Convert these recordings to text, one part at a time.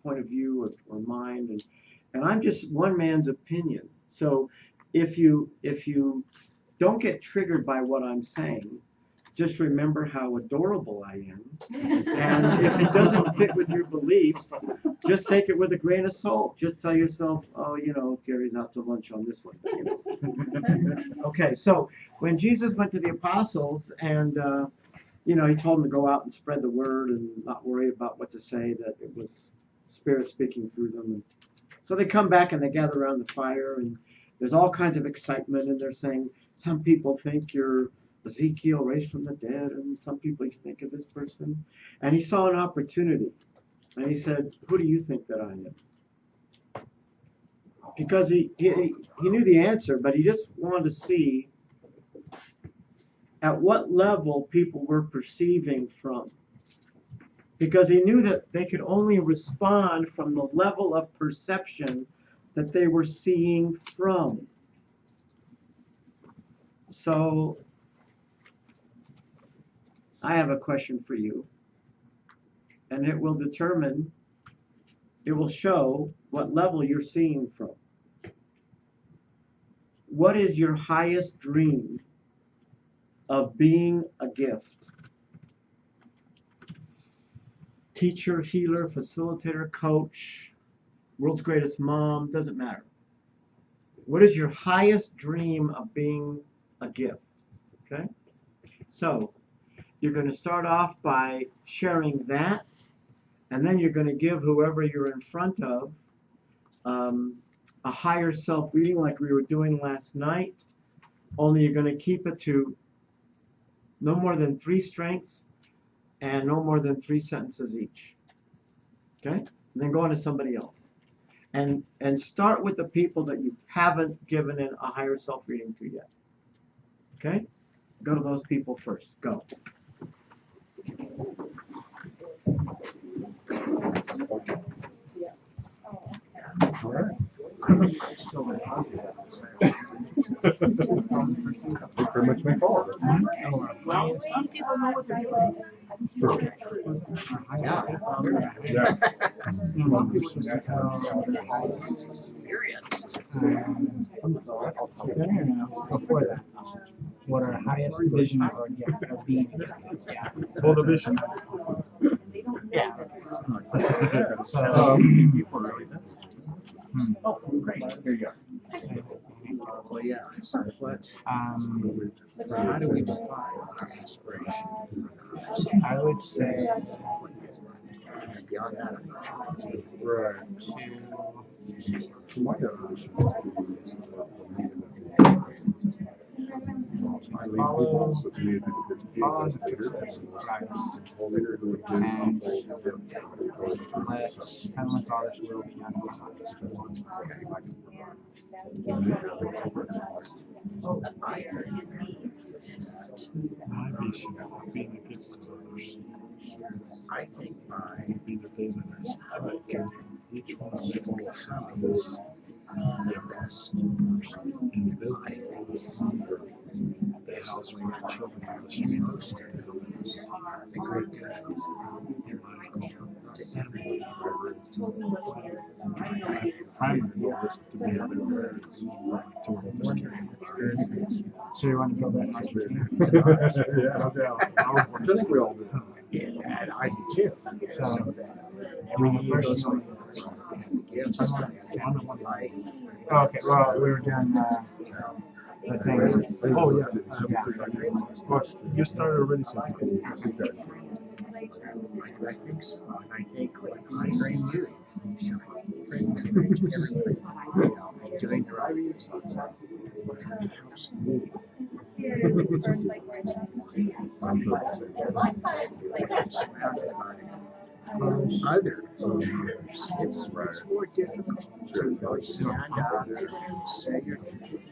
point of view or mind, and I'm just one man's opinion. So if you don't get triggered by what I'm saying, just remember how adorable I am. And if it doesn't fit with your beliefs, just take it with a grain of salt. Just tell yourself, oh, Gary's out to lunch on this one. Okay, so when Jesus went to the apostles and, he told them to go out and spread the word and not worry about what to say, that it was Spirit speaking through them. And so they come back and they gather around the fire, and there's all kinds of excitement, and they're saying, some people think you're Ezekiel raised from the dead, and some people think of this person. And he saw an opportunity, and he said, who do you think that I am? Because he knew the answer, but he just wanted to see at what level people were perceiving from. Because he knew that they could only respond from the level of perception that they were seeing from. So I have a question for you, and it will show what level you're seeing from. What is your highest dream of being a gift? Teacher, healer, facilitator, coach, world's greatest mom, doesn't matter. What is your highest dream of being a gift? Okay? So, you're going to start off by sharing that, and then you're going to give whoever you're in front of a higher self reading like we were doing last night, only you're going to keep it to no more than 3 strengths and no more than 3 sentences each. Okay? And then go on to somebody else. And start with the people that you haven't given in a higher self reading to yet. Okay? Go to those people first. Go. All right. Pretty much my fault. Well, some people know what they're doing. Yeah. Yes. Before that, what our highest vision or of being. Yeah. Well, the vision. Yeah. Oh, great. Here you go. Well, yeah. What? So How do we define our aspiration? I would say And beyond that, Right. follow the footsteps of Christ and let Heavenly Father's will be done in my life. My vision of being a gift to others. I think by Would be the day that I give each one of them little sentences the best person and build the house for the children on the streets. the great good to everyone. Primary goal is to be able to So you want to go that much? yeah, no doubt. I think we all do. And I do too. So, first one. Okay, well, we were doing the thing. Oh, yeah. Well, you started already saying I think so. And I think I train you. Doing the right helps me. I'm surrounded by others. It's more difficult to stand up and say your truth.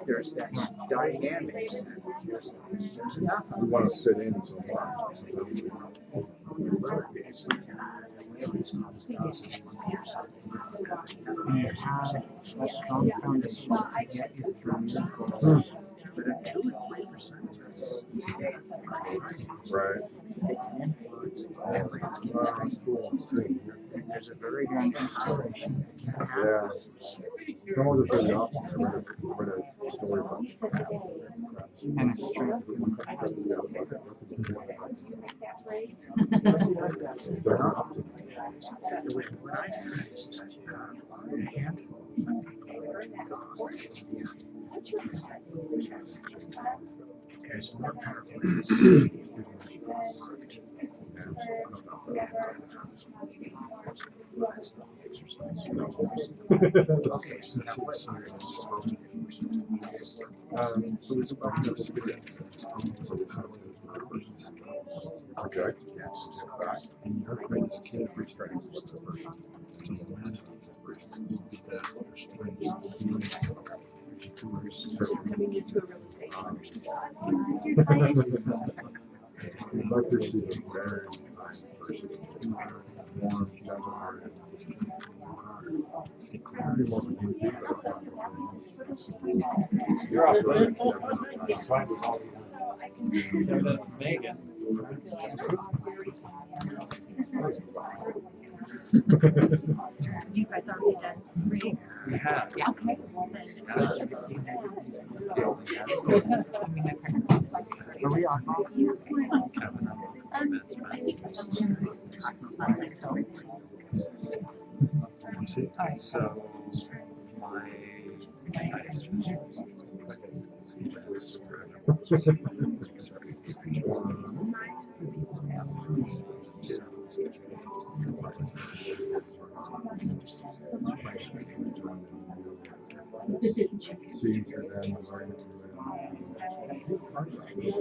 There's that dynamic. There's enough we of want us. to sit in so You have a strong foundation to get you through your goals. But a 2 or 3% right. they can influence There's a very good inspiration. Yeah. Come over to the office. We're gonna story about And it's straight. They're not. What I heard is that a handful is more powerful than okay, so now what So it's about okay. yes. And your friends can't restrain. You're off, brother. It's fine. Tell that to Megan. You guys already done reading? We have. Yeah. Okay. Are we on? So my See through them and learn through them. I know part of me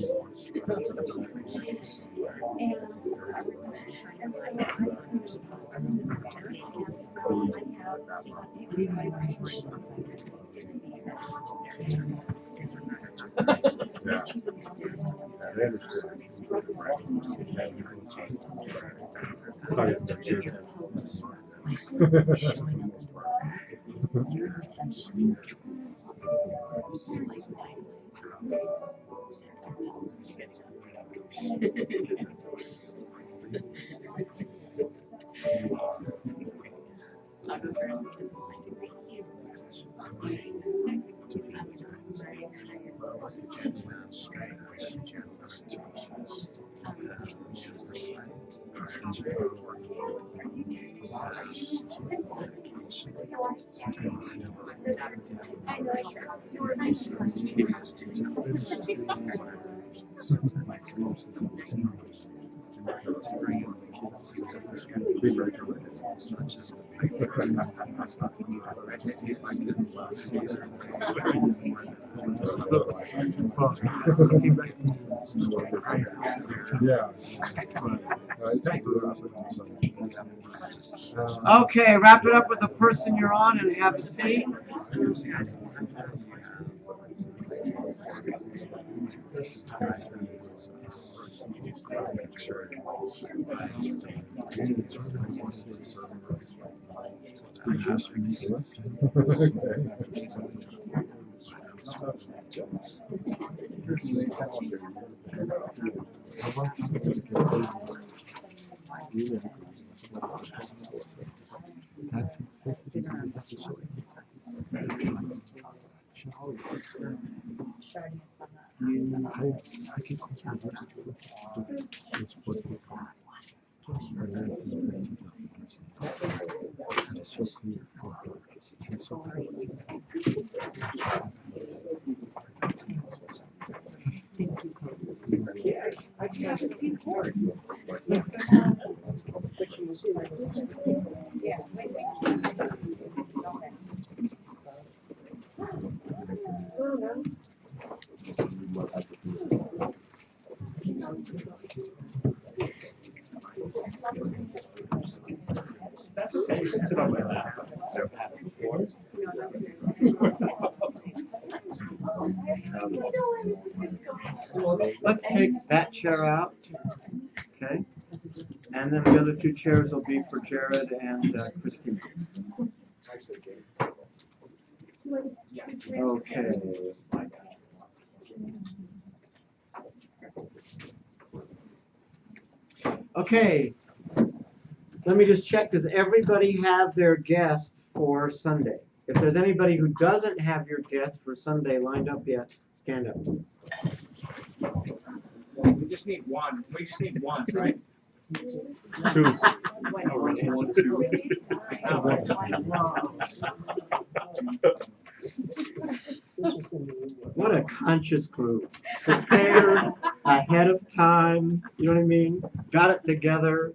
wants to yeah. Okay, wrap it up with the person you're on and have a seat. That's simplicity. I can it's so clear for her. It's so clear. That's okay. You can sit on my lap. Let's take that chair out, okay? And then the other two chairs will be for Jared and Christine. Okay. Okay. Let me just check. Does everybody have their guests for Sunday? If there's anybody who doesn't have your guest for Sunday lined up yet, stand up. We just need one. We just need one, right? Two. What a conscious group. Prepared ahead of time. You know what I mean? Got it together.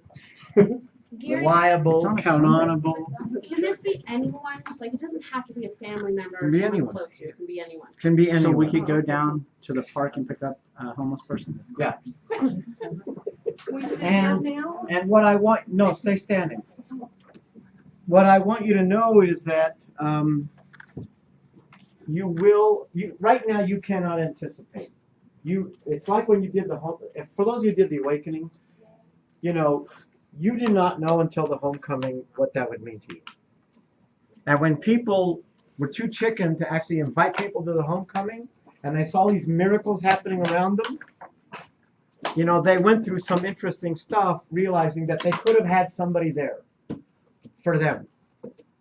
Gary, Reliable, It's on a count onable. can this be anyone? Like, it doesn't have to be a family member Can or be someone anyone. close to you. It can be anyone. Can be anyone. So we could go down to the park and pick up a homeless person? Yeah. We sit And- down now? And what I want, no, stay standing. What I want you to know is that right now you cannot anticipate. It's like when you did for those of you who did the awakening, you know, you did not know until the homecoming what that would mean to you. And when people were too chicken to actually invite people to the homecoming, and they saw these miracles happening around them, you know, they went through some interesting stuff, realizing that they could have had somebody there for them.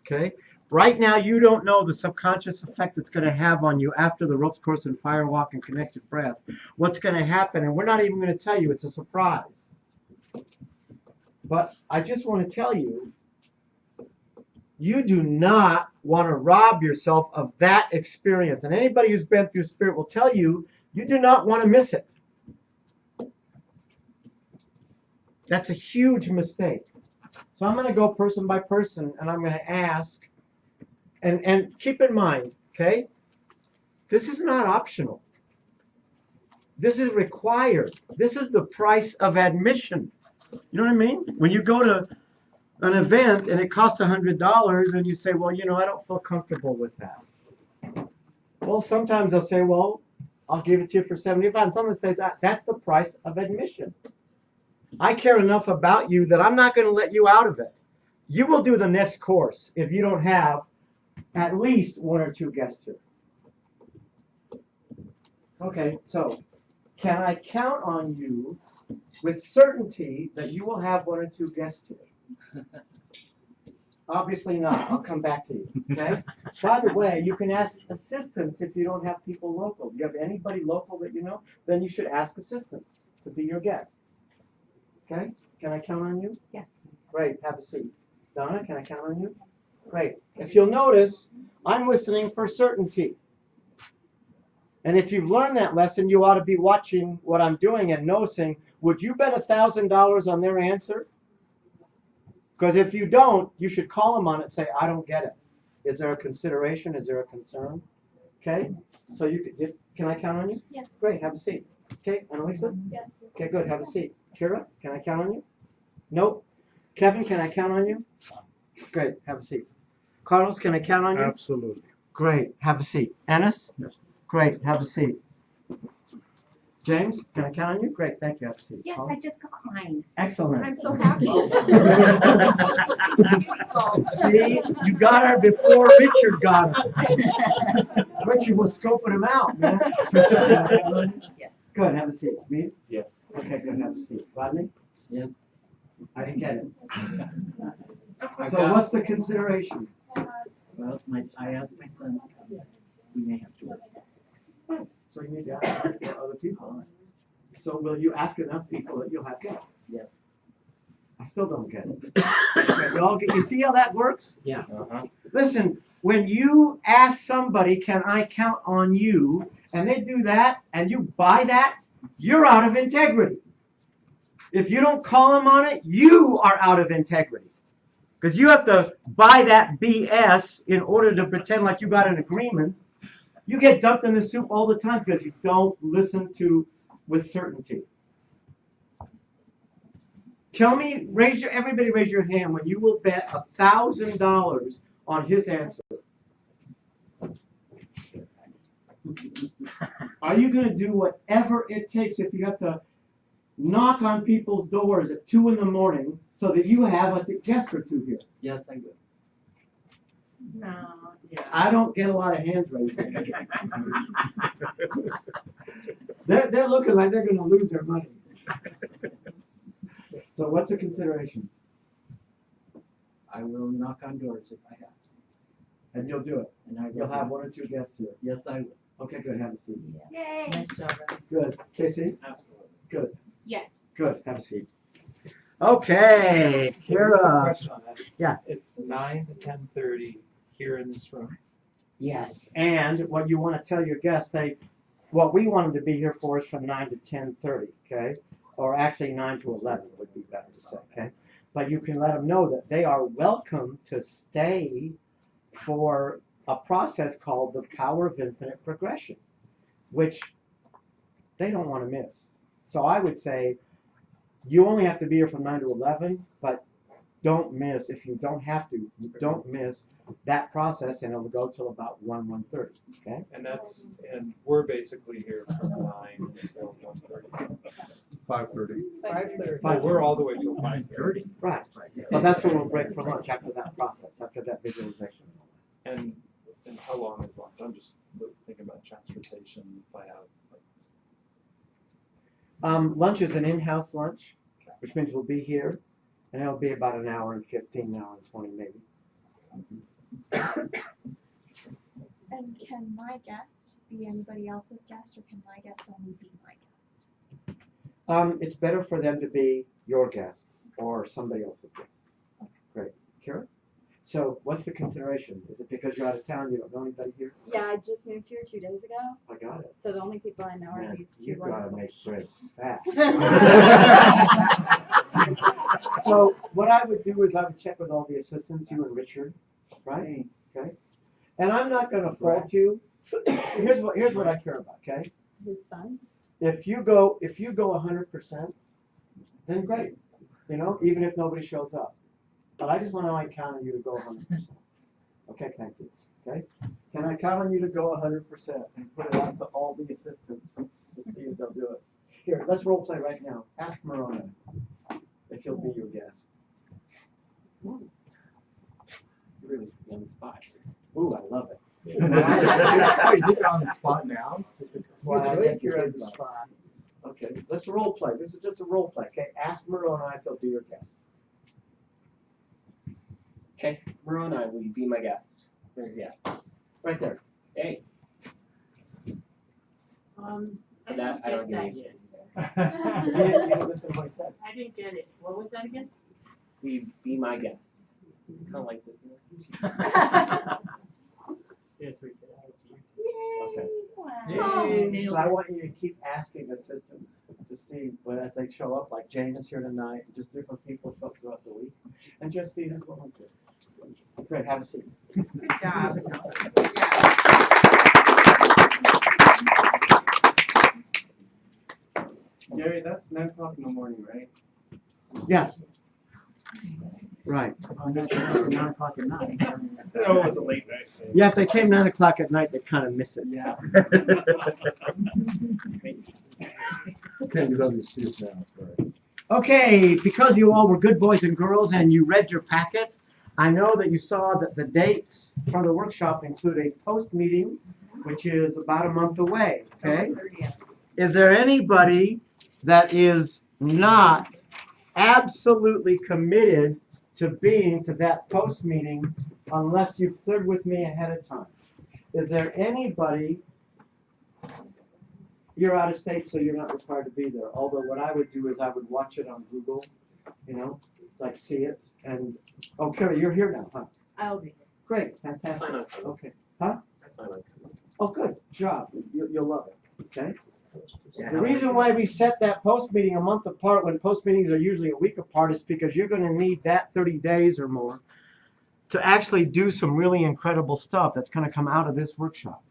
Okay? Right now, you don't know the subconscious effect it's going to have on you after the ropes course and fire walk and connected breath. What's going to happen, and we're not even going to tell you. It's a surprise. But I just want to tell you, you do not want to rob yourself of that experience. And anybody who's been through spirit will tell you, you do not want to miss it. That's a huge mistake. So I'm going to go person by person, and I'm going to ask, and keep in mind, okay, this is not optional. This is required. This is the price of admission. You know what I mean? When you go to an event and it costs $100, and you say, well, you know, I don't feel comfortable with that. Well, sometimes they'll say, well, I'll give it to you for $75. Sometimes they say that's the price of admission. I care enough about you that I'm not going to let you out of it. You will do the next course if you don't have at least one or two guests here. Okay, so can I count on you with certainty that you will have one or two guests here? Obviously not. I'll come back to you. Okay? By the way, you can ask assistance if you don't have people local. Do you have anybody local that you know? Then you should ask assistance to be your guest. Okay? Can I count on you? Yes. Great. Have a seat. Donna, can I count on you? Great. If you'll notice, I'm listening for certainty. And if you've learned that lesson, you ought to be watching what I'm doing and noticing, would you bet $1,000 on their answer? Because if you don't, you should call them on it and say, I don't get it. Is there a consideration? Is there a concern? Okay? So can I count on you? Yes. Great. Have a seat. Okay. Annalisa? Yes. Okay, good. Have a seat. Kira, can I count on you? Nope. Kevin, can I count on you? Great. Have a seat. Carlos, can I count on you? Absolutely. Great. Have a seat. Ennis? Yes. Great. Have a seat. James, can I count on you? Great. Thank you. Have a seat. Yes, Paul? I just got mine. Excellent. I'm so happy. See, you got her before Richard got her. Richard was scoping him out, man. Yes. Good. Have a seat. Me? Yes. Okay, good. Have a seat. Rodney? Yes. I didn't get it. I So got- what's the consideration? Well, I asked my son, we may have to work. So you need to ask for other people. So will you ask enough people that you'll have guests? Yes. I still don't get it. Okay, you see how that works? Yeah. Uh-huh. Listen, when you ask somebody, can I count on you, and they do that, and you buy that, you're out of integrity. If you don't call them on it, you are out of integrity. Because you have to buy that BS in order to pretend like you got an agreement. You get dumped in the soup all the time because you don't listen to with certainty. Tell me, everybody raise your hand when you will bet $1,000 on his answer. Are you going to do whatever it takes if you have to knock on people's doors at 2 in the morning so that you have a guest or two here? Yes, I will. No. Yeah. I don't get a lot of hands raised. They're looking like they're going to lose their money. So what's the consideration? I will knock on doors if I have to. And you'll do it. And I will. You'll have one or two guests here. Yes, I will. Okay, good. Have a seat. Yay. Nice job, Ron. Good. Casey? Absolutely. Good. Yes. Good. Have a seat. Okay, Just a Kara. question on that. Yeah. It's 9 to 10:30 here in this room. Yes, and what you want to tell your guests, say, what we want them to be here for is from 9 to 10:30, okay? Or actually 9 to 11 would be better to say, okay? But you can let them know that they are welcome to stay for a process called the power of infinite progression, which they don't want to miss. So I would say you only have to be here from 9 to 11, but don't miss, if you don't have to, don't miss that process, and it'll go till about 1:30, okay? And we're basically here from 9 until 1:30. 5:30. 5:30. Oh, we're all the way till 5:30. Right, but that's when we'll break for lunch, after that process, after that visualization. And how long is lunch? I'm just thinking about transportation. If I have like this. Lunch is an in-house lunch, which means we'll be here, and it'll be about an hour and 15, an hour and 20 maybe. And can my guest be anybody else's guest, or can my guest only be my guest? It's better for them to be your guest or somebody else's guest. Great. Kara? So what's the consideration? Is it because you're out of town, you don't know anybody here? Yeah, I just moved here 2 days ago, I got it. so the only people I know are Man, these you've two got to wonderful. make bread fast. So what I would do is I would check with all the assistants, you and Richard, right? Okay. And I'm not going to fault you. Here's what I care about, okay? His son. If you go 100%, then great. You know, even if nobody shows up. But I just want to count on you to go 100%. Okay, thank you. Okay? Can I count on you to go 100% and put it out to all the assistants to see if they'll do it? Here, let's role play right now. Ask Marona if he'll be your guest. You're really on the spot. Ooh, I love it. Wait, you're on the spot now? That's why I You think think you're you're on the spot. Okay, let's role play. This is just a role play. Okay, ask Marona if he'll be your guest. Okay, Marona, will you be my guest? Where's he at? Right there. Hey. I That I don't get get that it. yet. You didn't listen to what I said. I didn't get it. What was that again? Will you be my guest? Kind of like this. Yes, we did. Okay. Yay. So I want you to keep asking assistants to see when as they show up, like Jane is here tonight, just different people show up throughout the week, and just see who's going to. Great, have a seat. Good job. Gary, that's 9 o'clock in the morning, right? Yeah. Right. Oh, that's 9 o'clock at night. Oh, it was a late night. Yeah, if they came 9 o'clock at night, they kind of miss it. Yeah. Okay, because I'll just see it now. Sorry. Okay, because you all were good boys and girls and you read your packet, I know that you saw that the dates for the workshop include a post meeting, which is about a month away, okay? Is there anybody that is not absolutely committed to being to that post meeting unless you've cleared with me ahead of time? Is there anybody, you're out of state, so you're not required to be there. Although what I would do is I would watch it on Google, you know, like see it. And, oh, Carrie, you're here now, huh? I'll be there. Great, fantastic. Fine, Okay, huh? Oh, good job. You'll love it, okay? The reason why we set that post meeting a month apart when post meetings are usually a week apart is because you're going to need that 30 days or more to actually do some really incredible stuff that's going to come out of this workshop.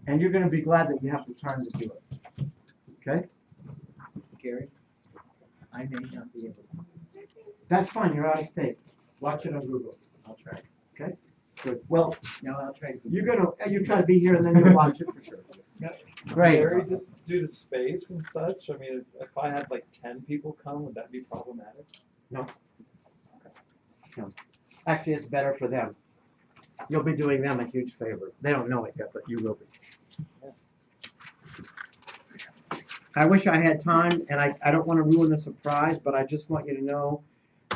And you're going to be glad that you have the time to do it. Okay? Gary, I may not be able to. That's fine. You're out of state. Watch it on Google. I'll try. Okay? Good. Well, No, I'll try. you try to be here and then you'll watch it for sure. Great. Gary, just due to space and such, I mean, if I had like 10 people come, would that be problematic? No. Actually, it's better for them. You'll be doing them a huge favor. They don't know it yet, but you will be. I wish I had time, and I don't want to ruin the surprise, but I just want you to know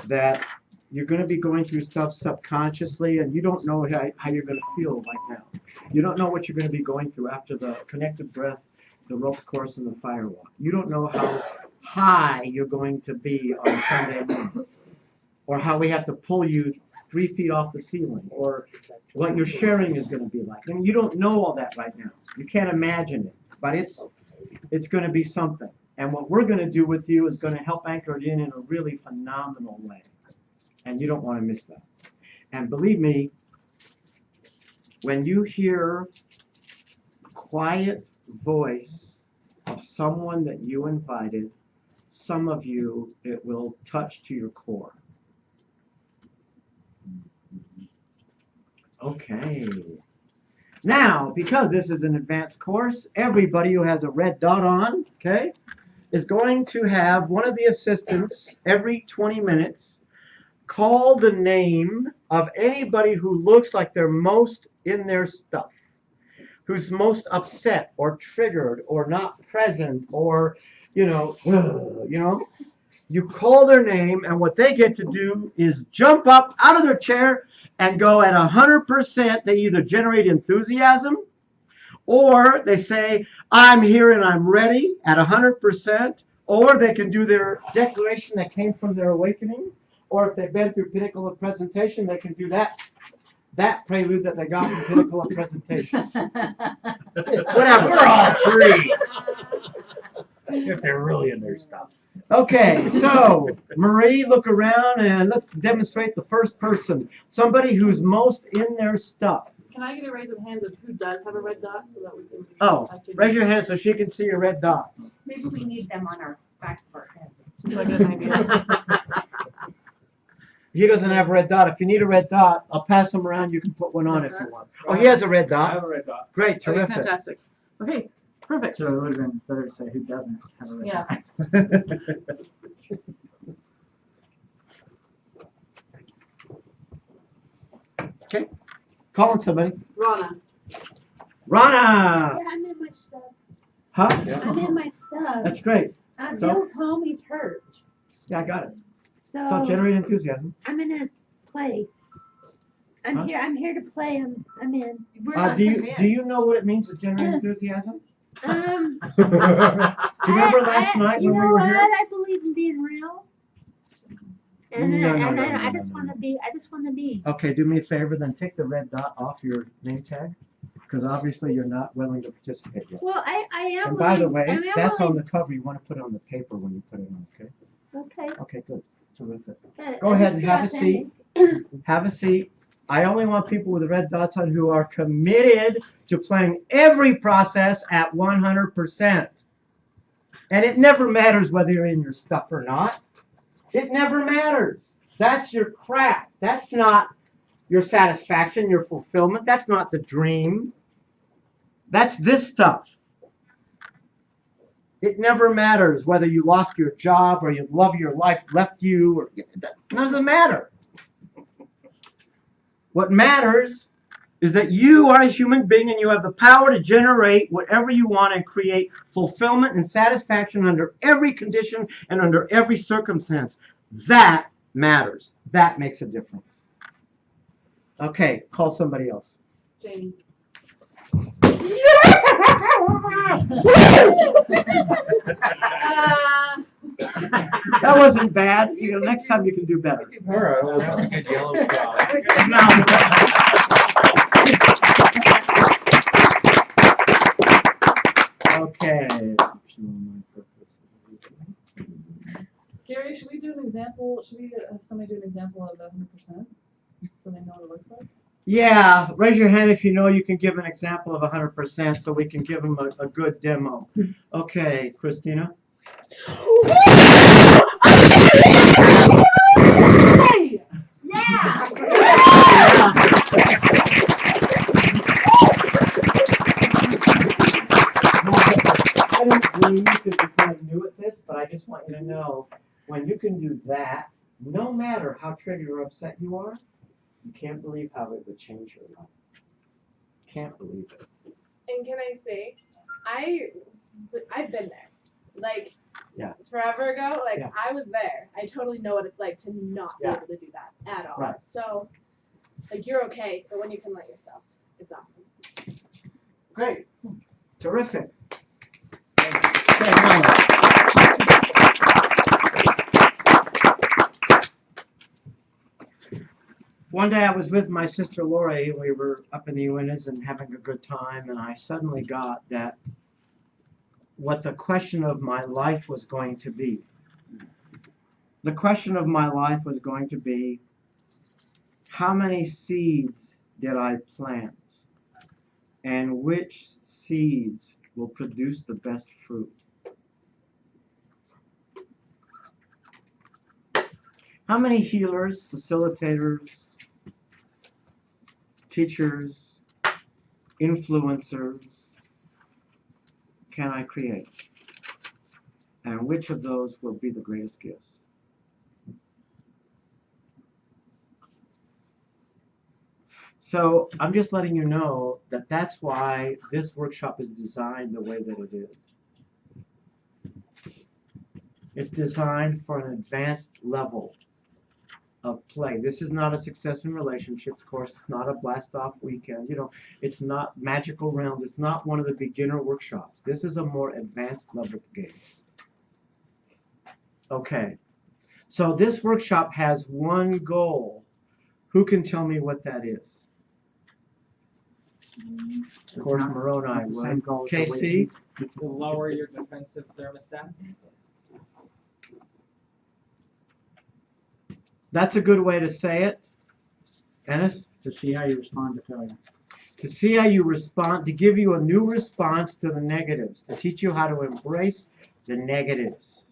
that you're going to be going through stuff subconsciously, and you don't know how you're going to feel right now. You don't know what you're going to be going through after the connected breath, the ropes course, and the firewalk. You don't know how high you're going to be on Sunday morning, or how we have to pull you 3 feet off the ceiling, or what your sharing is going to be like. I mean, you don't know all that right now. You can't imagine it, but it's going to be something. And what we're going to do with you is going to help anchor it in a really phenomenal way. And you don't want to miss that. And believe me, when you hear a quiet voice of someone that you invited, some of you, it will touch to your core. Okay. Now, because this is an advanced course, everybody who has a red dot on, okay, is going to have one of the assistants every 20 minutes call the name of anybody who looks like they're most in their stuff, who's most upset or triggered or not present or, you know. You call their name, and what they get to do is jump up out of their chair and go at 100%. They either generate enthusiasm, or they say, I'm here and I'm ready at 100%, or they can do their declaration that came from their awakening, or if they've been through Pinnacle of Presentation, they can do that prelude that they got from Pinnacle of Presentation. Whatever. We're all three. If they're really in their stuff. Okay, so Marie, look around and let's demonstrate the first person. Somebody who's most in their stuff. Can I get a raise of hands of who does have a red dot so that we can? Oh, raise your hand so she can see your red dots. Maybe we need them on our backs of our heads. So I get an idea. He doesn't have a red dot. If you need a red dot, I'll pass them around. You can put one on if you want. Oh, he has a red I dot. have a red dot. Great, Okay, terrific. fantastic. Okay, perfect. So it would have been better to say who doesn't have a red Yeah. dot. Okay, calling somebody. Rana. Rana! Yeah, I'm in my stuff. Huh? I'm in my stuff. That's great. So- Bill's home, he's hurt. Yeah, I got it. So So generate enthusiasm. I'm gonna play. I'm Huh? here. I'm here to play. I'm in. Do you know what it means to generate enthusiasm? Do Do you remember last night you when know we were what? here? I believe in being real. And No, I no, just no. want to be. I just want to be. Okay, do me a favor, then take the red dot off your name tag, because obviously you're not willing to participate yet. Well, I am. And by the willing- way, I am that's on willing- the cover. You want to put it on the paper when you put it on, okay? Okay. Okay, good. Terrific. But Go I ahead just and be have a seat. authentic. Have a seat. I only want people with the red dots on who are committed to playing every process at 100%. And it never matters whether you're in your stuff or not. It never matters. That's your craft. That's not your satisfaction, your fulfillment. That's not the dream. That's this stuff. It never matters whether you lost your job or you love your life left you. Or, that doesn't matter. What matters is that you are a human being and you have the power to generate whatever you want and create fulfillment and satisfaction under every condition and under every circumstance. That matters. That makes a difference. Okay, call somebody else. Jamie. That wasn't bad. You know, next time you can do better. All right, well, that was a good yellow shot. Okay. Gary, should we do an example? Should we have somebody do an example of the 100%? So they know what it looks like? Yeah, raise your hand if you know you can give an example of 100% so we can give them a good demo. Okay, Christina. I don't blame you because you're kind of new at this, but I just want you to know when you can do that, no matter how triggered or upset you are, you can't believe how it would change your life. Can't believe it. And can I say, I've been there. like Yeah. forever ago. Like Yeah. I was there. I totally know what it's like to not be Yeah. able to do that at all. Right. So like you're okay, but when you can let yourself, it's awesome. Great. Terrific. Okay, now, one day I was with my sister Lori, we were up in the Uintas and having a good time, and I suddenly got that what the question of my life was going to be. The question of my life was going to be, how many seeds did I plant? And which seeds will produce the best fruit? How many healers, facilitators, teachers, influencers can I create? And which of those will be the greatest gifts? So I'm just letting you know that that's why this workshop is designed the way that it is. It's designed for an advanced level of play. This is not a success in relationships course. It's not a blast off weekend. You know, it's not magical realms. It's not one of the beginner workshops. This is a more advanced level game. Okay. So this workshop has one goal. Who can tell me what that is? Of course, Moroni the same goal would. as the KC? To lower your defensive thermostat. That's a good way to say it. Ennis? To see how you respond to failure. To see how you respond, to give you a new response to the negatives, to teach you how to embrace the negatives.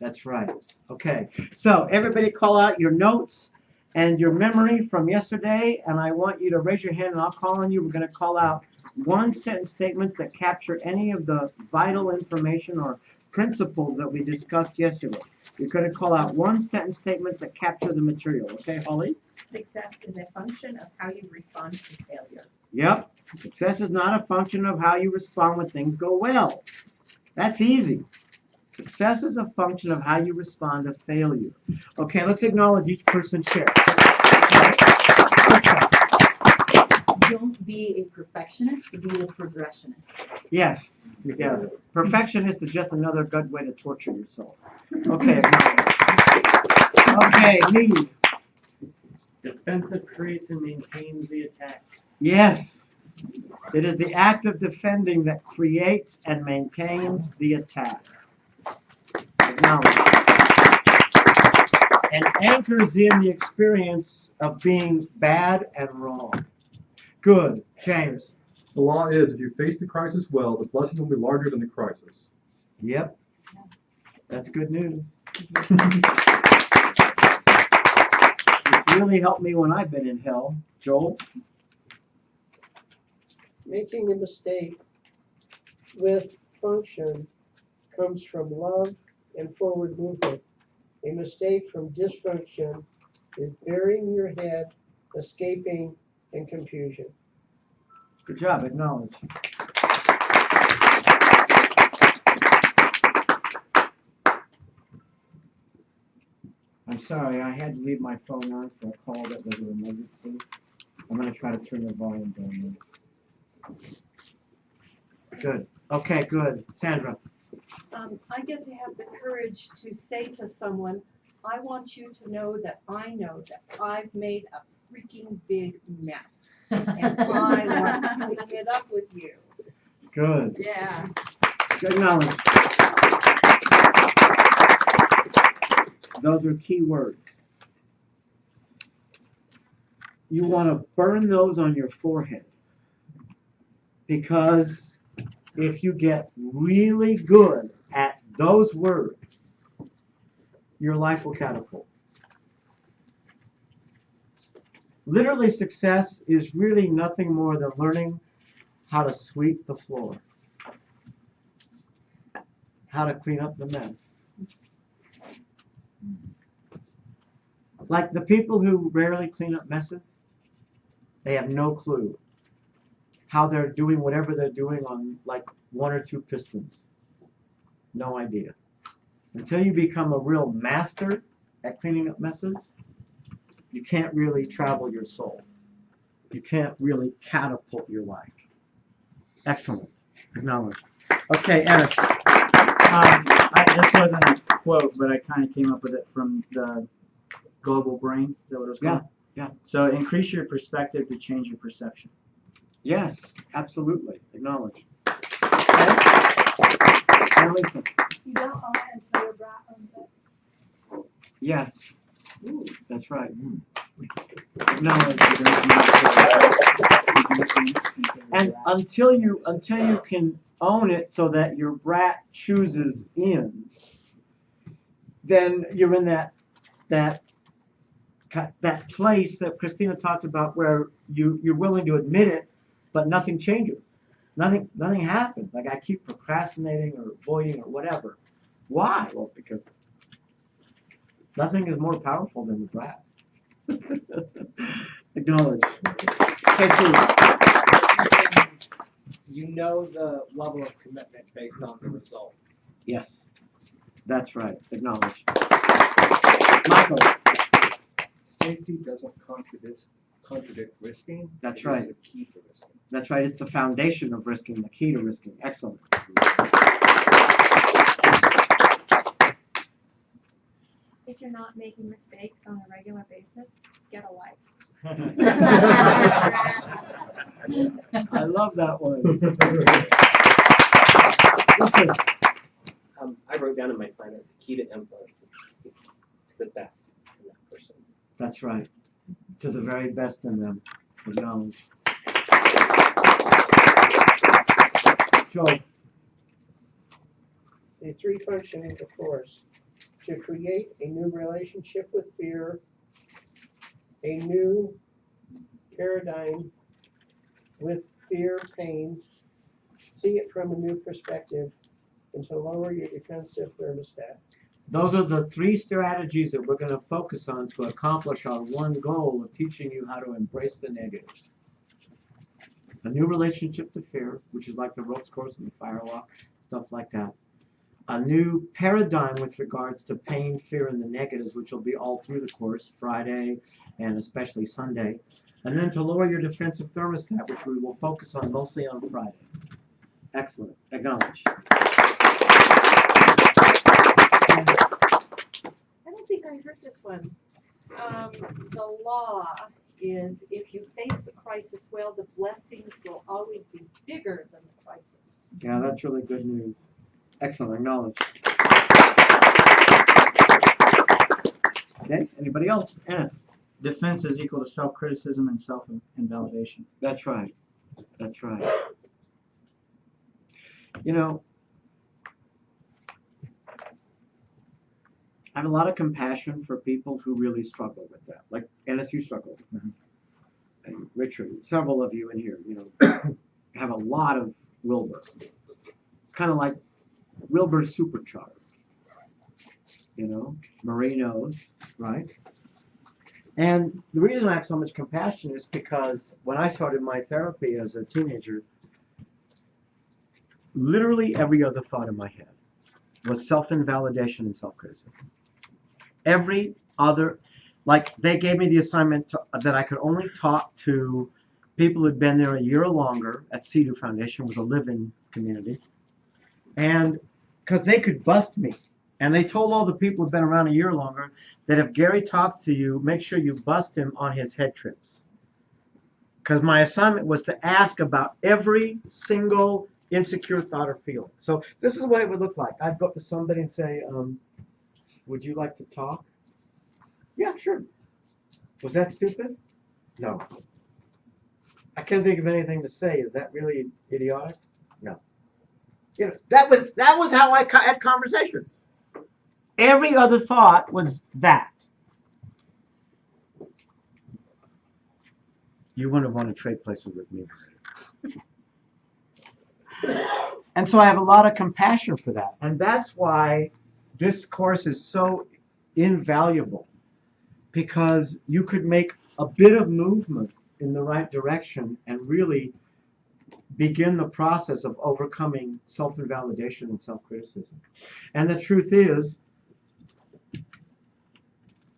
That's right. Okay, so everybody call out your notes and your memory from yesterday, and I want you to raise your hand and I'll call on you. We're going to call out one sentence statements that capture any of the vital information or principles that we discussed yesterday. You're going to call out one sentence statement that capture the material. Okay, Holly? Success is a function of how you respond to failure. Yep. Success is not a function of how you respond when things go well. That's easy. Success is a function of how you respond to failure. Okay, let's acknowledge each person's share. Don't be a perfectionist, be a progressionist. Yes, yes. Perfectionist is just another good way to torture yourself. Okay, okay, me. Defensive creates and maintains the attack. Yes. It is the act of defending that creates and maintains the attack. Acknowledge. And anchors in the experience of being bad and wrong. Good. James. The law is, if you face the crisis well, the blessing will be larger than the crisis. Yep. That's good news. It's really helped me when I've been in hell. Joel? Making a mistake with function comes from love and forward movement. A mistake from dysfunction is burying your head, escaping, and confusion. Good job. Acknowledge. I'm sorry, I had to leave my phone on for a call that was an emergency. I'm going to try to turn the volume down now. Good. Okay, good. Sandra. I get to have the courage to say to someone, I want you to know that I've made a freaking big mess. And I want to clean it up with you. Good. Yeah. Good knowledge. Those are key words. You want to burn those on your forehead. Because if you get really good at those words, your life will catapult. Literally, success is really nothing more than learning how to sweep the floor, how to clean up the mess. Like the people who rarely clean up messes, they have no clue how they're doing whatever they're doing on like one or two pistons. No idea. Until you become a real master at cleaning up messes, you can't really travel your soul. You can't really catapult your life. Excellent. Acknowledge. Okay, Ennis. This wasn't a quote, but I kind of came up with it from the global brain. Is that what it was called? Yeah. So increase your perspective to change your perception. Yes, absolutely. Acknowledge. Okay. And Lisa. You don't own it until your brat owns it. Yes. That's right. Acknowledge. And until you can own it so that your brat chooses in, then you're in that place that Christina talked about where you're willing to admit it, but nothing changes. Nothing happens. Like I keep procrastinating or avoiding or whatever. Why? Well, because nothing is more powerful than the brat. Acknowledge. Okay, You know the level of commitment based on the result. yes, that's right. Acknowledge. Michael. Safety doesn't contradict risking. That's It is right. the key to risking. That's right. It's the foundation of risking, the key to risking. Excellent. If you're not making mistakes on a regular basis, get a life. I love that one. Listen. I wrote down in my plan that the key to influence is to speak to the best in that person. That's right. To the very best in them. Acknowledge. Joe. The three functioning of force: to create a new relationship with fear, a new paradigm with fear, pain, see it from a new perspective, and to lower your defensive thermostat. Those are the three strategies that we're going to focus on to accomplish our one goal of teaching you how to embrace the negatives. A new relationship to fear, which is like the ropes course and the firewalk, stuff like that. A new paradigm with regards to pain, fear, and the negatives, which will be all through the course, Friday and especially Sunday. And then to lower your defensive thermostat, which we will focus on mostly on Friday. Excellent. Acknowledge. I don't think I heard this one. The law is if you face the crisis well, the blessings will always be bigger than the crisis. Yeah, that's really good news. Excellent. Acknowledge. Okay, anybody else? Ennis. Defense is equal to self-criticism and self-invalidation. That's right. That's right. You know, I have a lot of compassion for people who really struggle with that. Like Ennis, you struggle with that. And Richard, several of you in here, you know, have a lot of Wilbur. It's kind of like Wilbur supercharged. You know, Marie knows, right? And the reason I have so much compassion is because when I started my therapy as a teenager, literally every other thought in my head was self-invalidation and self-criticism. Every other, like they gave me the assignment that I could only talk to people who'd been there a year or longer at CEDU Foundation, was a live-in community, and because they could bust me. And they told all the people who've been around a year or longer that if Gary talks to you, make sure you bust him on his head trips. Because my assignment was to ask about every single insecure thought or feeling. So this is what it would look like. I'd go up to somebody and say, would you like to talk? Yeah, sure. Was that stupid? No. I can't think of anything to say. Is that really idiotic? No. You know, that was how I had conversations. Every other thought was that. You wouldn't want to trade places with me. And so I have a lot of compassion for that. And that's why this course is so invaluable. Because you could make a bit of movement in the right direction and really begin the process of overcoming self-invalidation and self-criticism. And the truth is,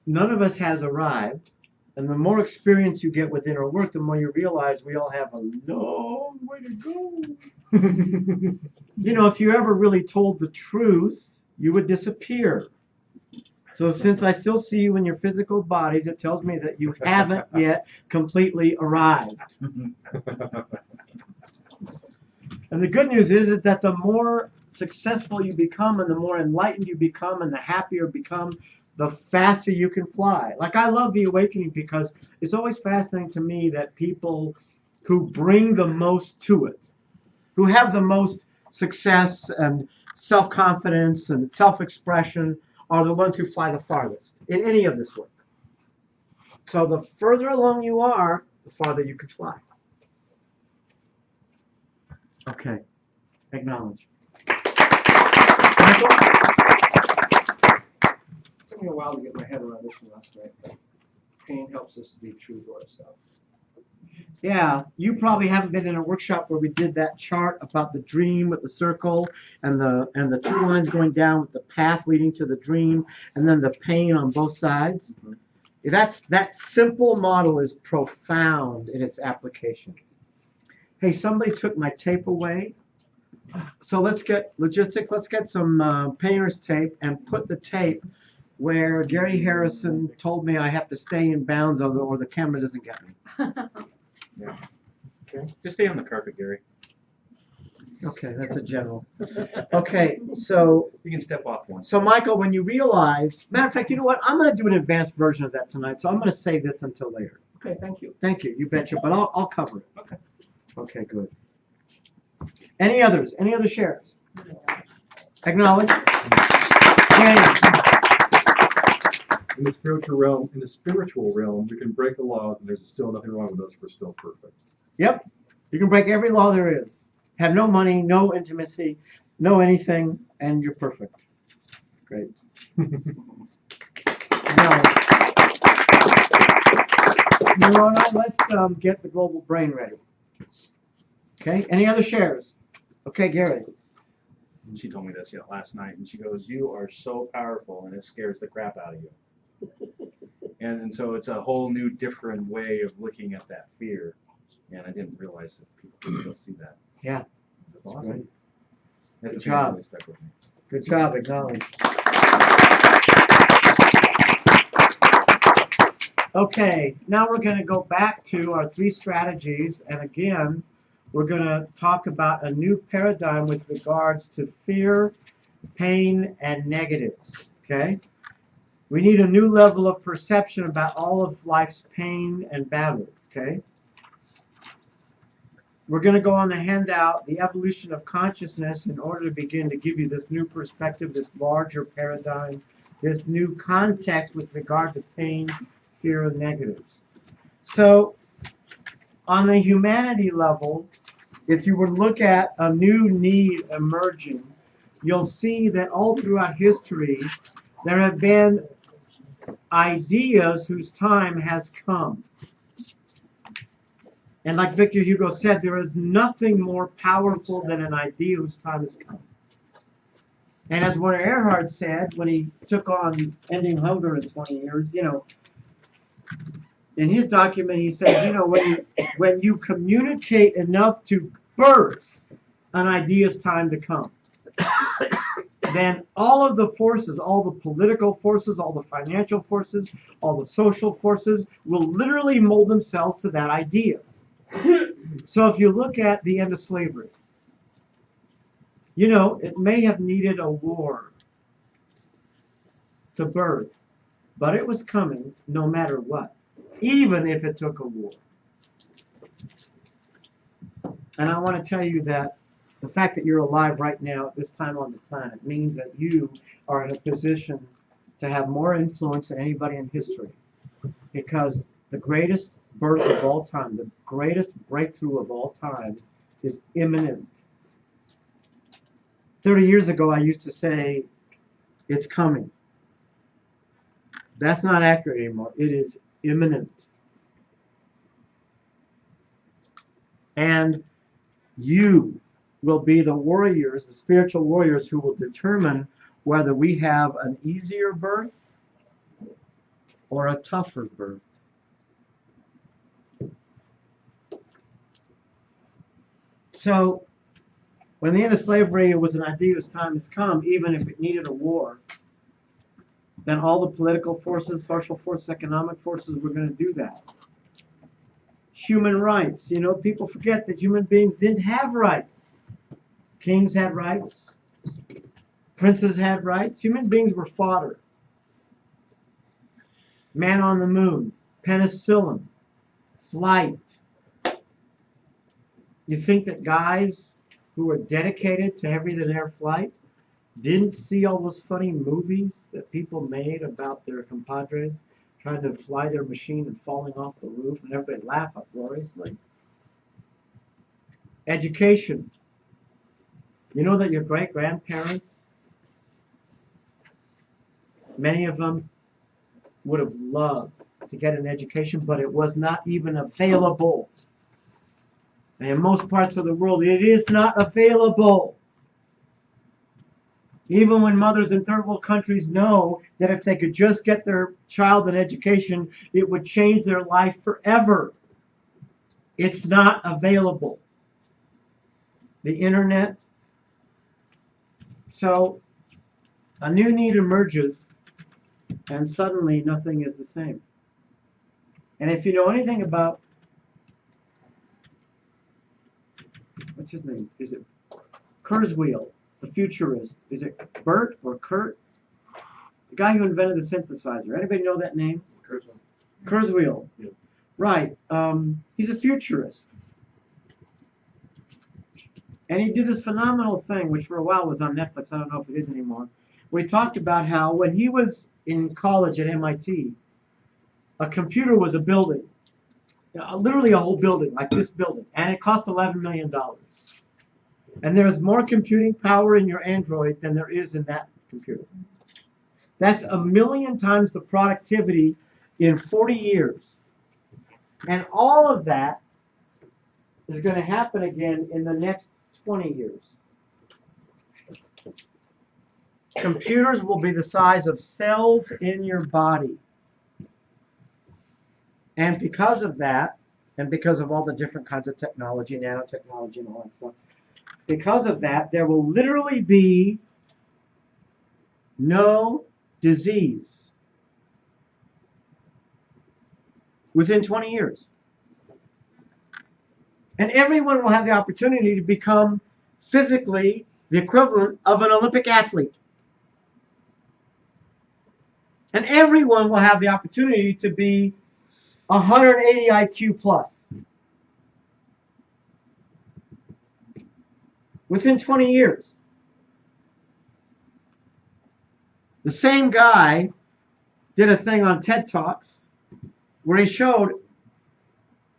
none of us has arrived. And the more experience you get with inner work, the more you realize we all have a long way to go. You know, if you ever really told the truth, you would disappear. So since I still see you in your physical bodies, it tells me that you haven't yet completely arrived. And the good news is that the more successful you become and the more enlightened you become and the happier you become, the faster you can fly. Like, I love the awakening because it's always fascinating to me that people who bring the most to it, who have the most success and self-confidence and self-expression, are the ones who fly the farthest in any of this work. So the further along you are, the farther you can fly. Okay. Acknowledge. Michael? It took me a while to get my head around this one last night, but pain helps us to be true to ourselves. Yeah, you probably haven't been in a workshop where we did that chart about the dream with the circle and the two lines going down with the path leading to the dream and then the pain on both sides. Mm-hmm. That simple model is profound in its application. Hey, somebody took my tape away. So let's get logistics. Let's get some painter's tape and put the tape where Gary Harrison told me I have to stay in bounds or the camera doesn't get me. Yeah. Okay. Just stay on the carpet, Gary. Okay, that's a general. Okay, so you can step off one. So Michael, when you realize, matter of fact, you know what? I'm going to do an advanced version of that tonight, so I'm going to save this until later. Okay, thank you. Thank you. You betcha. But I'll cover it. Okay. Okay, good. Any others? Any other shares? Acknowledge. James. In the spiritual realm, we can break the laws, and there's still nothing wrong with us. We're still perfect. Yep. You can break every law there is. Have no money, no intimacy, no anything, and you're perfect. Great. Now, let's get the global brain ready. Okay. Any other shares? Okay, Gary. She told me this last night, and she goes, "You are so powerful, and it scares the crap out of you." And so it's a whole new, different way of looking at that fear, and I didn't realize that people could still see that. Yeah, that's awesome. Great. That's Good the thing that job. really stuck with me. Good job. Acknowledge. Okay, now we're going to go back to our 3 strategies, and again, we're going to talk about a new paradigm with regards to fear, pain, and negatives. Okay. We need a new level of perception about all of life's pain and battles, okay? We're going to go on the handout, the evolution of consciousness, in order to begin to give you this new perspective, this larger paradigm, this new context with regard to pain, fear, and negatives. So, on the humanity level, if you were to look at a new need emerging, you'll see that all throughout history, there have been ideas whose time has come. And like Victor Hugo said, there is nothing more powerful than an idea whose time has come. And as Werner Erhard said when he took on ending hunger in 20 years, in his document he said, when you communicate enough to birth an idea's time to come, then all of the forces, all the political forces, all the financial forces, all the social forces will literally mold themselves to that idea. So if you look at the end of slavery, it may have needed a war to birth, but it was coming no matter what, even if it took a war. And I want to tell you that the fact that you're alive right now at this time on the planet means that you are in a position to have more influence than anybody in history. Because the greatest birth of all time, the greatest breakthrough of all time is imminent. 30 years ago, I used to say, it's coming. That's not accurate anymore. It is imminent. And You will be the warriors, the spiritual warriors who will determine whether we have an easier birth or a tougher birth. So, when the end of slavery was an idea whose time has come, even if it needed a war, then all the political forces, social forces, economic forces were going to do that. Human rights. You know, people forget that human beings didn't have rights. Kings had rights. Princes had rights. Human beings were fodder. Man on the moon, penicillin, flight. You think that guys who were dedicated to heavier than air flight didn't see all those funny movies that people made about their compadres trying to fly their machine and falling off the roof, and everybody laugh uproariously? Education. You know that your great-grandparents, many of them would have loved to get an education, but it was not even available. And in most parts of the world, it is not available. Even when mothers in third world countries know that if they could just get their child an education, it would change their life forever. It's not available. The internet. So a new need emerges, and suddenly nothing is the same. And if you know anything about, what's his name? Is it Kurzweil, the futurist? Is it Bert or Kurt? The guy who invented the synthesizer. Anybody know that name? Kurzweil. Yeah. Right. He's a futurist. And he did this phenomenal thing, which for a while was on Netflix. I don't know if it is anymore. Where he talked about how when he was in college at MIT, a computer was a building. Literally a whole building, like this building. And it cost $11 million. And there is more computing power in your Android than there is in that computer. That's 1,000,000 times the productivity in 40 years. And all of that is going to happen again in the next 20 years. Computers will be the size of cells in your body. And because of that, and because of all the different kinds of technology, nanotechnology and all that stuff, because of that, there will literally be no disease within 20 years. And everyone will have the opportunity to become physically the equivalent of an Olympic athlete. And everyone will have the opportunity to be 180 IQ plus. Within 20 years. The same guy did a thing on TED Talks where he showed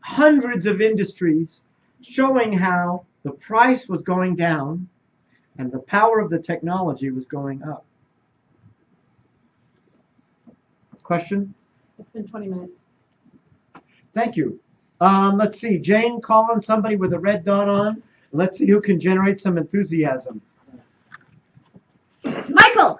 hundreds of industries showing how the price was going down and the power of the technology was going up. Question? It's been 20 minutes. Thank you. Let's see. Jane, call on somebody with a red dot on. Let's see who can generate some enthusiasm. Michael!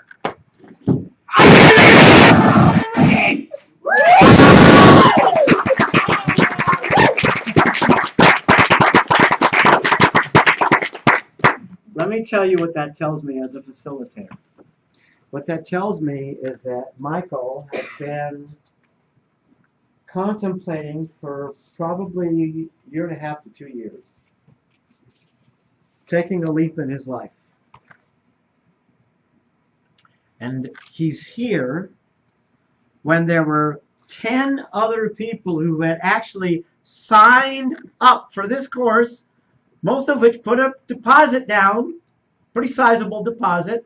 Let me tell you what that tells me as a facilitator. What that tells me is that Michael has been contemplating for probably a year and a half to 2 years, taking a leap in his life. And he's here when there were 10 other people who had actually signed up for this course, most of which put a deposit down, pretty sizable deposit,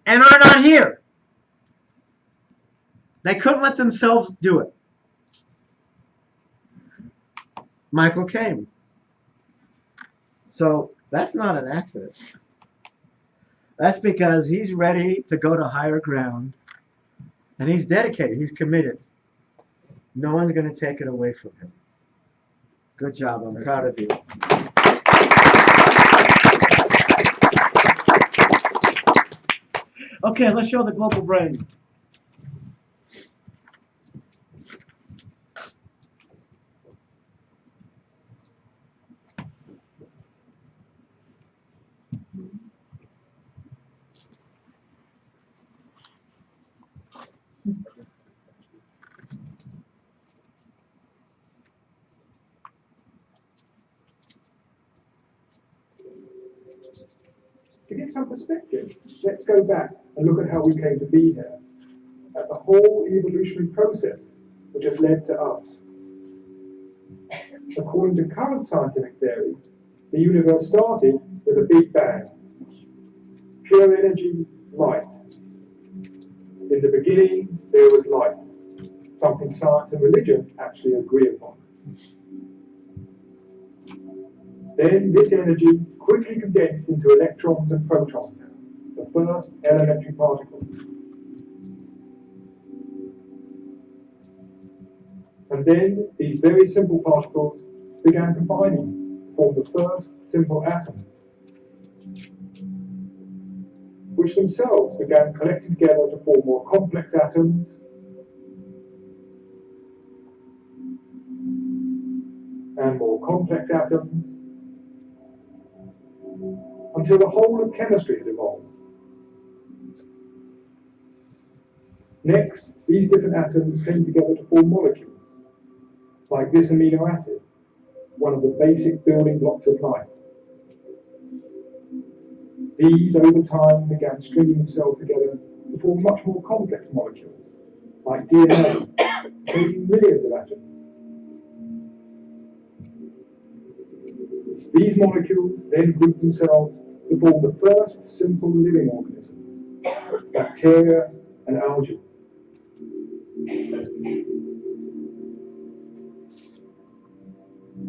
and are not here. They couldn't let themselves do it. Michael came. So that's not an accident. That's because he's ready to go to higher ground, and he's dedicated, he's committed. No one's going to take it away from him. Good job, I'm proud of you. Okay, let's show the global brain. To get some perspective, let's go back and look at how we came to be here, at the whole evolutionary process which has led to us. According to current scientific theory, the universe started with a big bang. Pure energy, light. In the beginning, there was light, something science and religion actually agree upon. Then this energy quickly condensed into electrons and protons, the first elementary particles. And then these very simple particles began combining to form the first simple atoms, which themselves began collecting together to form more complex atoms, and more complex atoms, until the whole of chemistry had evolved. Next, these different atoms came together to form molecules, like this amino acid, one of the basic building blocks of life. These, over time, began stringing themselves together to form much more complex molecules, like DNA, containing millions of atoms. These molecules then grouped themselves to form the first simple living organism, bacteria and algae.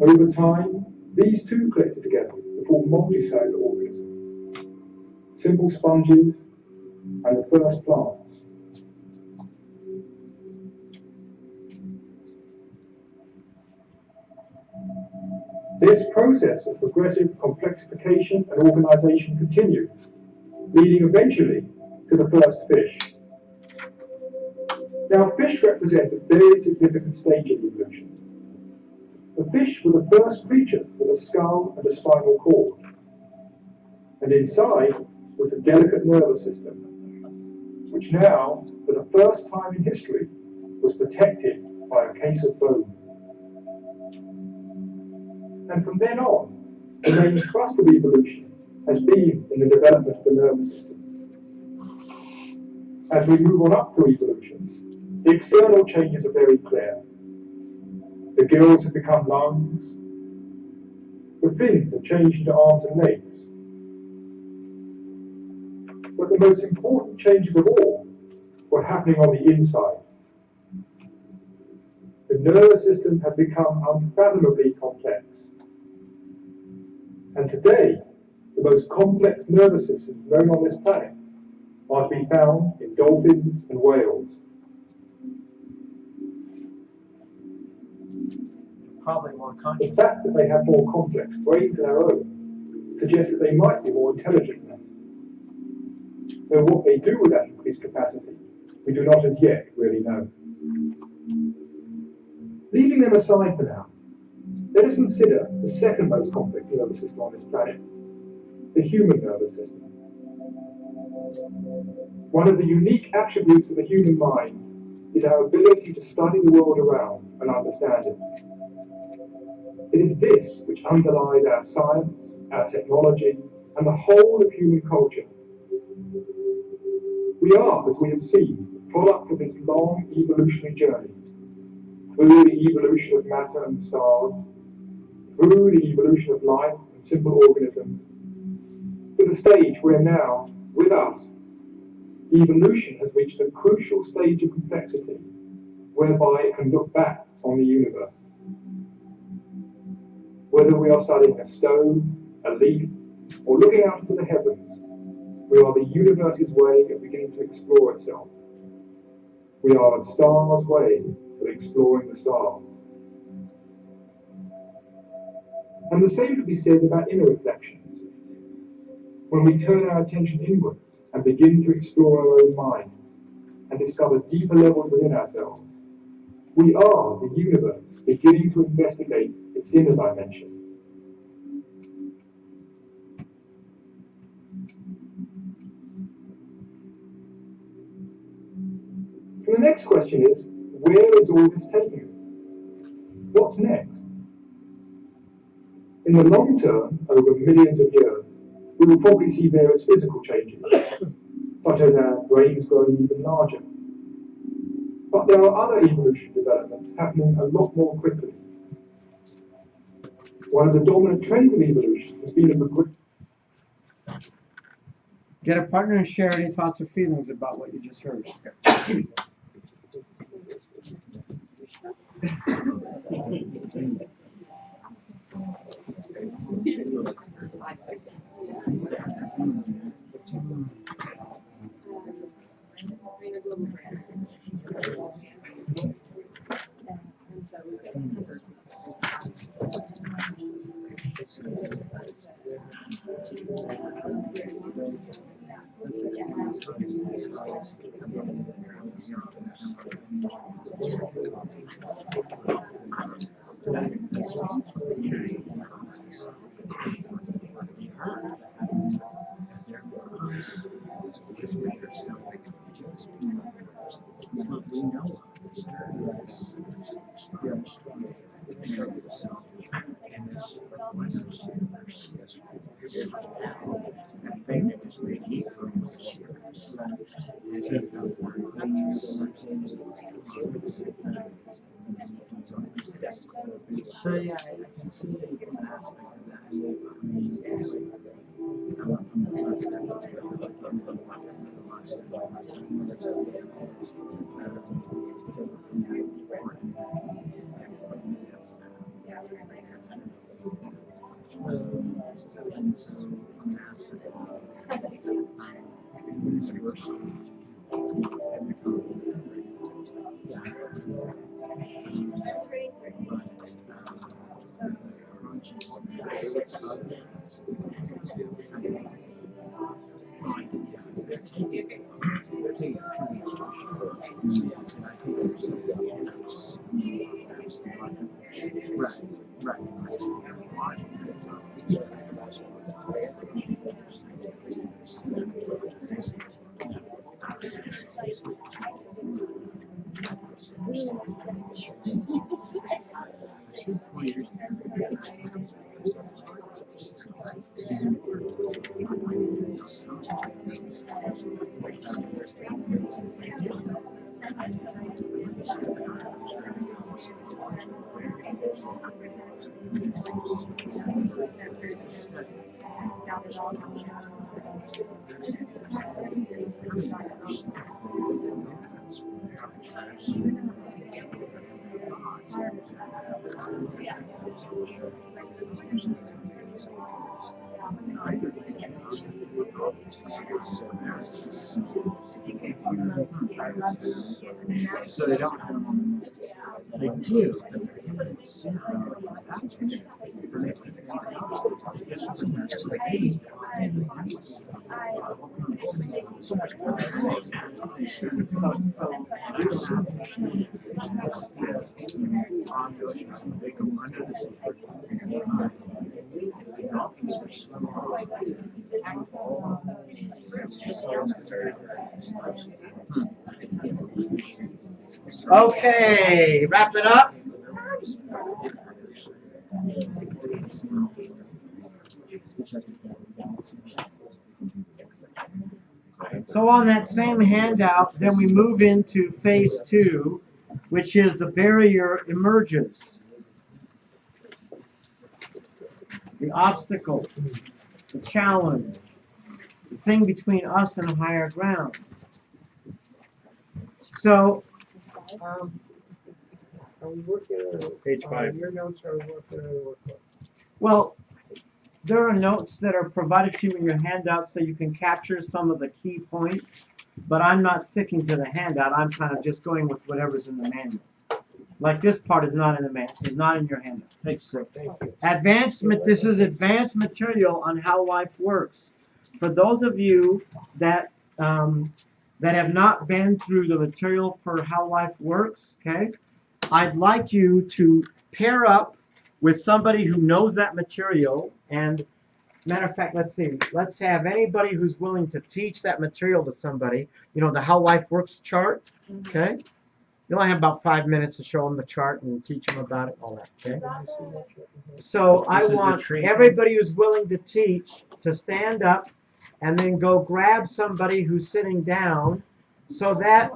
Over time, these too collected together to form multicellular organisms, simple sponges, and the first plants. This process of progressive complexification and organization continued, leading eventually to the first fish. Now, fish represent a very significant stage of evolution. The fish were the first creatures with a skull and a spinal cord, and inside was a delicate nervous system, which now, for the first time in history, was protected by a case of bone. And from then on, the main thrust of evolution has been in the development of the nervous system. As we move on up through evolution, the external changes are very clear. The gills have become lungs, the fins have changed into arms and legs. But the most important changes of all were happening on the inside. The nervous system has become unfathomably complex. And today, the most complex nervous systems known on this planet are to be found in dolphins and whales. Probably more conscious. The fact that they have more complex brains than our own suggests that they might be more intelligent than us. Though what they do with that increased capacity, we do not as yet really know. Leaving them aside for now, let us consider the second most complex nervous system on this planet, the human nervous system. One of the unique attributes of the human mind is our ability to study the world around and understand it. It is this which underlies our science, our technology, and the whole of human culture. We are, as we have seen, the product of this long evolutionary journey, through the evolution of matter and stars, through the evolution of life and simple organisms, to the stage where now, with us, evolution has reached a crucial stage of complexity, whereby it can look back on the universe. Whether we are studying a stone, a leaf, or looking out into the heavens, we are the universe's way of beginning to explore itself. We are a star's way of exploring the stars. And the same could be said about inner reflections. When we turn our attention inwards, and begin to explore our own mind and discover deeper levels within ourselves. We are the universe beginning to investigate its inner dimension. So the next question is, where is all this taking us? What's next? In the long term, over millions of years, we will probably see various physical changes, such as our brains growing even larger. But there are other evolution developments happening a lot more quickly. One of the dominant trends of evolution has been a progression. Get a partner and share any thoughts or feelings about what you just heard. So yeah, I can see an aspect of that. So they don't have them on the They do. Just like these. They go under the Okay, wrap it up. So on that same handout, then we move into phase 2, which is the barrier emerges. The obstacle, the challenge, the thing between us and higher ground. So, Are we working on Page 5. your notes are working on the workbook? well, there are notes that are provided to you in your handout so you can capture some of the key points, but I'm not sticking to the handout. I'm kind of just going with whatever's in the manual. Like this part is not in the manual, is not in your handout. Thank you. This is advanced material on how life works. For those of you that that have not been through the material for how life works, okay, I'd like you to pair up with somebody who knows that material. And matter of fact, let's see, let's have anybody who's willing to teach that material to somebody, you know, the How Life Works chart, okay? You only have about 5 minutes to show them the chart and teach them about it, all that, okay? So I want everybody who's willing to teach to stand up and then go grab somebody who's sitting down so that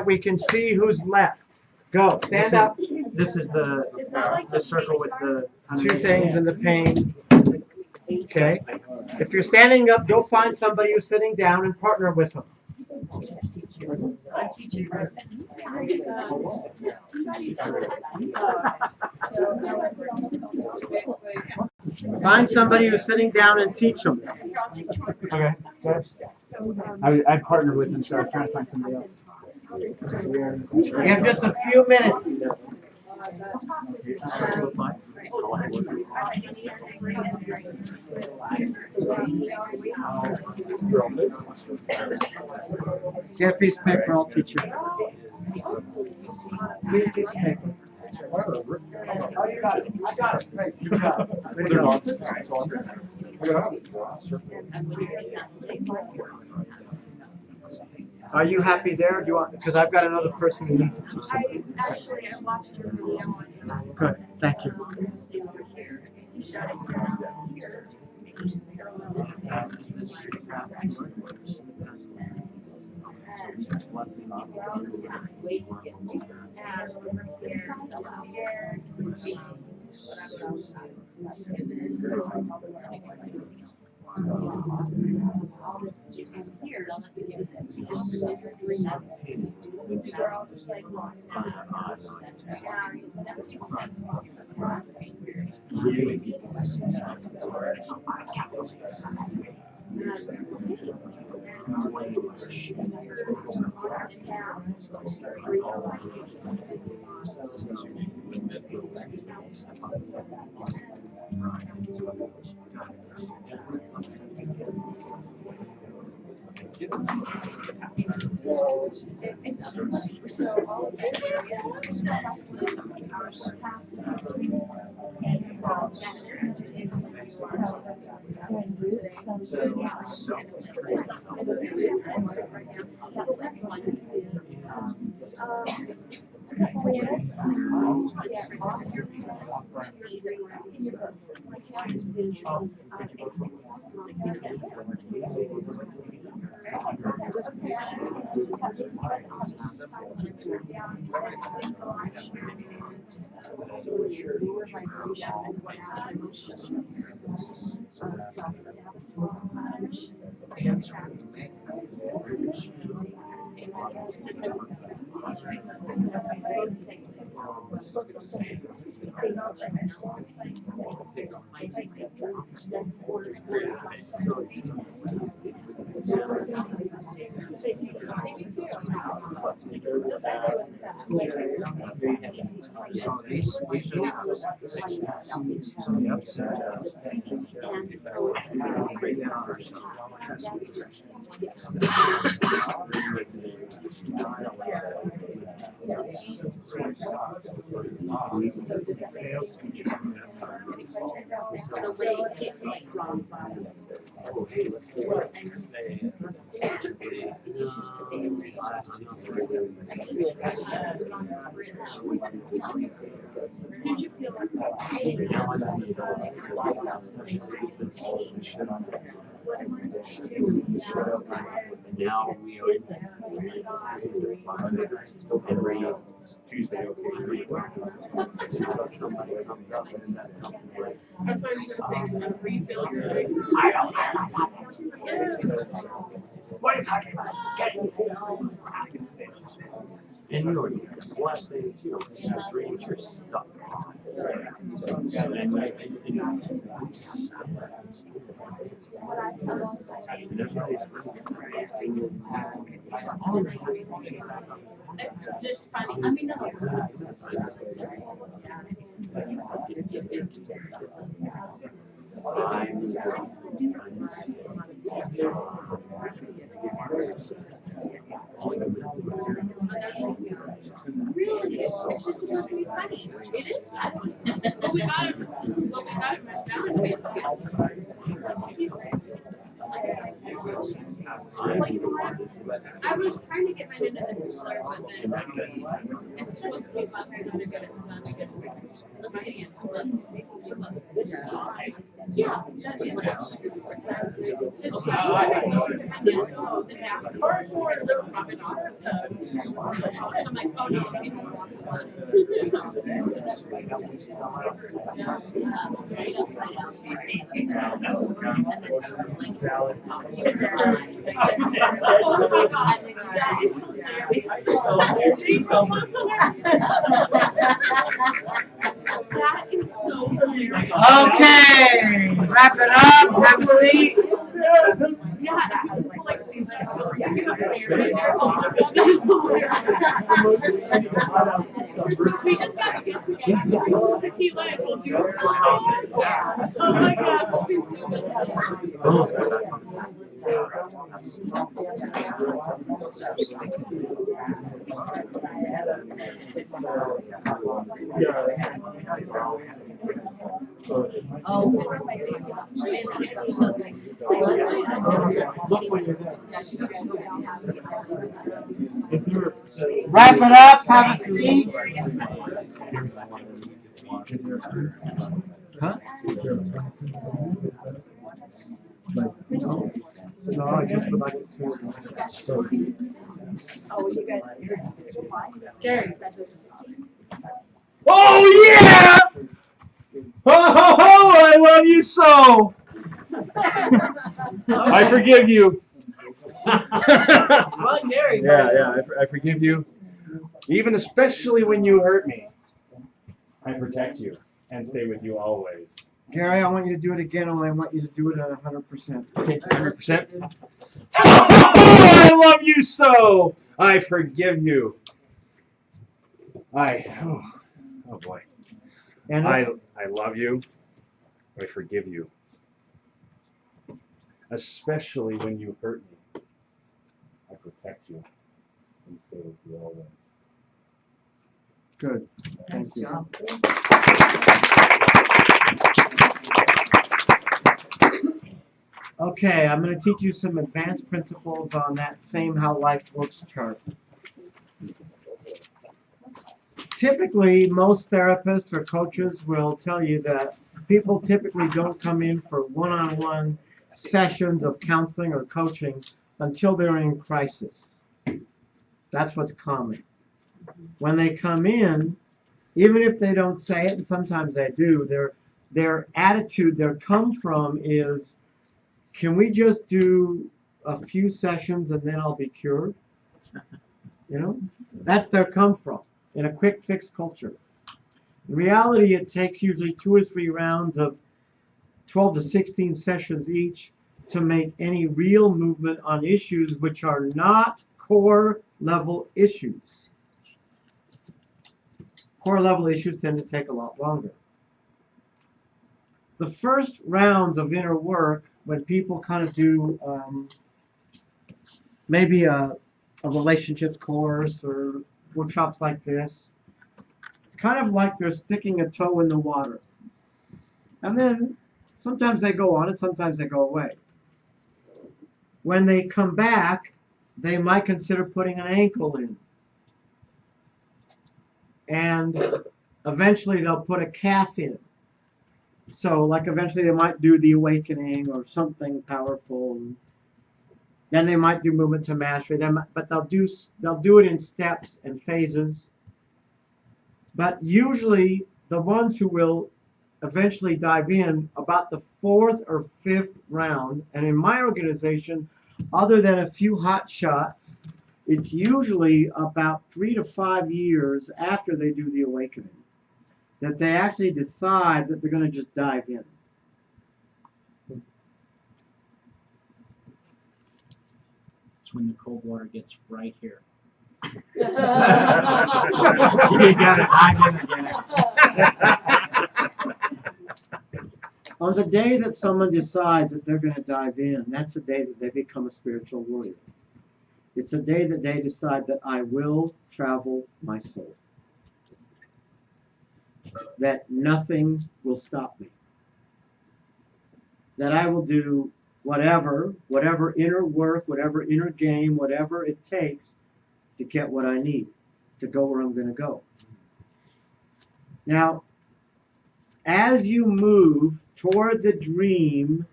we can see who's left. Go, stand up. This is the circle with the 2 things in the pane. Okay. If you're standing up, go find somebody who's sitting down and partner with them. I'm teaching her. Find somebody who's sitting down and teach them. Okay. I partnered with him, so I was trying to find somebody else. We have just a few minutes. Get a piece of paper, I'll teach you. Get a piece of paper. Oh, you got it. I got it. Great. Good job. Way to go. Are you happy there? Do you want? Because I've got another person who needs to teach something. Actually, I watched your video on Good. Thank you. He showed it here. Now we are every Tuesday. Somebody comes up and says something like, I thought you were going to say, refill your drink. what are you talking about? And you know, the last thing is, you know, when you have dreams, you're stuck. It's just funny. I mean, Really? It's just supposed to be funny. It is funny. But we got it messed down and it's I was trying to get mine into the color, but then it's supposed to be fun. Let's see. Yeah, that's it. Probably not. I'm like, oh no, okay, that is so hilarious. Okay, wrap it up. Have a seat. We just gotta get together. He like will do oh my god. Wrap it up. Have a seat. Huh? No, I just would like to. Oh, you guys. Scary. Oh yeah! Ho ho ho! I love you so. I forgive you. Well, Gary. Yeah, I forgive you. Even especially when you hurt me. I protect you and stay with you always. Gary, I want you to do it again, only I want you to do it at 100%. Okay, 100%. I love you so. I forgive you. Oh boy. And I love you. I forgive you. Especially when you hurt me. I protect you and stay with you always. Good. Thank you. Okay, I'm going to teach you some advanced principles on that same how life works chart. Typically, most therapists or coaches will tell you that people typically don't come in for one-on-one sessions of counseling or coaching until they're in crisis. That's what's common. When they come in, even if they don't say it, and sometimes they do, their attitude, their come from is, can we just do a few sessions and then I'll be cured? You know, that's their come from in a quick fix culture. In reality, it takes usually 2 or 3 rounds of 12 to 16 sessions each to make any real movement on issues which are not core level issues. Core level issues tend to take a lot longer. The first rounds of inner work, when people kind of do maybe a relationships course or workshops like this, it's kind of like they're sticking a toe in the water. And then sometimes they go on and sometimes they go away. When they come back, they might consider putting an ankle in. And eventually they'll put a calf in. So, like, eventually they might do the awakening or something powerful. Then they might do movement to mastery. But they'll do it in steps and phases. But usually, the ones who will eventually dive in about the 4th or 5th round, and in my organization, other than a few hot shots, it's usually about 3 to 5 years after they do the awakening that they actually decide that they're going to just dive in. It's when the cold water gets right here. You gotta dive in again. the day that someone decides that they're going to dive in, that's the day that they become a spiritual warrior. It's the day that they decide that I will travel my soul. That nothing will stop me. That I will do whatever inner work, whatever inner game, whatever it takes to get what I need, to go where I'm going to go. Now, as you move toward the dream,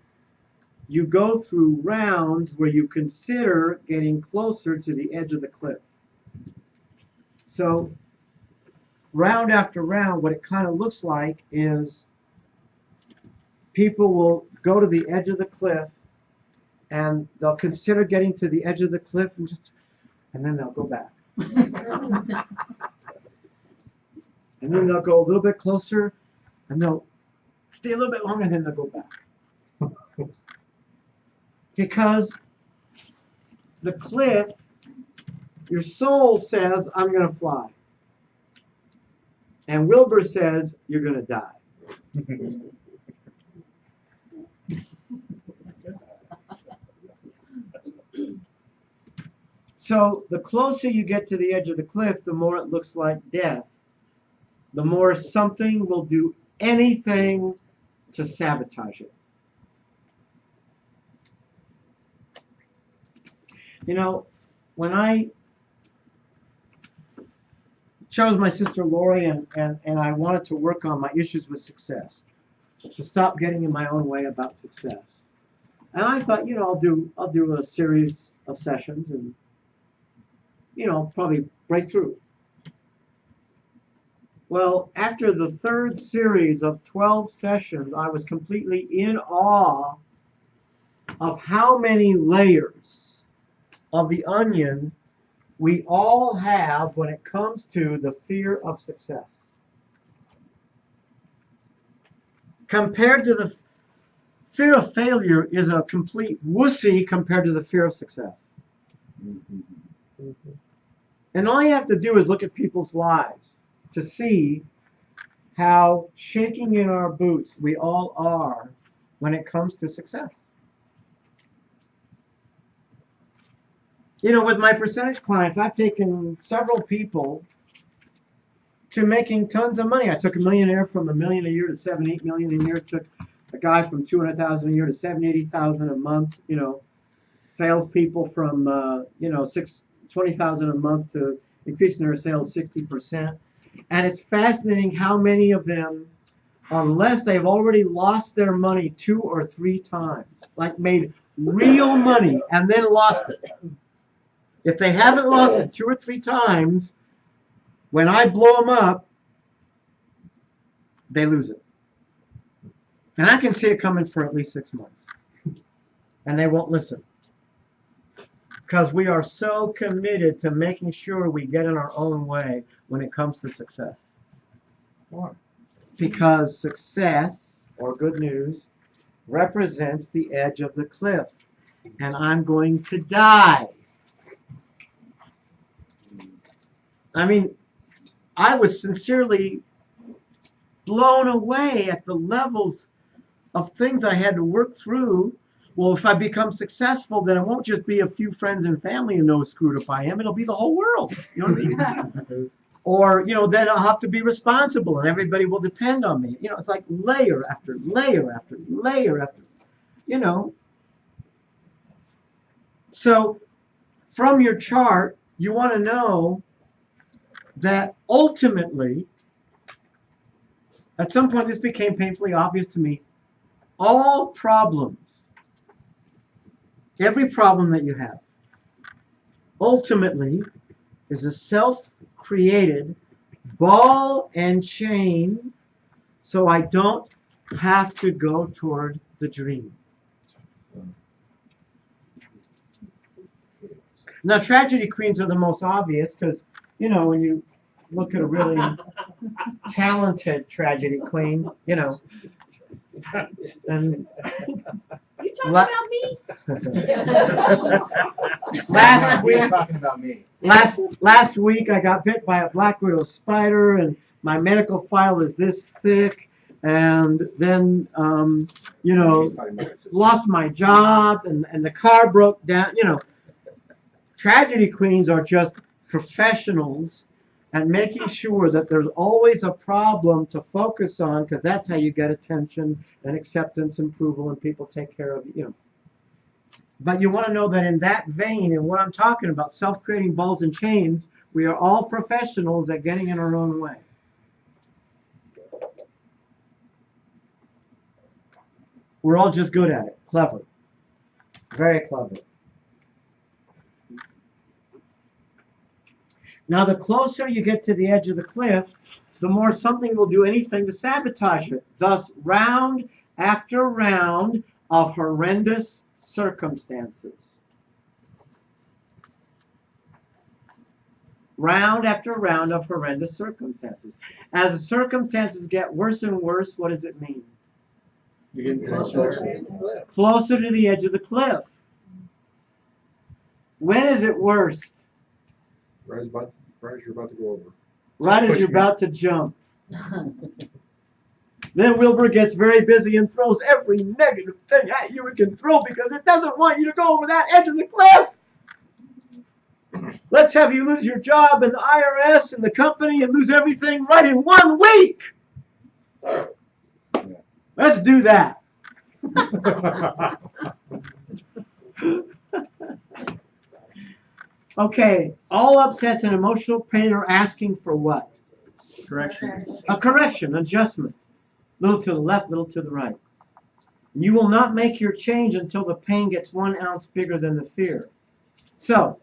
you go through rounds where you consider getting closer to the edge of the cliff. So, round after round, what it kind of looks like is people will go to the edge of the cliff and they'll consider getting to the edge of the cliff and then they'll go back. And then they'll go a little bit closer and they'll stay a little bit longer and then they'll go back. Because the cliff, your soul says, I'm going to fly. And Wilbur says, you're going to die. So the closer you get to the edge of the cliff, the more it looks like death. The more something will do anything to sabotage it. You know, when I chose my sister Lori and I wanted to work on my issues with success, to stop getting in my own way about success. And I thought, you know, I'll do a series of sessions and, you know, probably break through. Well, after the third series of 12 sessions, I was completely in awe of how many layers of the onion we all have when it comes to the fear of success. Compared to the fear of failure is a complete wussy compared to the fear of success. And all you have to do is look at people's lives to see how shaking in our boots we all are when it comes to success. You know, with my percentage clients, I've taken several people to making tons of money. I took a millionaire from $1 million a year to $7, $8 million a year. Took a guy from $200,000 a year to $70,000, $80,000 a month. You know, salespeople from $20,000 a month to increasing their sales 60%. And it's fascinating how many of them, unless they've already lost their money 2 or 3 times, like made real money and then lost it. If they haven't lost it 2 or 3 times, when I blow them up, they lose it. And I can see it coming for at least 6 months. And they won't listen. Because we are so committed to making sure we get in our own way when it comes to success. Because success, or good news, represents the edge of the cliff. And I'm going to die. I mean, I was sincerely blown away at the levels of things I had to work through. Well, if I become successful, then it won't just be a few friends and family who know how screwed up I am. It'll be the whole world. You know what I mean? Or, you know, then I'll have to be responsible and everybody will depend on me. You know, it's like layer after layer after layer after, you know. So from your chart, you want to know that ultimately, at some point this became painfully obvious to me, all problems, every problem that you have, ultimately is a self-created ball and chain so I don't have to go toward the dream. Now, tragedy queens are the most obvious because, you know, when you look at a really talented tragedy queen, you know, and You talking about me? talking about me. Last week I got bit by a black widow spider and my medical file is this thick and then lost my job, and the car broke down. Tragedy queens are just professionals at making sure that there's always a problem to focus on, because that's how you get attention and acceptance and approval, and people take care of you. But you want to know that in that vein, and what I'm talking about, self-creating balls and chains, we are all professionals at getting in our own way. We're all just good at it. Clever. Very clever. Now, the closer you get to the edge of the cliff, the more something will do anything to sabotage it. Thus, round after round of horrendous circumstances. Round after round of horrendous circumstances. As the circumstances get worse and worse, what does it mean? You're getting closer. Closer to the edge of the cliff. When is it worst? Right as you're about to go over. Right as you're about to jump. Then Wilbur gets very busy and throws every negative thing at you it can throw, because it doesn't want you to go over that edge of the cliff. Let's have you lose your job in the IRS and the company and lose everything right in 1 week. Let's do that. Okay, all upsets and emotional pain are asking for what? Correction. A correction, adjustment. Little to the left, little to the right. You will not make your change until the pain gets 1 ounce bigger than the fear. So,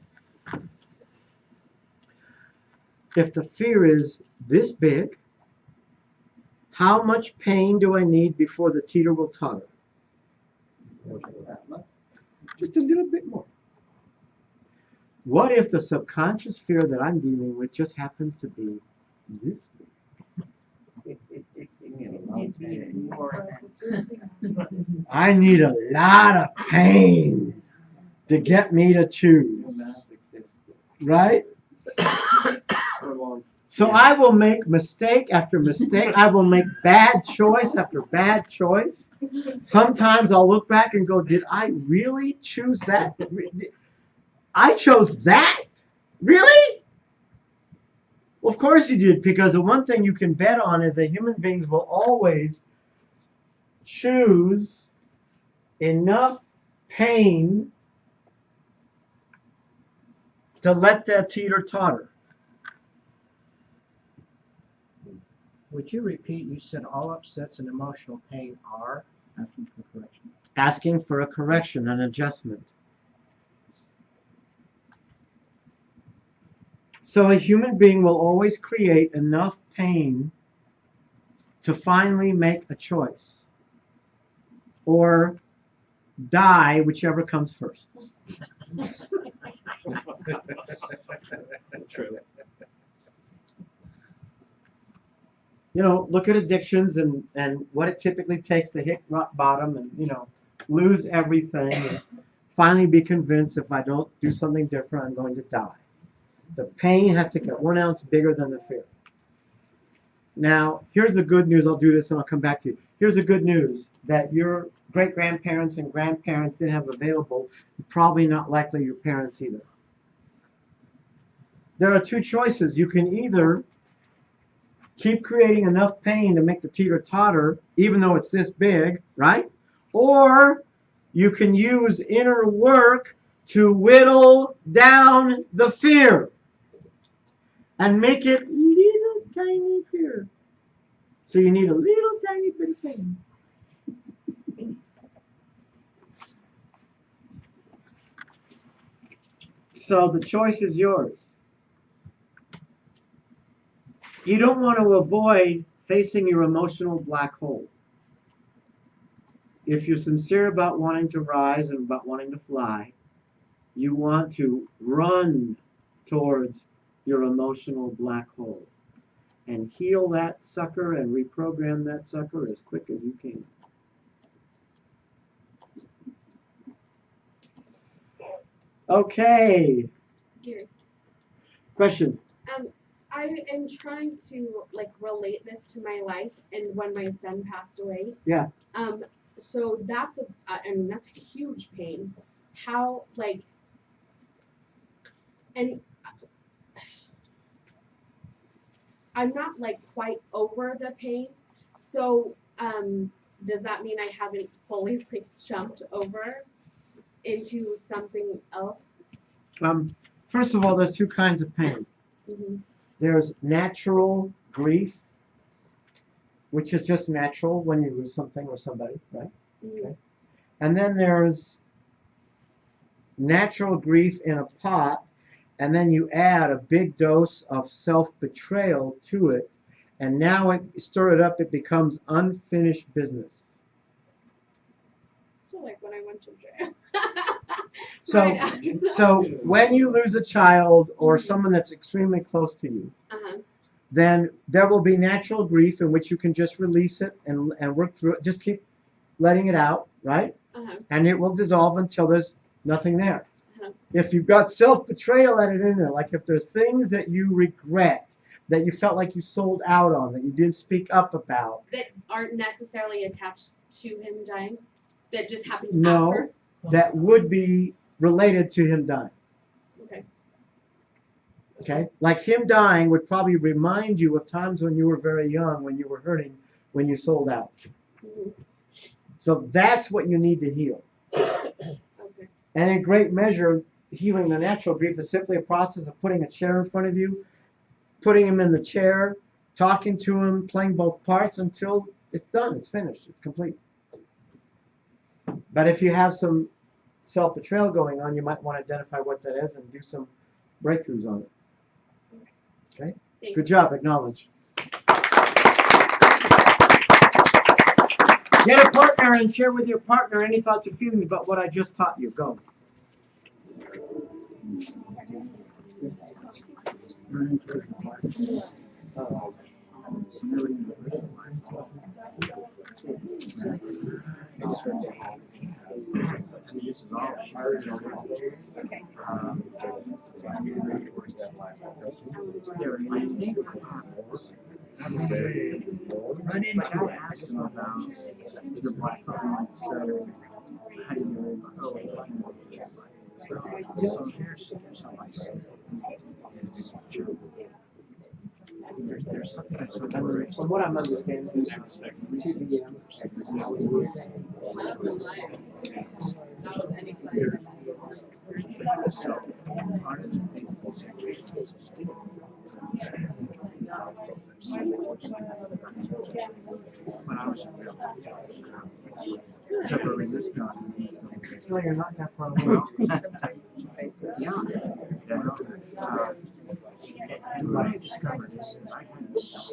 if the fear is this big, how much pain do I need before the teeter will totter? Just a little bit more. What if the subconscious fear that I'm dealing with just happens to be this big? I need a lot of pain to get me to choose. Right? So I will make mistake after mistake. I will make bad choice after bad choice. Sometimes I'll look back and go, did I really choose that? I chose that? Really? Well, of course you did, because the one thing you can bet on is that human beings will always choose enough pain to let that teeter-totter. Would you repeat? You said all upsets and emotional pain are asking for correction. Asking for a correction, an adjustment. So a human being will always create enough pain to finally make a choice, or die, whichever comes first. True. Look at addictions and what it typically takes to hit rock bottom and, lose everything and finally be convinced if I don't do something different, I'm going to die. The pain has to get 1 ounce bigger than the fear. Now, here's the good news. I'll do this and I'll come back to you. Here's the good news that your great-grandparents and grandparents didn't have available, probably not likely your parents either. There are 2 choices. You can either keep creating enough pain to make the teeter-totter, even though it's this big, right? Or you can use inner work to whittle down the fear and make it little tiny fear. So you need a little tiny bit of pain. So the choice is yours. You don't want to avoid facing your emotional black hole. If you're sincere about wanting to rise and about wanting to fly, you want to run towards your emotional black hole and heal that sucker and reprogram that sucker as quick as you can. Okay. Gary. Question. I am trying to like relate this to my life and when my son passed away. Yeah. So that's I mean that's a huge pain. How like and I'm not like quite over the pain. So does that mean I haven't fully like jumped over into something else? First of all, there's two kinds of pain. Mm-hmm. There's natural grief, which is just natural when you lose something or somebody, right? Mm-hmm. Okay. And then there's natural grief in a pot, and then you add a big dose of self-betrayal to it, and now stir it up, it becomes unfinished business. So like when I went to jail. So, Right after that. so when you lose a child or someone that's extremely close to you, then there will be natural grief in which you can just release it and work through it. Just keep letting it out, right? And it will dissolve until there's nothing there. If you've got self-betrayal added in there, like if there's things that you regret, that you felt like you sold out on, that you didn't speak up about. That aren't necessarily attached to him dying? That just happened No, after? that would be related to him dying. Okay. Okay? Like him dying would probably remind you of times when you were very young, when you were hurting, when you sold out. So that's what you need to heal. Okay. And in great measure, healing the natural grief is simply a process of putting a chair in front of you, putting him in the chair, talking to him, playing both parts until it's done, it's finished, it's complete. But if you have some self-betrayal going on, you might want to identify what that is and do some breakthroughs on it. Okay? Good job, acknowledge. Get a partner and share with your partner any thoughts or feelings about what I just taught you. Go. Run into it. Ask him about your black phone, so how do you so here's how I see it. There's something that's so From what I'm understanding, TBM. No, you're not that far away. Yeah. And what I discovered is that I can stop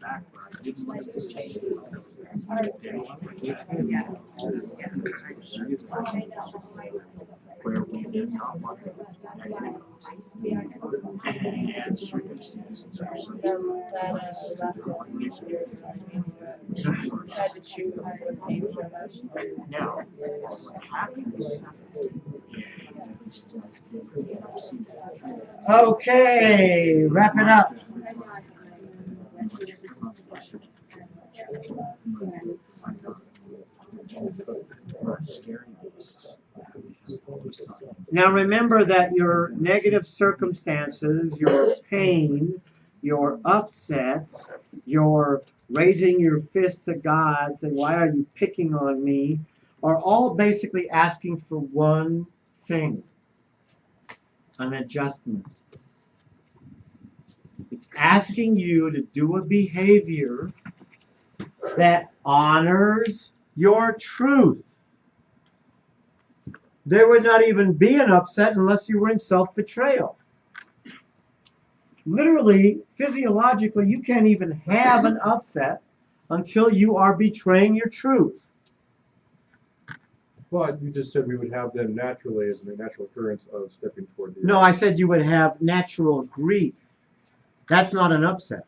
back where I didn't want to change where we did not want to and circumstances are such Had to choose what pain for us. now what happens Okay, wrap it up. Now remember that your negative circumstances, your pain, your upsets, your raising your fist to God, saying, why are you picking on me, are all basically asking for one thing, an adjustment. It's asking you to do a behavior that honors your truth. There would not even be an upset unless you were in self-betrayal. Literally, physiologically, you can't even have an upset until you are betraying your truth. But you just said we would have them naturally as a natural occurrence of stepping toward the... No, I said you would have natural grief. That's not an upset.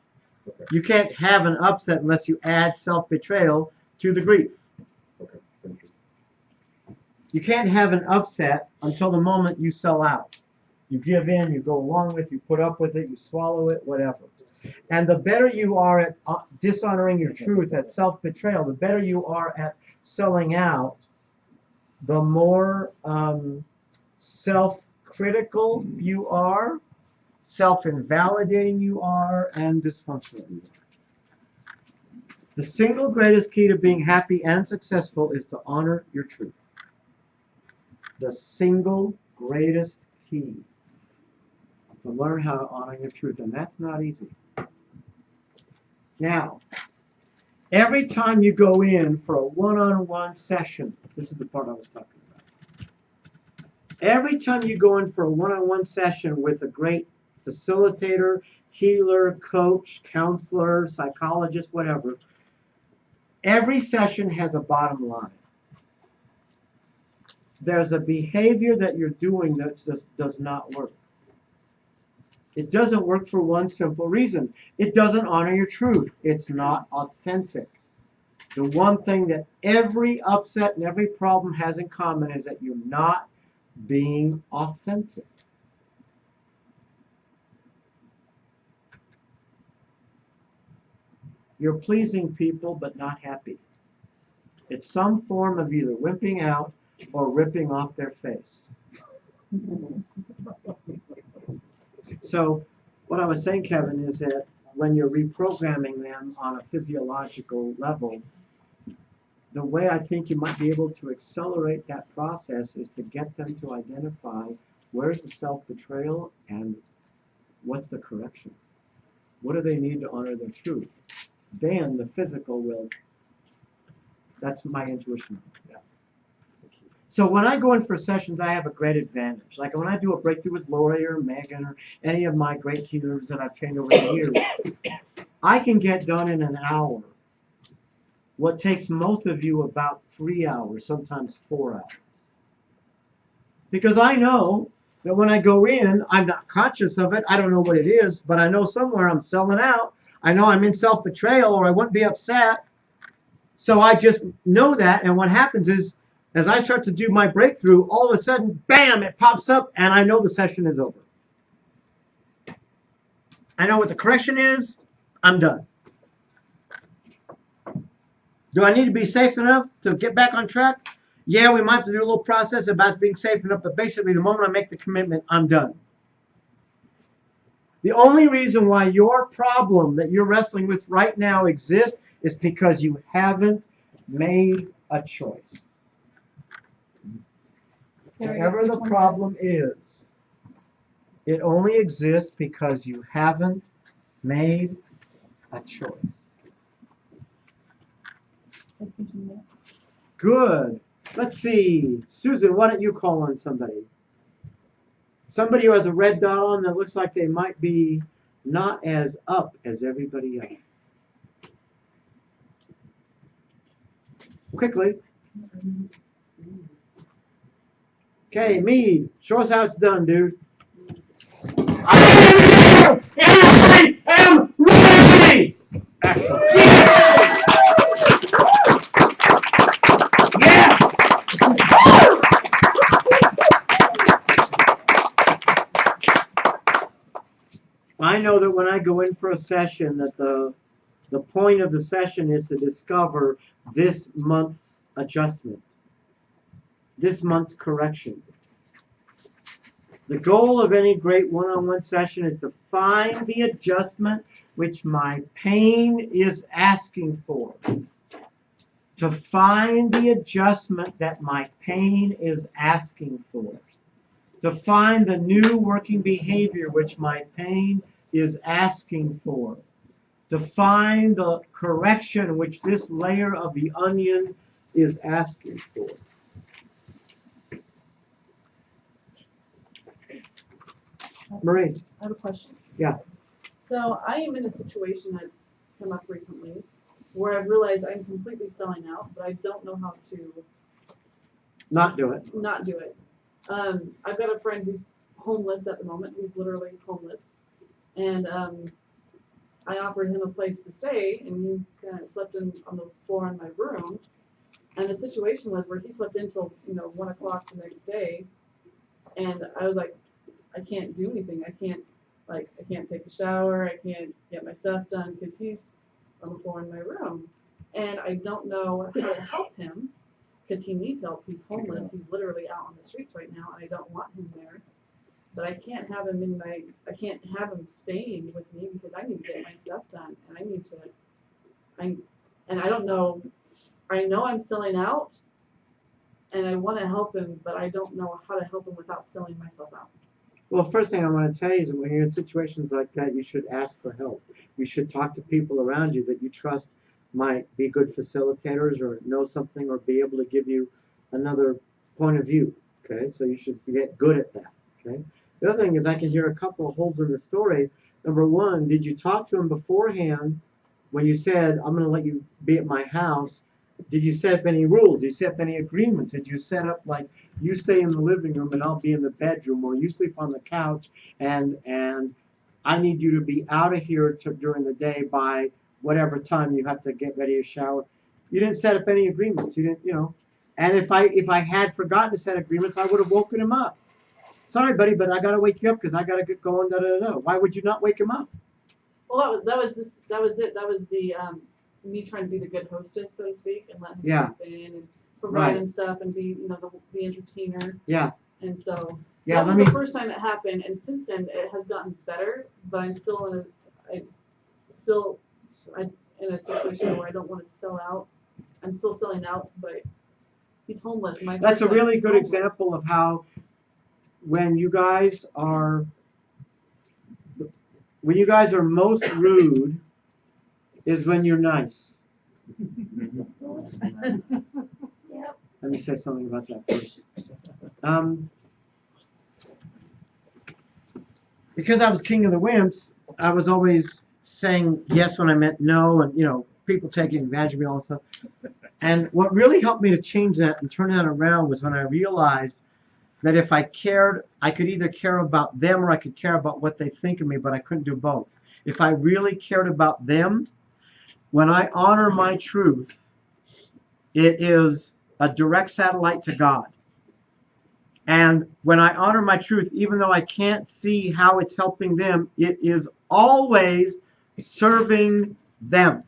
Okay. You can't have an upset unless you add self-betrayal to the grief. Okay, thank you. You can't have an upset until the moment you sell out. You give in, you go along with, you put up with it, you swallow it, whatever. And the better you are at dishonoring your truth, at self-betrayal, the better you are at selling out, the more self-critical you are, self-invalidating you are, and dysfunctional you are. The single greatest key to being happy and successful is to honor your truth. The single greatest key is to learn how to honor your truth, and that's not easy. Now, every time you go in for a one-on-one session, this is the part I was talking about. Every time you go in for a one-on-one session with a great facilitator, healer, coach, counselor, psychologist, whatever, every session has a bottom line. There's a behavior that you're doing that just does not work. It doesn't work for one simple reason. It doesn't honor your truth. It's not authentic. The one thing that every upset and every problem has in common is that you're not being authentic. You're pleasing people but not happy. It's some form of either wimping out or ripping off their face. So what I was saying, Kevin, is that when you're reprogramming them on a physiological level, the way I think you might be able to accelerate that process is to get them to identify where's the self-betrayal and what's the correction. What do they need to honor their truth? Then the physical will. That's my intuition. Yeah. So when I go in for sessions, I have a great advantage. Like when I do a breakthrough with Lori or Megan or any of my great healers that I've trained over the years, I can get done in an hour what takes most of you about 3 hours, sometimes 4 hours. Because I know that when I go in, I'm not conscious of it. I don't know what it is, but I know somewhere I'm selling out. I know I'm in self-betrayal or I wouldn't be upset. So I just know that, and what happens is, as I start to do my breakthrough, all of a sudden, bam, it pops up, and I know the session is over. I know what the correction is. I'm done. Do I need to be safe enough to get back on track? Yeah, we might have to do a little process about being safe enough, but basically the moment I make the commitment, I'm done. The only reason why your problem that you're wrestling with right now exists is because you haven't made a choice. Whatever the problem is, it only exists because you haven't made a choice. Good. Let's see. Susan, why don't you call on somebody? Somebody who has a red dot on that looks like they might be not as up as everybody else. Quickly. Okay, Mead, show us how it's done, dude. I am ready! Excellent. Yes! I know that when I go in for a session that the point of the session is to discover this month's adjustment, this month's correction. The goal of any great one-on-one session is to find the adjustment which my pain is asking for. To find the adjustment that my pain is asking for. To find the new working behavior which my pain is asking for. To find the correction which this layer of the onion is asking for. Marie. I have a question. Yeah. So I am in a situation that's come up recently where I've realized I'm completely selling out, but I don't know how to not do it. Not do it. I've got a friend who's homeless at the moment, who's literally homeless, and I offered him a place to stay, and he kind of slept on the floor in my room. And the situation was where he slept until 1 o'clock the next day, and I was like, I can't do anything. I can't take a shower. I can't get my stuff done because he's on the floor in my room. And I don't know how to help him because he needs help. He's homeless. He's literally out on the streets right now, and I don't want him there. But I can't have him I can't have him staying with me because I need to get my stuff done, and I don't know. I know I'm selling out, and I want to help him, but I don't know how to help him without selling myself out. Well, first thing I want to tell you is that when you're in situations like that, you should ask for help. You should talk to people around you that you trust might be good facilitators or know something or be able to give you another point of view. Okay, so you should get good at that. Okay. The other thing is I can hear a couple of holes in the story. Number one, did you talk to him beforehand when you said, I'm going to let you be at my house? Did you set up any rules? Did you set up any agreements? Did you set up like you stay in the living room and I'll be in the bedroom, or you sleep on the couch and I need you to be out of here during the day by whatever time you have to get ready to shower? You didn't set up any agreements. You didn't, And if I had forgotten to set agreements, I would have woken him up. Sorry, buddy, but I got to wake you up because I got to get going. Why would you not wake him up? Well, that was it. That was the me trying to be the good hostess, so to speak, and let him sleep in and provide him stuff and be, the entertainer. Yeah. And so that was the first time it happened, and since then it has gotten better. But I'm still in a situation where I don't want to sell out. I'm still selling out, but he's homeless. That's a really good example of how when you guys are most rude is when you're nice. Let me say something about that first. Because I was king of the wimps, I was always saying yes when I meant no, and people taking advantage of me, all that stuff. And what really helped me to change that and turn that around was when I realized that if I cared, I could either care about them or I could care about what they think of me, but I couldn't do both. If I really cared about them, when I honor my truth, it is a direct satellite to God. And when I honor my truth, even though I can't see how it's helping them, it is always serving them.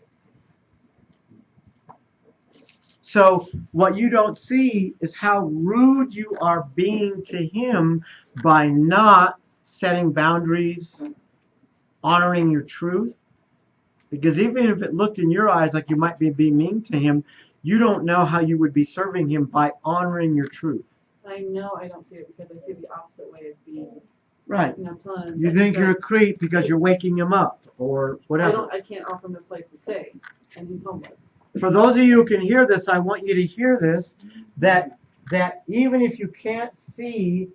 So what you don't see is how rude you are being to him by not setting boundaries, honoring your truth. Because even if it looked in your eyes like you might be being mean to him, you don't know how you would be serving him by honoring your truth. I know I don't see it because I see the opposite way as being. Right. Telling him You think you're a creep because you're waking him up or whatever. I can't offer him a place to stay, and he's homeless. For those of you who can hear this, I want you to hear this, that even if you can't see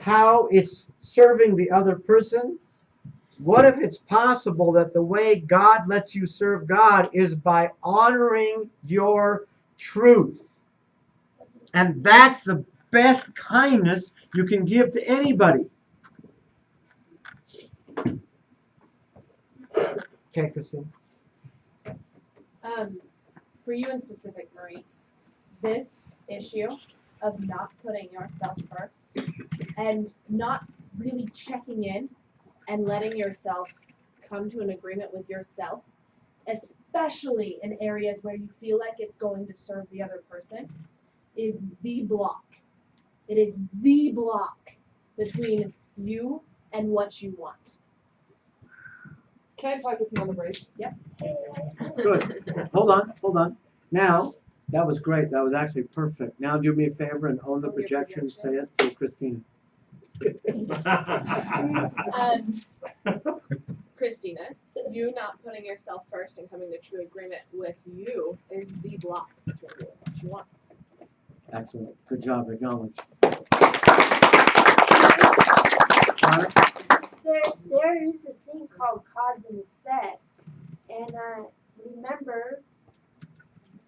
how it's serving the other person, what if it's possible that the way God lets you serve God is by honoring your truth? And that's the best kindness you can give to anybody. Okay, Christine. For you in specific, Marie, this issue of not putting yourself first and not really checking in and letting yourself come to an agreement with yourself, especially in areas where you feel like it's going to serve the other person, is the block. It is the block between you and what you want. Can I talk with you on the break? Yep. Good. Hold on. Now, that was great. That was actually perfect. Now do me a favor and own the projection and say it to Christina. Christina, you not putting yourself first and coming to true agreement with you is the block between you and what you want. Excellent. Good job. Acknowledged. There is a thing called cause and effect, and remember,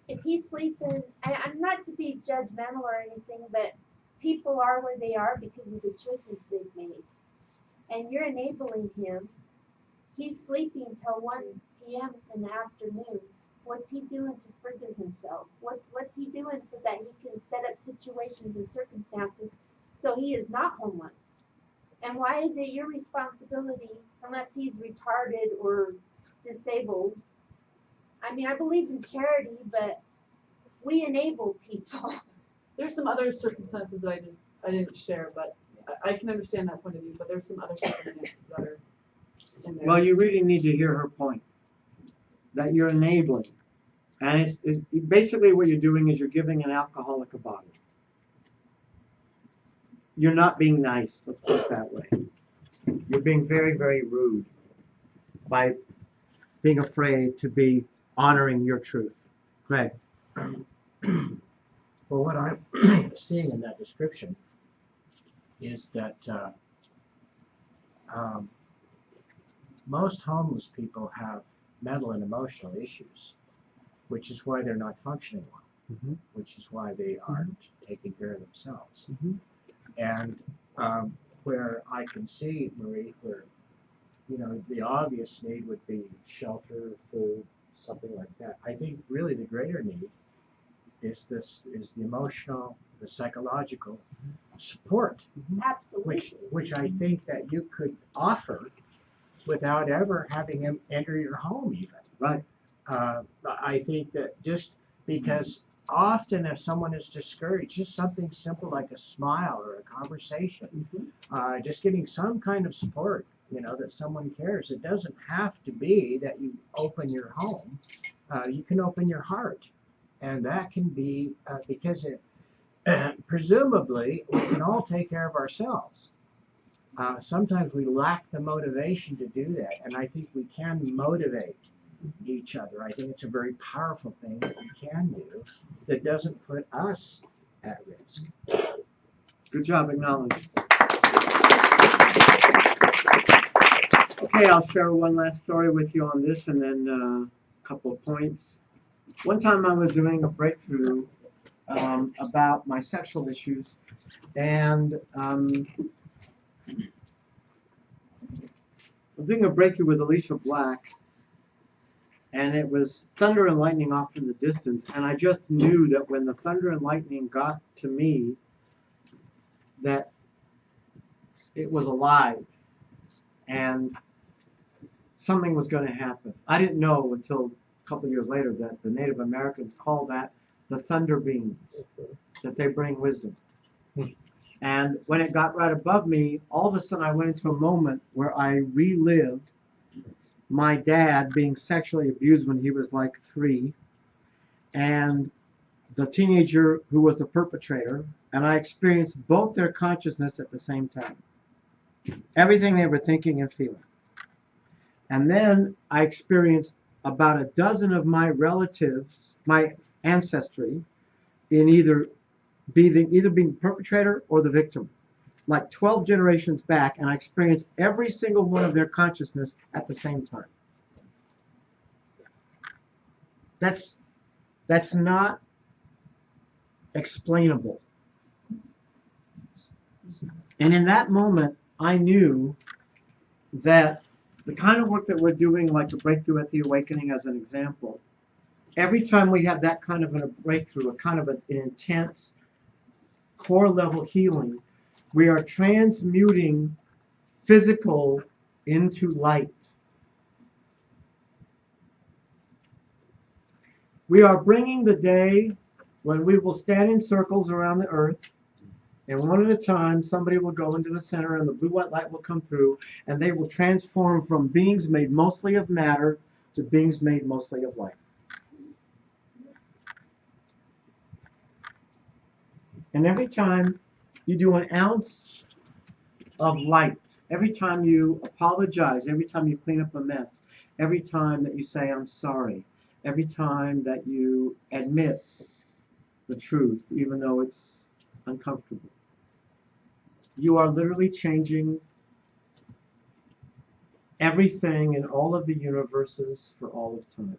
if he's sleeping, I'm not to be judgmental or anything, but people are where they are because of the choices they've made, and you're enabling him. He's sleeping till 1 p.m. in the afternoon. What's he doing to further himself? What's he doing so that he can set up situations and circumstances so he is not homeless? And why is it your responsibility unless he's retarded or disabled? I mean, I believe in charity, but we enable people. There's some other circumstances that I didn't share, but I can understand that point of view, but there's some other circumstances that are in there. Well, you really need to hear her point, that you're enabling. And it's basically what you're doing is you're giving an alcoholic a bottle. You're not being nice, let's put it that way. You're being very, very rude by being afraid to be honoring your truth. Greg. Well, what I'm seeing in that description is that most homeless people have mental and emotional issues, which is why they're not functioning well, which is why they aren't taking care of themselves. And where I can see, Marie, where the obvious need would be shelter, food, something like that. I think really the greater need is the emotional, the psychological support, Absolutely. which I think that you could offer without ever having him enter your home even. Right. I think that just because often if someone is discouraged, just something simple like a smile or a conversation, just getting some kind of support, that someone cares. It doesn't have to be that you open your home. You can open your heart. And that can be because presumably we can all take care of ourselves. Sometimes we lack the motivation to do that, and I think we can motivate each other. I think it's a very powerful thing that we can do that doesn't put us at risk. Good job, acknowledged. Okay, I'll share one last story with you on this and then a couple of points. One time I was doing a breakthrough about my sexual issues, and I was doing a breakthrough with Alicia Black, and it was thunder and lightning off in the distance, and I just knew that when the thunder and lightning got to me, that it was alive, and something was going to happen. I didn't know until a couple of years later that the Native Americans call that the thunder beams, that they bring wisdom. And when it got right above me, all of a sudden I went into a moment where I relived my dad being sexually abused when he was like 3, and the teenager who was the perpetrator, and I experienced both their consciousness at the same time. Everything they were thinking and feeling. And then I experienced about a dozen of my relatives, my ancestry, in either being the perpetrator or the victim, like 12 generations back, and I experienced every single one of their consciousness at the same time. That's not explainable. And in that moment, I knew that the kind of work that we're doing, like the Breakthrough at the Awakening as an example, every time we have that kind of a breakthrough, a kind of an intense core level healing, we are transmuting physical into light. We are bringing the day when we will stand in circles around the earth, and one at a time somebody will go into the center and the blue-white light will come through, and they will transform from beings made mostly of matter to beings made mostly of light. And every time you do an ounce of light, every time you apologize, every time you clean up a mess, every time that you say, I'm sorry, every time that you admit the truth, even though it's uncomfortable, you are literally changing everything in all of the universes for all of time.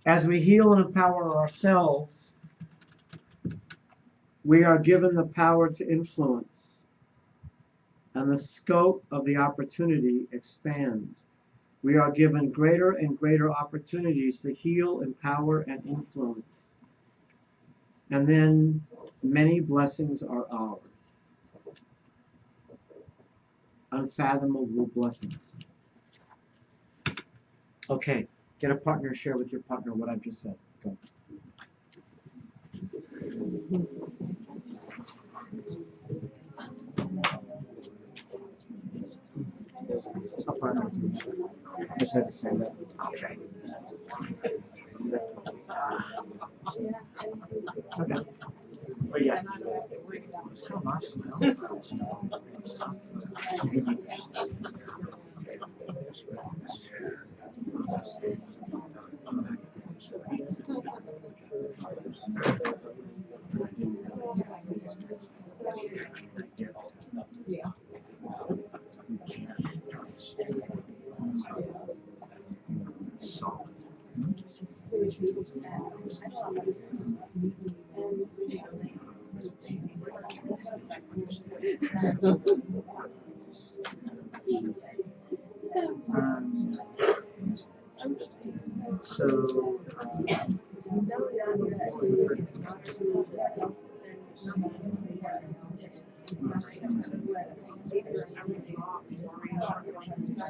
As we heal and empower ourselves, we are given the power to influence, and the scope of the opportunity expands. We are given greater and greater opportunities to heal, empower, and influence. And then many blessings are ours. Unfathomable blessings. Okay, get a partner, share with your partner what I've just said. Go. A partner. Just had to say that. Okay. Okay. But yeah. So nice to know.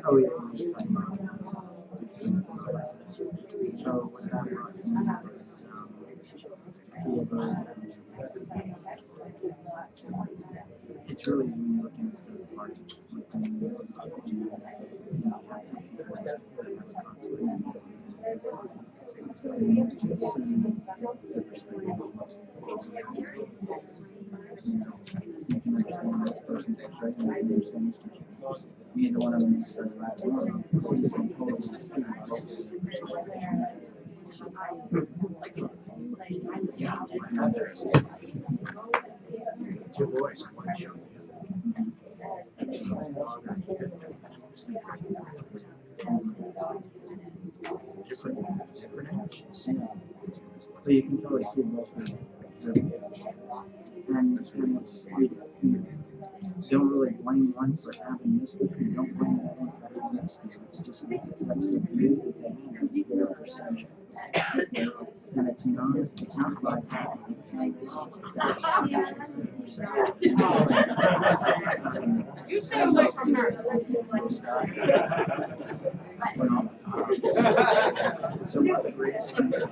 Oh yeah. It's really when you're looking at the party. Neither one of them is the right one. So you can totally see it's your voice. Different actions. So you can totally see both of them. And it's, you don't really blame one for having this, but you don't blame the other for having this, because it's just, that's the beauty of the hand, it's their perception. And it's not like that. You stay away from her. So one of the greatest things that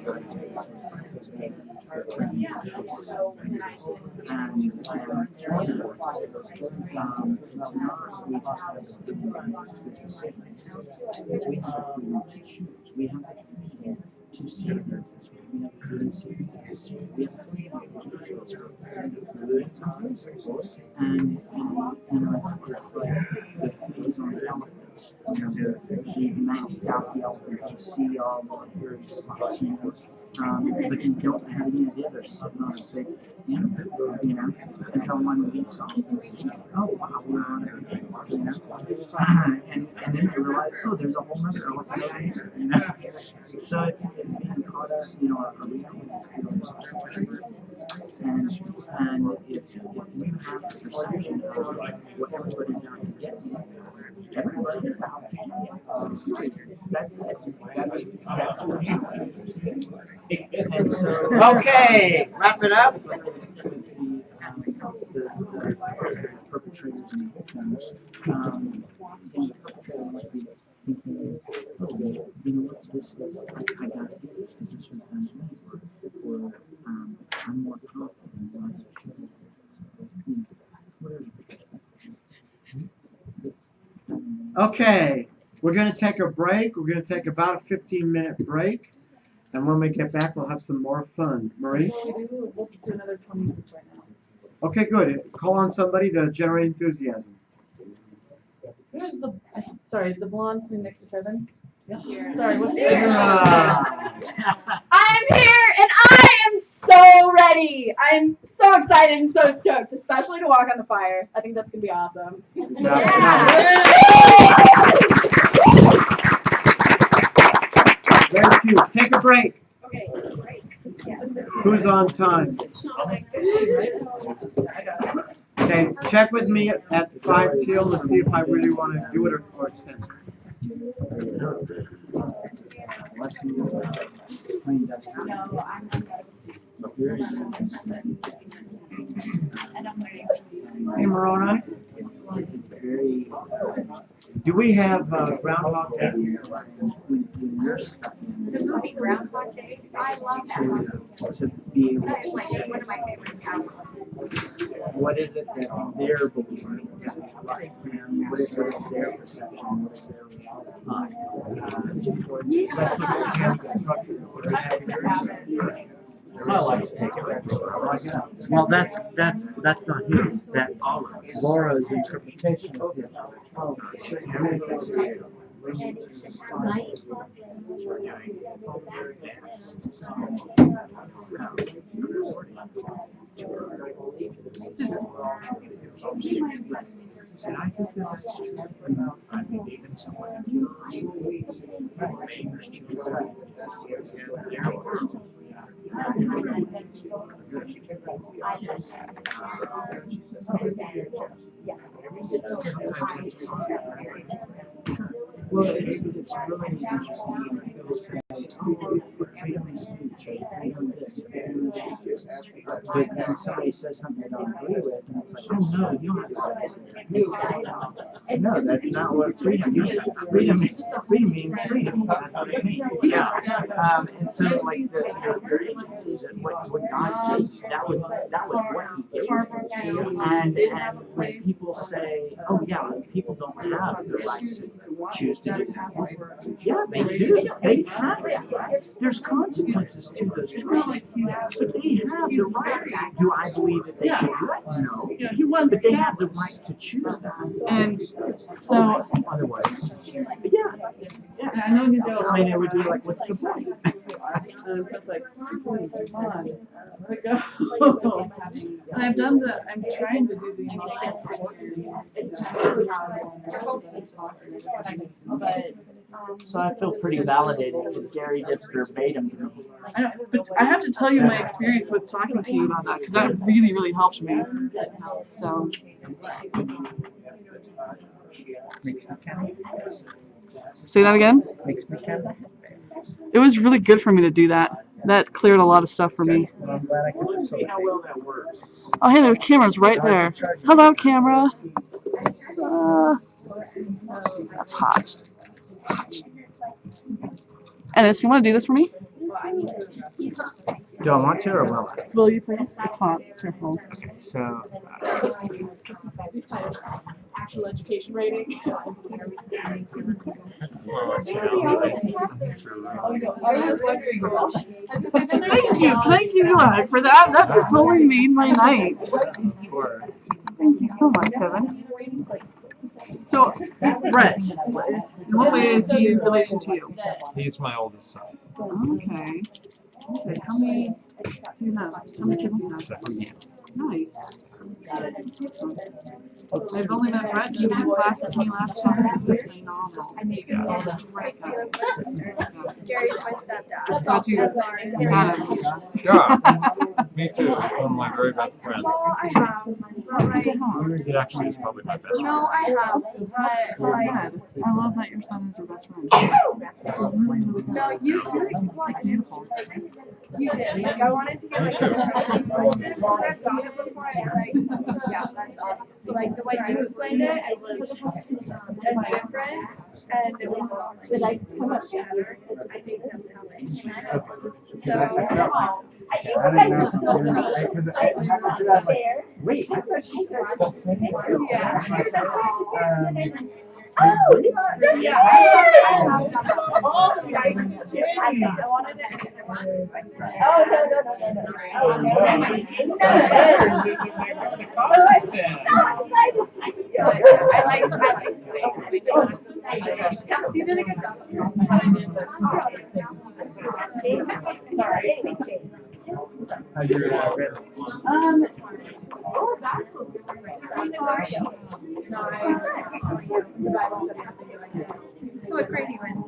we have to see this. We have to see this. We have to and you know, it's like the face on the elephant. You know, you mapped out the elephant, you see all the areas, you know, but you don't have any idea they're sitting on a big animal, you know, until one leaps off and sees, oh wow, we're on it, you know, and then you realize, oh, there's a whole nother elephant over here, you know, so it's being caught up, you know, a reality and if you have the perception of what everybody's out to get you, everybody's out to get you. That's and so okay, wrap it up. The perpetrators and victims, and the perpetrator might be thinking, oh, you know what, this is, I got to do this because this was done to me, or I'm more confident than I should be. Okay, we're going to take a break. We're going to take about a 15-minute break. And when we get back, we'll have some more fun. Marie? Let's do another 20 minutes right now. Okay, good. Call on somebody to generate enthusiasm. Who's the, sorry, the blonde sitting next to Kevin? Here. Sorry, what's your Here. name? I'm here and I am so ready. I'm so excited and so stoked, especially to walk on the fire. I think that's going to be awesome. Very cute. Take a break. Okay, great. Yes. Who's on time? Okay, check with me at 5 till to see if I really want to do it or extend it. very Hey, Moroni. it's very Do we have Groundhog Day? when you're stuck in The movie Groundhog Day, I love that movie. to be able That is to like say one of my favorites now. what is it that they're believing to be right, and what is their perception, what is their reality. Just what That's what the American structure is. There is I like to take it. Well, that's not his. That's Laura's interpretation of him. And it's just night. And I think that that's true. I mean, even someone who remains to their world. Well, it's really interesting when people say, oh, freedom of speech, or freedom of this, freedom of that. But then somebody says something they don't agree with, and it's like, oh no, you don't have to do this. No, that's not what freedom means. Freedom means freedom. That's what it means. Yeah. And so, like, your agency, that what God gave, that was what He gave. And when people say, oh yeah, well, people don't have the right to choose to do that. Yeah, they do. They have that right. There's consequences to those choices, but they have the right. Do I believe that they should do it? No. He was But they have the right to choose that. And so, Otherwise, yeah. I know he's got. I mean, it would be like, what's the point? And so it's like, come on, let it go. And I've done I'm trying to do the So I feel pretty validated because Gary just verbatim to me. but I have to tell you my experience with talking to you about that because that really, really helped me. So. Makes me kind Say that again? Makes me kind of. It was really good for me to do that. That cleared a lot of stuff for me. Well, I'm glad I could see how well that works. Oh, hey, the camera's right there. Hello, camera. That's hot. Ennis, you want to do this for me? Do I want to or will I? Will you please? It's hot. Careful. Okay, so. Actual education rating. That's Are you just wondering? Thank you, God, for that. That just totally made my night. Thank you so much, Kevin. So, Brett, in what way is he in relation to you? He's my oldest son. Okay. Okay, how many do you have? How many kids do you have? 6. Nice. I've only met Brett. She was in class with me last summer. That's phenomenal. Gary's my stepdad. That's you. Yeah, me too. He's one of my very best friends. Well, I have. He actually is probably my best friend. No, I have. That's so good. I love that your son is your best friend. No, you like beautiful. You did. Like I wanted to get like a question because I've seen it before. And it's like, yeah, that's obvious. But like the way you explained it, it was different, and it was like come up together. I think that's how it came out. So. You guys are so funny. Wait, I thought she said. Yeah. Oh, yeah. I wanted it. Oh, I like you did a good job. Sorry. How's your What grade are you in?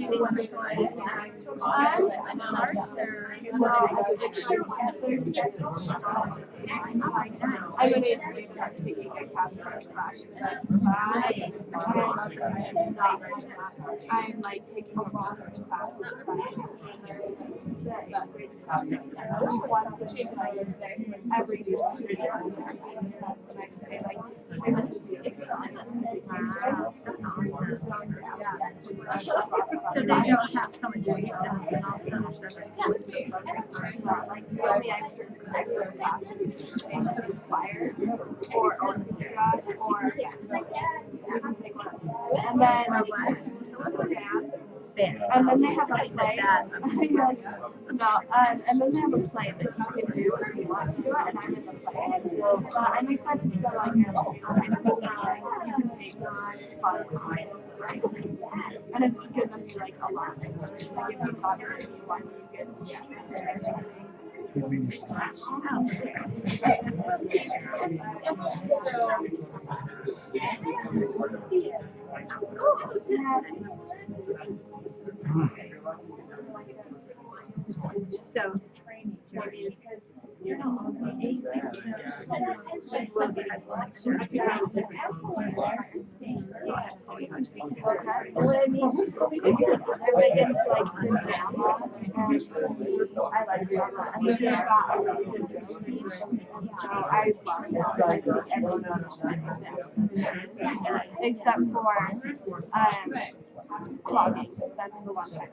I would basically start taking a calculus class. I'm like taking a research class once every 2 years. So then you'll have someone doing it and also Like the only extra classes inspire or orchestra or and then they have a play. No, and then they have a play that you can do if you want to do it, and I'm in the play. But I'm excited to go like it's cool you can take fun classes. And it's gonna be like a lot. Like if you thought it was fun, you could So training, because you know, what I mean, they're big into like the drama, and I like drama. I think they've got a really good drama scene, so I love it. I think everyone except for clogging. That's the one thing.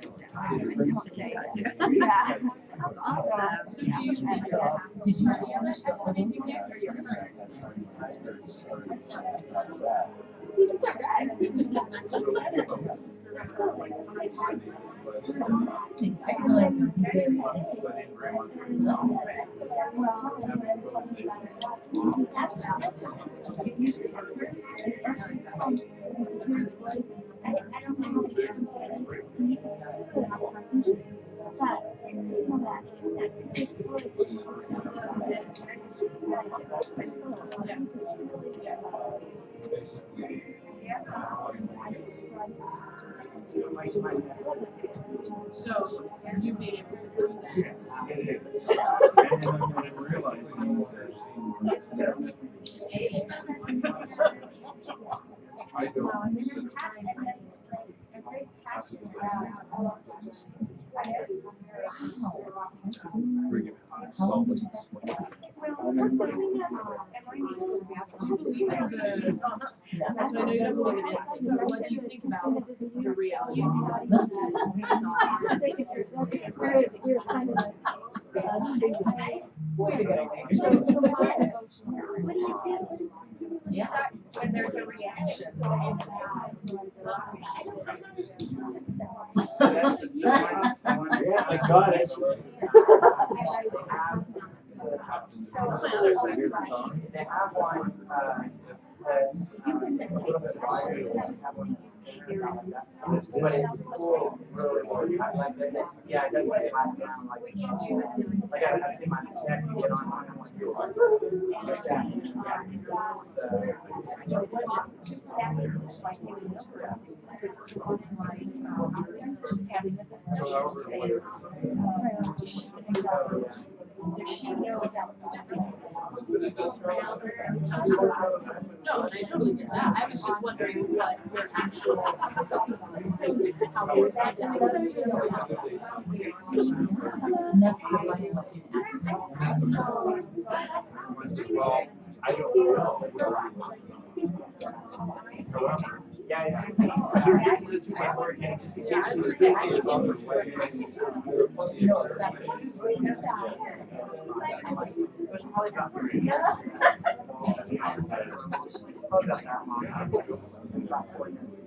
Yeah. So, you being able to do that. I don't. I know you don't believe in it, so what do you think about the reality? We're kind of when there's a reaction. I got it. They have one that's a little bit wider. But it's cool. Like this. Yeah, it doesn't slide down like I see my neck get on like that. Just having a discussion, say, does she know about No, and I totally get that. I was just wondering what your actual how they were Well, I don't know. Yeah,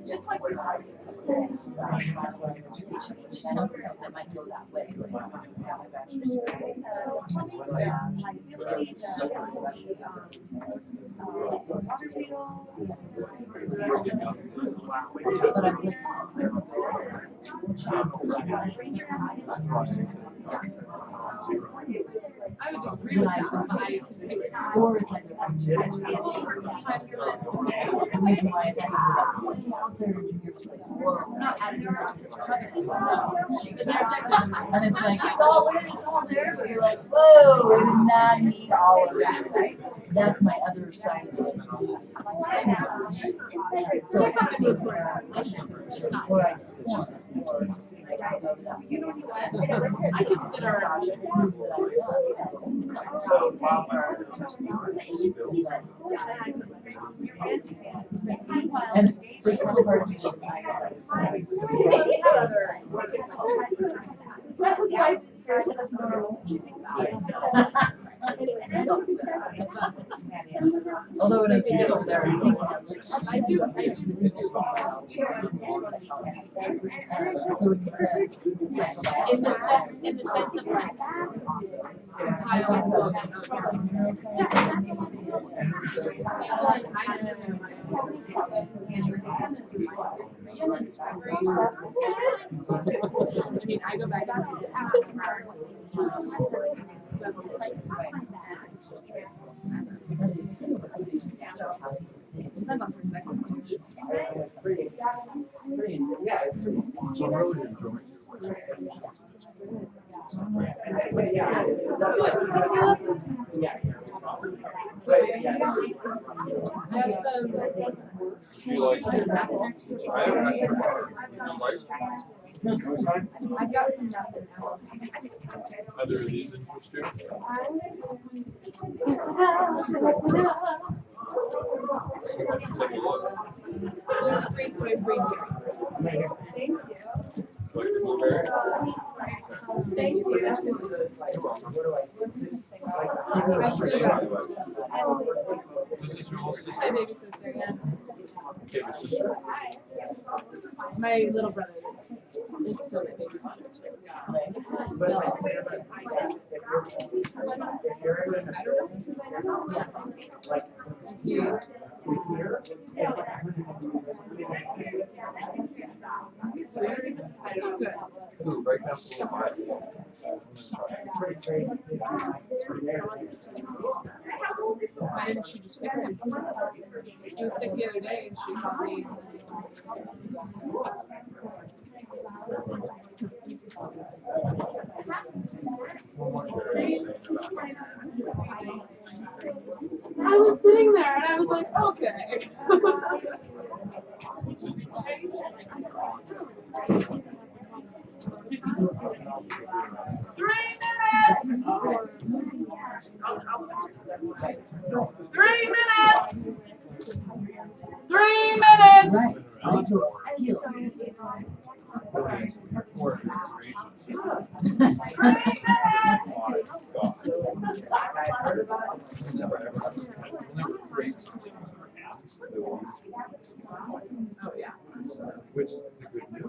just like the that might go that way. But I'm like, I would disagree with that, but I or it's like The reason why it's out there, you're just like, whoa, not out of your mouth, it's trusting. And it's like, it's all there, but you're like, whoa, I did not need all of that, right? That's my other side of it. So I have to look for it's just not where I just want it. You know what? I consider and for some part of me, That was my version of normal. although when I see it over there, I think I do. In the sense of like pile of books. I mean, I go back to depends on perspective. So I'm really enjoying I have some. Do you like I've got some methods. Either of these interest you? Take a look. Gluten-free, soy-free, dairy. Like the blueberry? Thank you. I've still got This is your little sister? my baby sister, yeah. Okay, the sister. My little brother is still my baby father too. Is he? Good. Ooh, right now it's a little hot. Why didn't she just fix him? He was sick the other day and she called me. I was sitting there and I was like, okay. 3 minutes! 3 minutes! 3 minutes! Oh yeah. Which is a good news.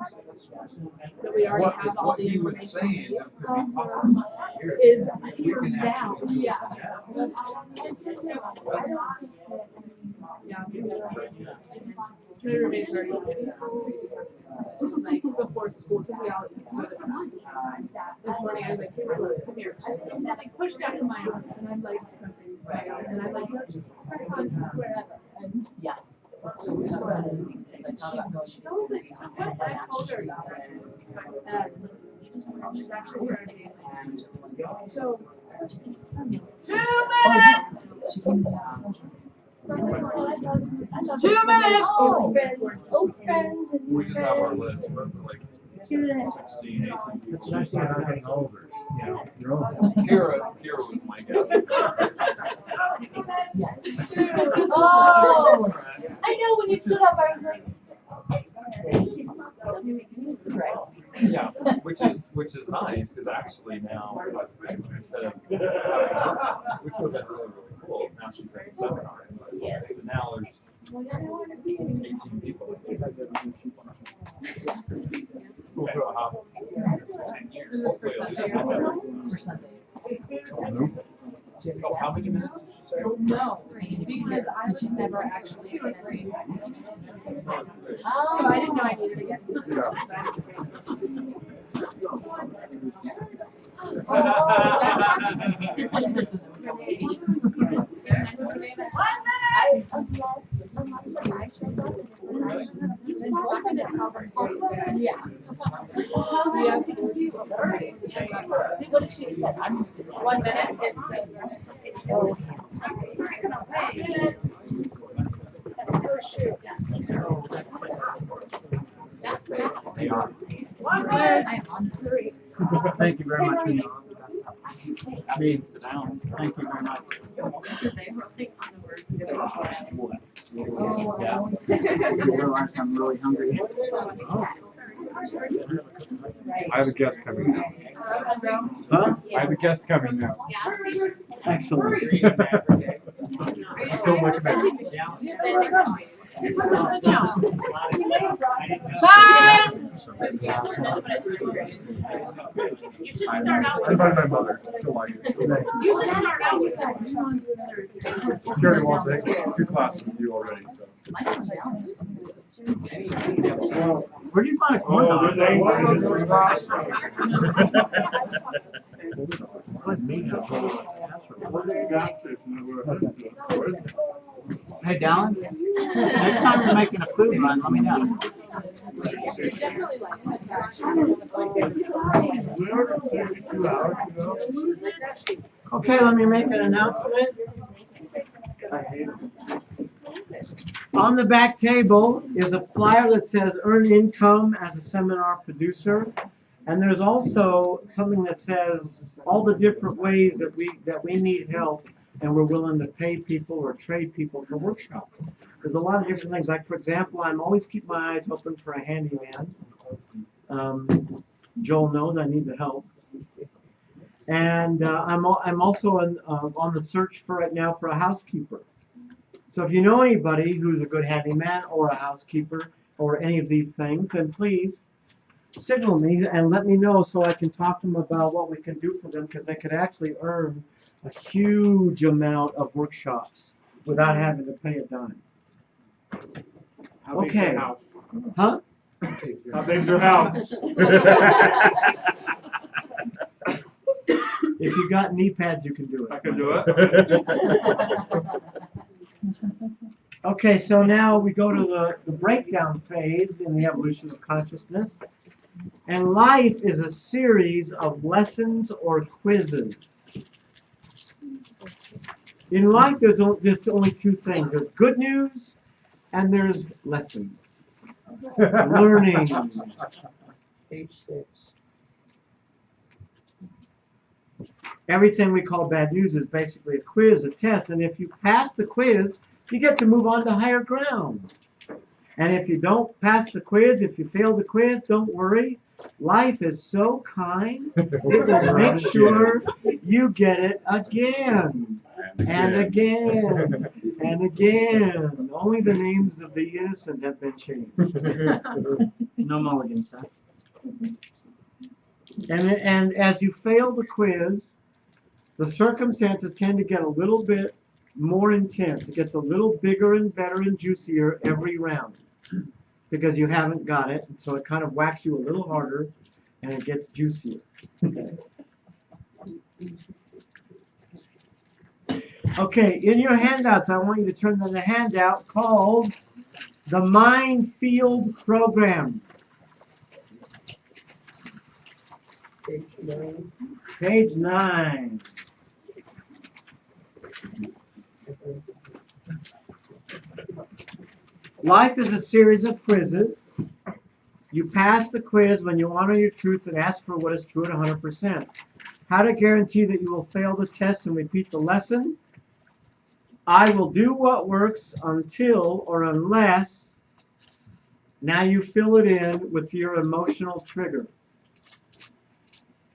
That we already have all What the he was information. saying that could be possible here. Is We can down. actually do it Yeah. now. Yeah. My roommate's already like before school because we all go to class. This morning I was like, here, come here. And like pushed down in my arm and I'm like pressing my arm and I'm like, no, just press on wherever. And yeah. So we have one of the things is I thought about going to I told her about it. So 2 minutes! 2 minutes! Old friends. We just have our list, but like 16, 18 It's people. nice that I'm getting older. You know, you're older. Kira was my guess. Oh, I know when you stood up, I was like, surprised. Yeah, which is nice because actually now instead of having her, which would have been really cool. Now she's taking seminar. Yes. But now there's 18 people. We'll do a hop. Is this for Sunday or For Sunday. Oh, how many minutes did you say? no, because I was never actually free. Oh. So I didn't know I needed a guest. It's like this. Yeah. What did she just say? 1 minute. They are. Thank you very much. Thank you very much. You realize I'm really hungry. I have a guest coming now. Huh? I have a guest coming now. Excellent. Still looking at me. Bye! You should start out I invited my mother. She'll like it. You should start out with Security wants to take 2 classes with you already, so. Where do you find a corn dog? Hey, Dallin, next time you're making a food run, let me know. Okay, let me make an announcement. On the back table is a flyer that says earn income as a seminar producer. And there's also something that says all the different ways that we need help and we're willing to pay people or trade people for workshops. There's a lot of different things. Like, for example, I'm always keep my eyes open for a handyman. Joel knows I need the help. And I'm also on the search for right now for a housekeeper. So if you know anybody who's a good handyman or a housekeeper or any of these things, then please signal me and let me know so I can talk to them about what we can do for them, because they could actually earn a huge amount of workshops without having to pay a dime. How big's Okay. your house? Huh? How big's your house? If you got knee pads, you can do it. I can do it. Okay, so now we go to the breakdown phase in the evolution of consciousness. And life is a series of lessons or quizzes. In life, there's only 2 things. There's good news and there's lessons. Learning. Page 6. Everything we call bad news is basically a quiz, a test. And if you pass the quiz, you get to move on to higher ground. And if you don't pass the quiz, if you fail the quiz, don't worry. Life is so kind, it will make sure you get it again. And again. And again. Only the names of the innocent have been changed. No mulligans, huh? And as you fail the quiz, the circumstances tend to get a little bit more intense. It gets a little bigger and better and juicier every round because you haven't got it. And so it kind of whacks you a little harder and it gets juicier. Okay, in your handouts, I want you to turn to the handout called the Mind Field Program. Page 9. Page 9. Life is a series of quizzes. You pass the quiz when you honor your truth and ask for what is true at 100%. How to guarantee that you will fail the test and repeat the lesson? I will do what works until or unless. Now you fill it in with your emotional trigger.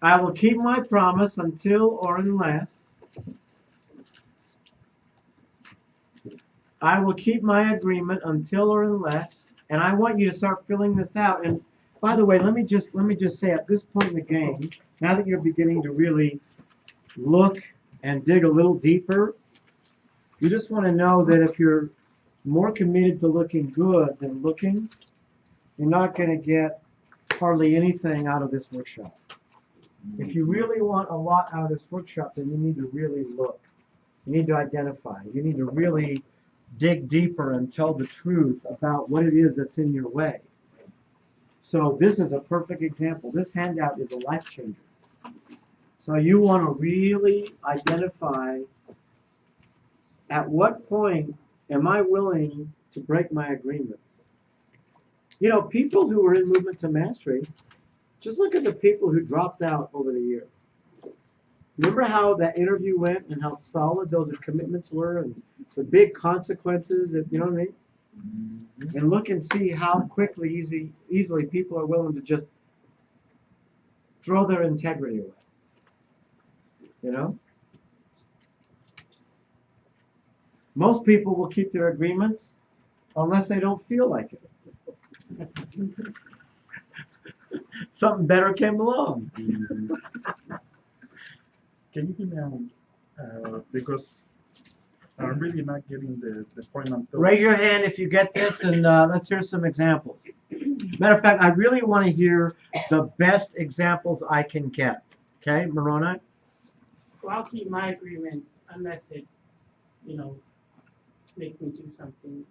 I will keep my promise until or unless. I will keep my agreement until or unless. And I want you to start filling this out. And by the way, let me just say at this point in the game, now that you're beginning to really look and dig a little deeper, you just want to know that if you're more committed to looking good than looking, you're not going to get hardly anything out of this workshop. If you really want a lot out of this workshop, then you need to really look. You need to identify. You need to really dig deeper and tell the truth about what it is that's in your way. So this is a perfect example. This handout is a life changer. So you want to really identify at what point am I willing to break my agreements? You know, people who are in movement to mastery, just look at the people who dropped out over the year. Remember how that interview went and how solid those commitments were and the big consequences, you know what I mean? And look and see how quickly, easily people are willing to just throw their integrity away. You know? Most people will keep their agreements unless they don't feel like it. Something better came along. Can you give me because I'm really not getting the point I'm talking. Raise your hand if you get this, and let's hear some examples. Matter of fact, I really want to hear the best examples I can get. Okay, Moroni? Well, I'll keep my agreement unless it, makes me do something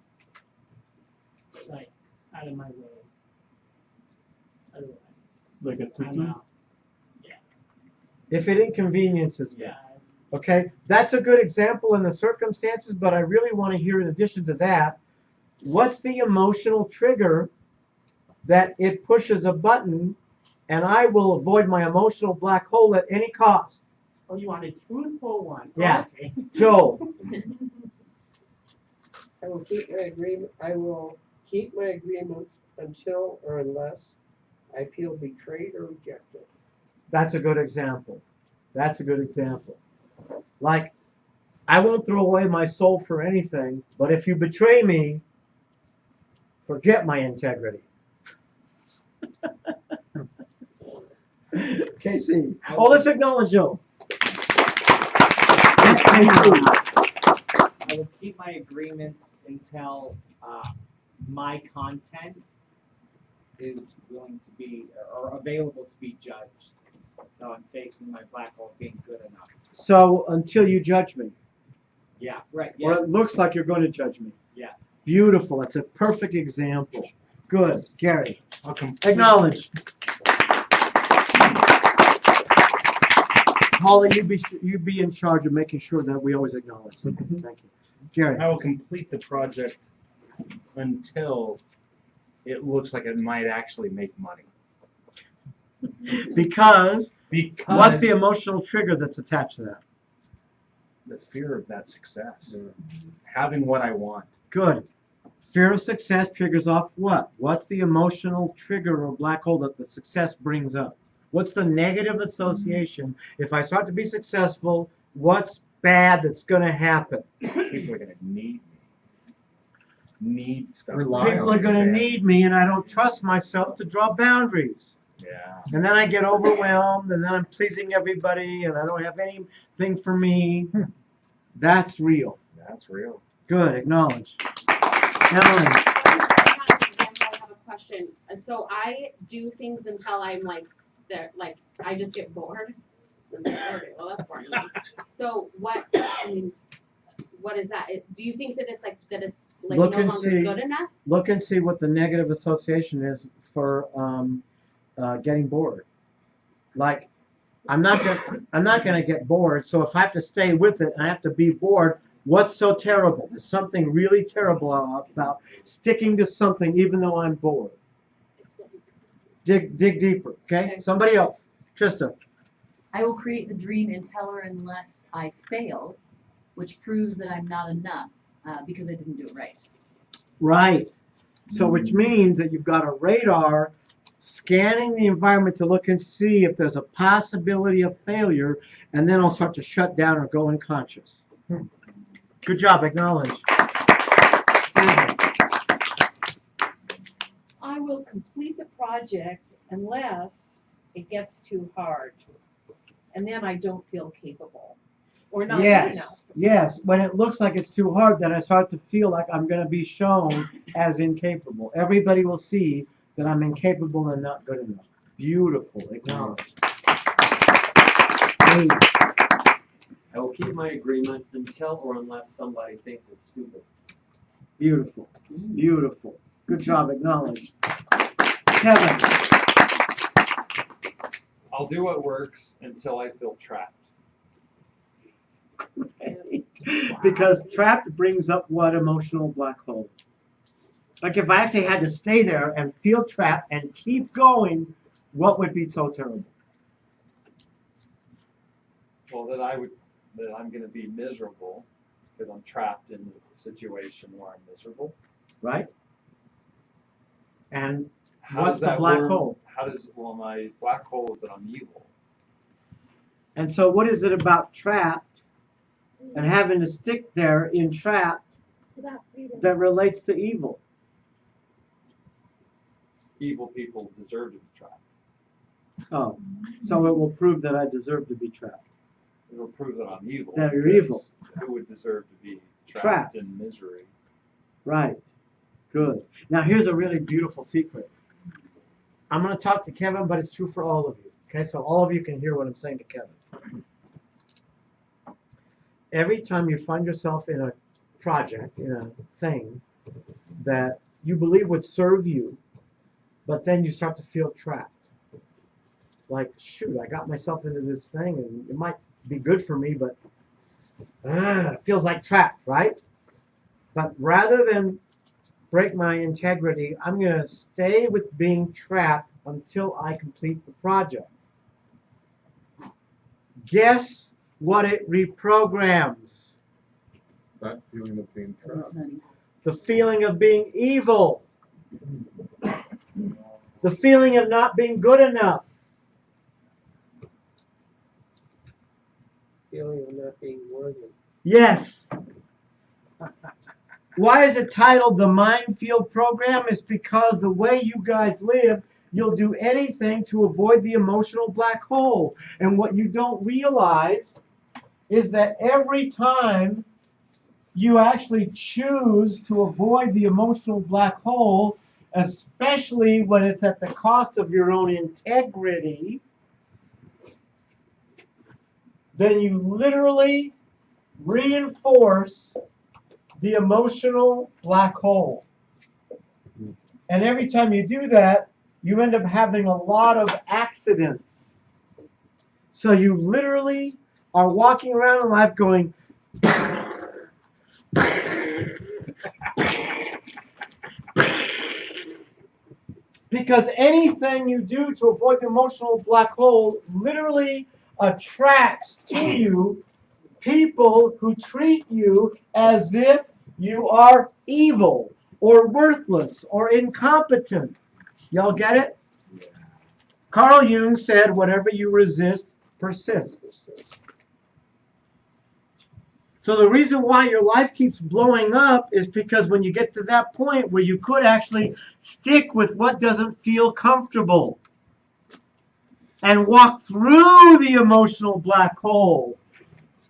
like out of my way. Otherwise, like a I'm out. If it inconveniences me. Okay, that's a good example in the circumstances, but I really want to hear, in addition to that, what's the emotional trigger that it pushes a button and I will avoid my emotional black hole at any cost? Oh, you want a truthful one? Yeah. Okay. Joel. I will keep my agreement. I will keep my agreement until or unless I feel betrayed or rejected. That's a good example. That's a good example. Like, I won't throw away my soul for anything, but if you betray me, forget my integrity. Casey. Oh, let's acknowledge Joe. That's Casey. I will keep my agreements until my content is willing to be or available to be judged. So I'm facing my black hole being good enough. So until you judge me. Yeah, right. Or Yeah. it looks like you're going to judge me. Yeah. Beautiful. That's a perfect example. Good. Gary. Acknowledge. Holly, you be in charge of making sure that we always acknowledge. Thank you. Gary. I will complete the project until it looks like it might actually make money. Because what's the emotional trigger that's attached to that? The fear of that success. Having what I want. Good. Fear of success triggers off what? What's the emotional trigger or black hole that the success brings up? What's the negative association? If I start to be successful, what's bad that's going to happen? People are going to need me. Need stuff. People are going to need me, and I don't trust myself to draw boundaries. Yeah. And then I get overwhelmed, and then I'm pleasing everybody, and I don't have anything for me. That's real. That's real. Good. Acknowledge. Ellen. I have a question. So I do things until I'm like I just get bored. Okay, well that's boring. So what? I mean, what is that? Do you think that it's like no longer good enough? Look and see what the negative association is for getting bored. Like, I'm not gonna get bored. So if I have to stay with it, and I have to be bored. What's so terrible? There's something really terrible about sticking to something even though I'm bored. Dig deeper, okay? Somebody else. Trista. I will create the dream until or unless I fail, which proves that I'm not enough because I didn't do it right. Right. So which means that you've got a radar scanning the environment to look and see if there's a possibility of failure, and then I'll start to shut down or go unconscious. Good job. Acknowledge. I will complete the project unless it gets too hard. And then I don't feel capable. Or not good enough. Yes, yes. When it looks like it's too hard, then I start to feel like I'm going to be shown as incapable. Everybody will see that I'm incapable and not good enough. Beautiful. Acknowledge. Hey. I will keep my agreement until or unless somebody thinks it's stupid. Beautiful. Beautiful. Good job. Acknowledge. Kevin. I'll do what works until I feel trapped. Because trapped brings up what emotional black hole? Like if I actually had to stay there and feel trapped and keep going, what would be so terrible? Well, that I'm going to be miserable because I'm trapped in a situation where I'm miserable. Right? And How what's does the that black work? hole? Well, my black hole is that I'm evil. And so what is it about trapped and having to stick there in trapped It's about freedom. that relates to evil? Evil people deserve to be trapped. Oh, so it will prove that I deserve to be trapped. It will prove that I'm evil. That you're evil. Who would deserve to be Trapped. trapped in misery? Right. Good. Now here's a really beautiful secret. I'm going to talk to Kevin, but it's true for all of you. Okay, so all of you can hear what I'm saying to Kevin. Every time you find yourself in a project, in a thing that you believe would serve you, but then you start to feel trapped. Like, shoot, I got myself into this thing and it might be good for me, but it feels like trapped, right? But rather than break my integrity, I'm going to stay with being trapped until I complete the project. Guess what it reprograms? That feeling of being trapped. The feeling of being evil. The feeling of not being good enough. Feeling of not being worthy. Yes. Why is it titled the Minefield Program? It's because the way you guys live, you'll do anything to avoid the emotional black hole. And what you don't realize is that every time you actually choose to avoid the emotional black hole, especially when it's at the cost of your own integrity, then you literally reinforce the emotional black hole. And every time you do that, you end up having a lot of accidents. So you literally are walking around in life going, because anything you do to avoid the emotional black hole literally attracts to you people who treat you as if you are evil or worthless or incompetent. Y'all get it? Carl Jung said, whatever you resist persists. So the reason why your life keeps blowing up is because when you get to that point where you could actually stick with what doesn't feel comfortable and walk through the emotional black hole,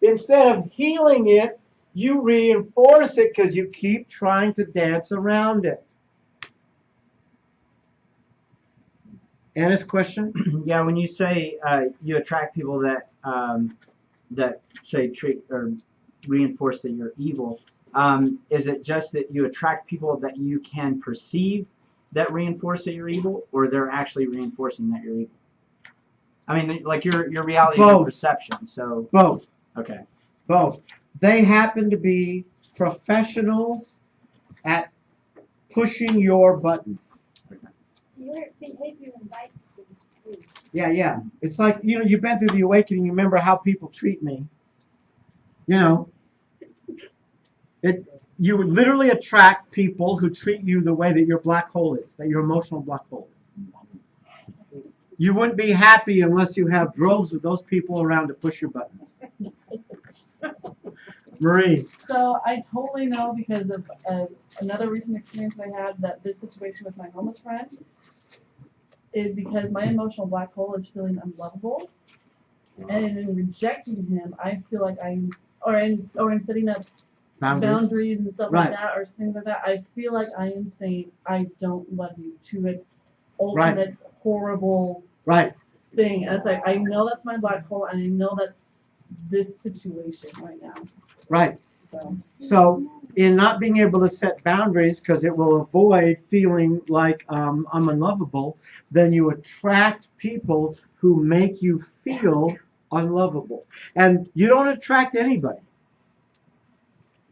instead of healing it, you reinforce it because you keep trying to dance around it. Anna's question? Yeah, when you say you attract people that that say treat or reinforce that you're evil, is it just that you attract people that you can perceive that reinforce that you're evil, or they're actually reinforcing that you're evil? I mean, like your reality is your perception. So both. Okay. Both. They happen to be professionals at pushing your buttons. Your behavior invites things too. Yeah. It's like, you've been through the awakening. You remember how people treat me. You would literally attract people who treat you the way that your black hole is, that your emotional black hole is. You wouldn't be happy unless you have droves of those people around to push your buttons. Marie. So I totally know because of another recent experience I had that this situation with my homeless friend is because my emotional black hole is feeling unlovable, and in rejecting him, I feel like or in setting up boundaries and stuff like that, or things like that, I feel like I am saying I don't love you to its ultimate horrible thing. And it's like I know that's my black hole, and I know that's this situation right now. Right. So in not being able to set boundaries because it will avoid feeling like I'm unlovable, then you attract people who make you feel unlovable. And you don't attract anybody.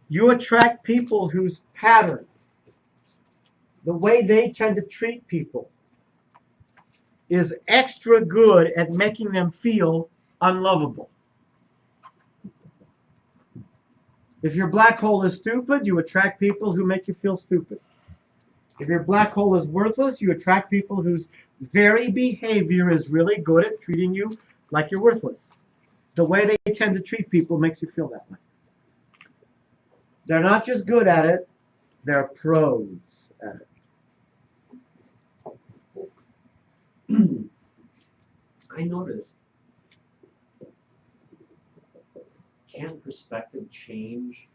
You attract people whose pattern, the way they tend to treat people, is extra good at making them feel unlovable. If your black hole is stupid, you attract people who make you feel stupid. If your black hole is worthless, you attract people whose very behavior is really good at treating you like you're worthless. The way they tend to treat people makes you feel that way. They're not just good at it, they're pros at it. I noticed, can perspective change?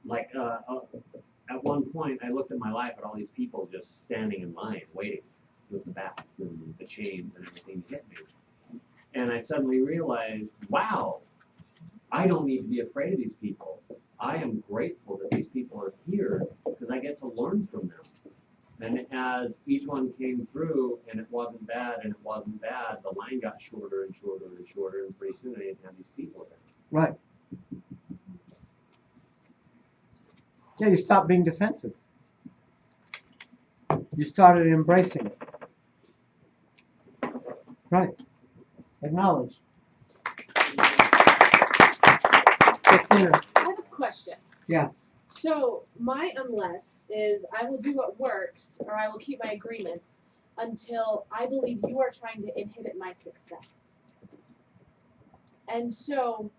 Like, at one point, I looked at my life at all these people just standing in line, waiting with the bats and the chains and everything to hit me. And I suddenly realized, wow, I don't need to be afraid of these people. I am grateful that these people are here because I get to learn from them. And as each one came through and it wasn't bad and it wasn't bad, the line got shorter and shorter and shorter, and pretty soon I didn't have these people there. Right. Yeah, you stopped being defensive. You started embracing it. Right. Acknowledge. It's there. I have a question. Yeah. So my unless is I will do what works, or I will keep my agreements until I believe you are trying to inhibit my success. And so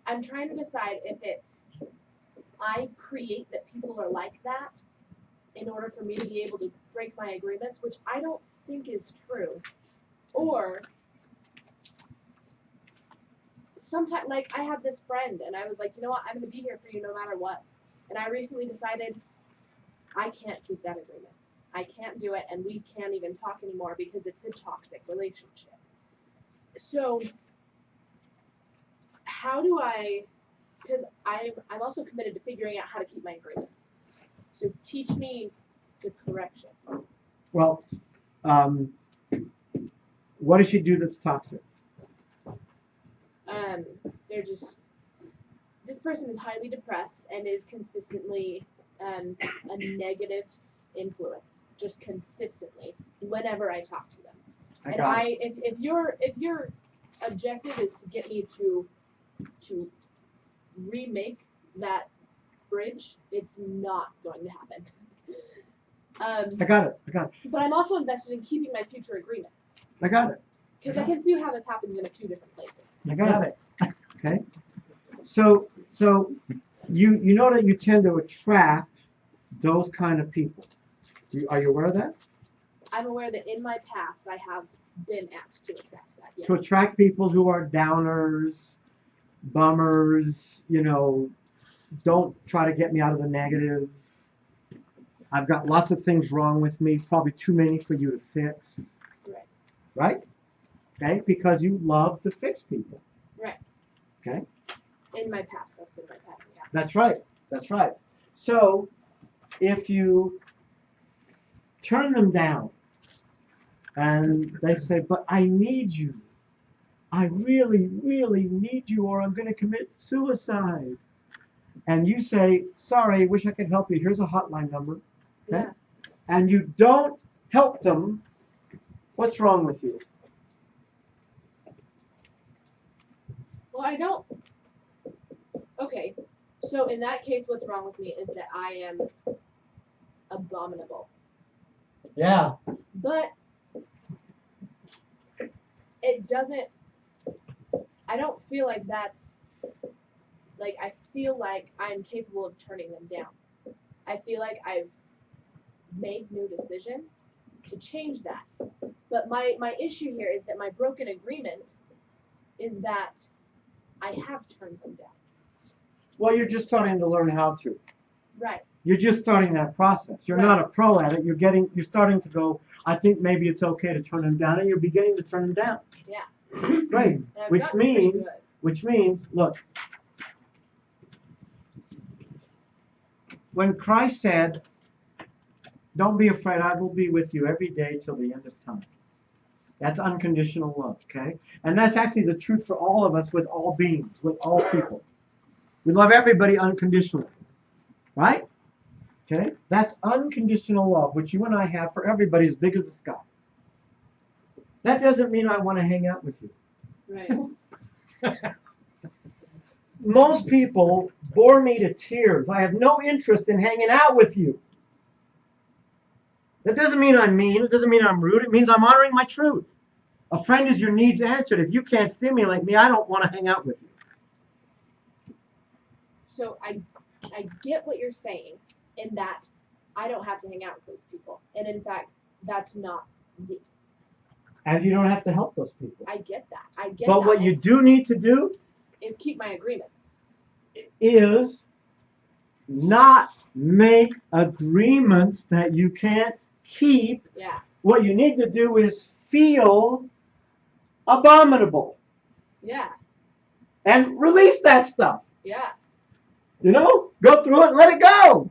I'm trying to decide if it's I create that people are like that in order for me to be able to break my agreements, which I don't think is true. Or sometimes, like, I had this friend and I was like, you know what, I'm going to be here for you no matter what. And I recently decided I can't keep that agreement. I can't do it, and we can't even talk anymore because it's a toxic relationship. So how do I, because I'm also committed to figuring out how to keep my agreements. So teach me the correction. Well, what does she do that's toxic? They're just, this person is highly depressed and is consistently a negative influence, just consistently whenever I talk to them. If your objective is to get me to remake that bridge, it's not going to happen. I got it. But I'm also invested in keeping my future agreements. I got it. Because I can see how this happens in a few different places. I got it. Okay. So you know that you tend to attract those kind of people. Are you aware of that? I'm aware that in my past I have been apt to attract that. Yes. To attract people who are downers, bummers, don't try to get me out of the negative. I've got lots of things wrong with me, probably too many for you to fix. Right. Right? Okay? Because you love to fix people. Right. Okay? In my past, that's been my pattern, yeah. That's right. That's right. So, if you turn them down and they say, but I need you. I really, really need you or I'm going to commit suicide. And you say, sorry, wish I could help you. Here's a hotline number. Okay? Yeah. And you don't help them, what's wrong with you? Well, I don't. Okay, so in that case, what's wrong with me is that I am abominable. Yeah. But it doesn't. I don't feel like that's. Like, I feel like I'm capable of turning them down. I feel like I've made new decisions to change that. But my issue here is that my broken agreement is that I have turned them down. Well, you're just starting to learn how to. Right. You're just starting that process. You're not a pro at it. You're starting to go, I think maybe it's okay to turn them down, and you're beginning to turn them down. Yeah. Right. Which means, look, when Christ said, don't be afraid, I will be with you every day till the end of time. That's unconditional love, okay? And that's actually the truth for all of us with all beings, with all people. We love everybody unconditionally, right? Okay? That's unconditional love, which you and I have for everybody as big as the sky. That doesn't mean I want to hang out with you. Right. Most people bore me to tears. I have no interest in hanging out with you. That doesn't mean I'm mean. It doesn't mean I'm rude. It means I'm honoring my truth. A friend is your needs answered. If you can't stimulate me, I don't want to hang out with you. So I get what you're saying in that I don't have to hang out with those people. And in fact, that's not me. And you don't have to help those people. I get that. I get But that. what you do need to do is keep my agreements. is not make agreements that you can't keep. Yeah. What you need to do is feel abominable Yeah. and release that stuff. Yeah. You know, go through it and let it go.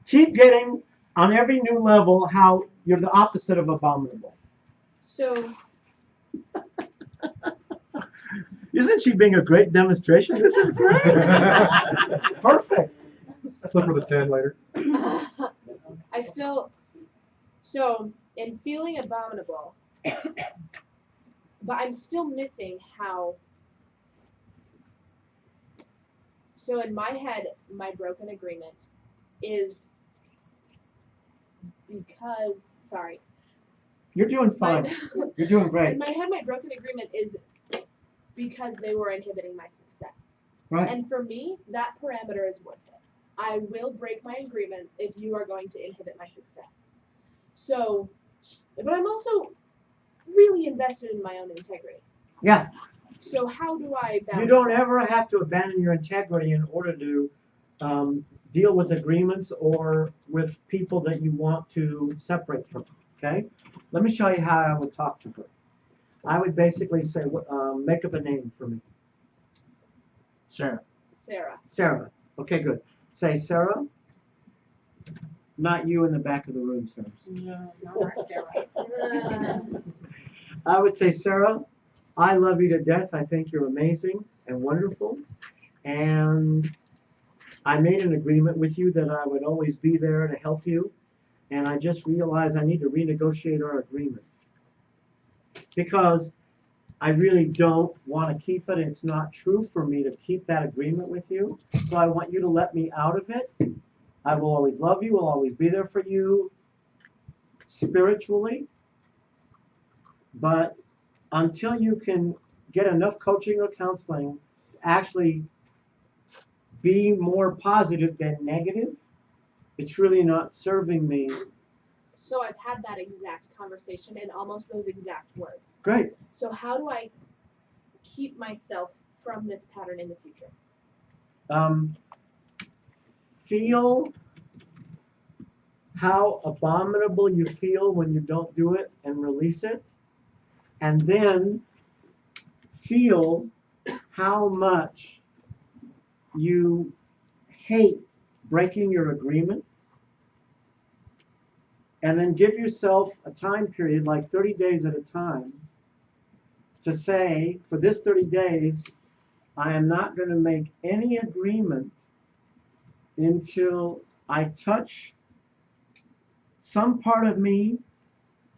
Keep getting on every new level how you're the opposite of abominable. So Isn't she being a great demonstration? This is great. Perfect. Slip with a 10 later. I still, so in feeling abominable, but I'm still missing how, so in my head, my broken agreement is because, sorry. You're doing fine. You're doing great. In my head, my broken agreement is because they were inhibiting my success. Right. And for me, that parameter is worth it. I will break my agreements if you are going to inhibit my success. So, but I'm also really invested in my own integrity. Yeah. So how do I balance? You don't ever have to abandon your integrity in order to deal with agreements or with people that you want to separate from. Okay? Let me show you how I would talk to her. I would basically say, make up a name for me. Sarah. Sarah. Sarah. Okay, good. Say, Sarah. Not you in the back of the room, Sarah. No, not our Sarah. I would say, Sarah, I love you to death. I think you're amazing and wonderful. And I made an agreement with you that I would always be there to help you. And I just realized I need to renegotiate our agreement. Because I really don't want to keep it. It's not true for me to keep that agreement with you. So I want you to let me out of it. I will always love you. Will always be there for you spiritually. But until you can get enough coaching or counseling to actually be more positive than negative, it's really not serving me. So I've had that exact conversation in almost those exact words. Great. So how do I keep myself from this pattern in the future? Feel how abominable you feel when you don't do it and release it. And then feel how much you hate breaking your agreements. And then give yourself a time period, like 30 days at a time, to say, for this 30 days, I am not going to make any agreement until I touch some part of me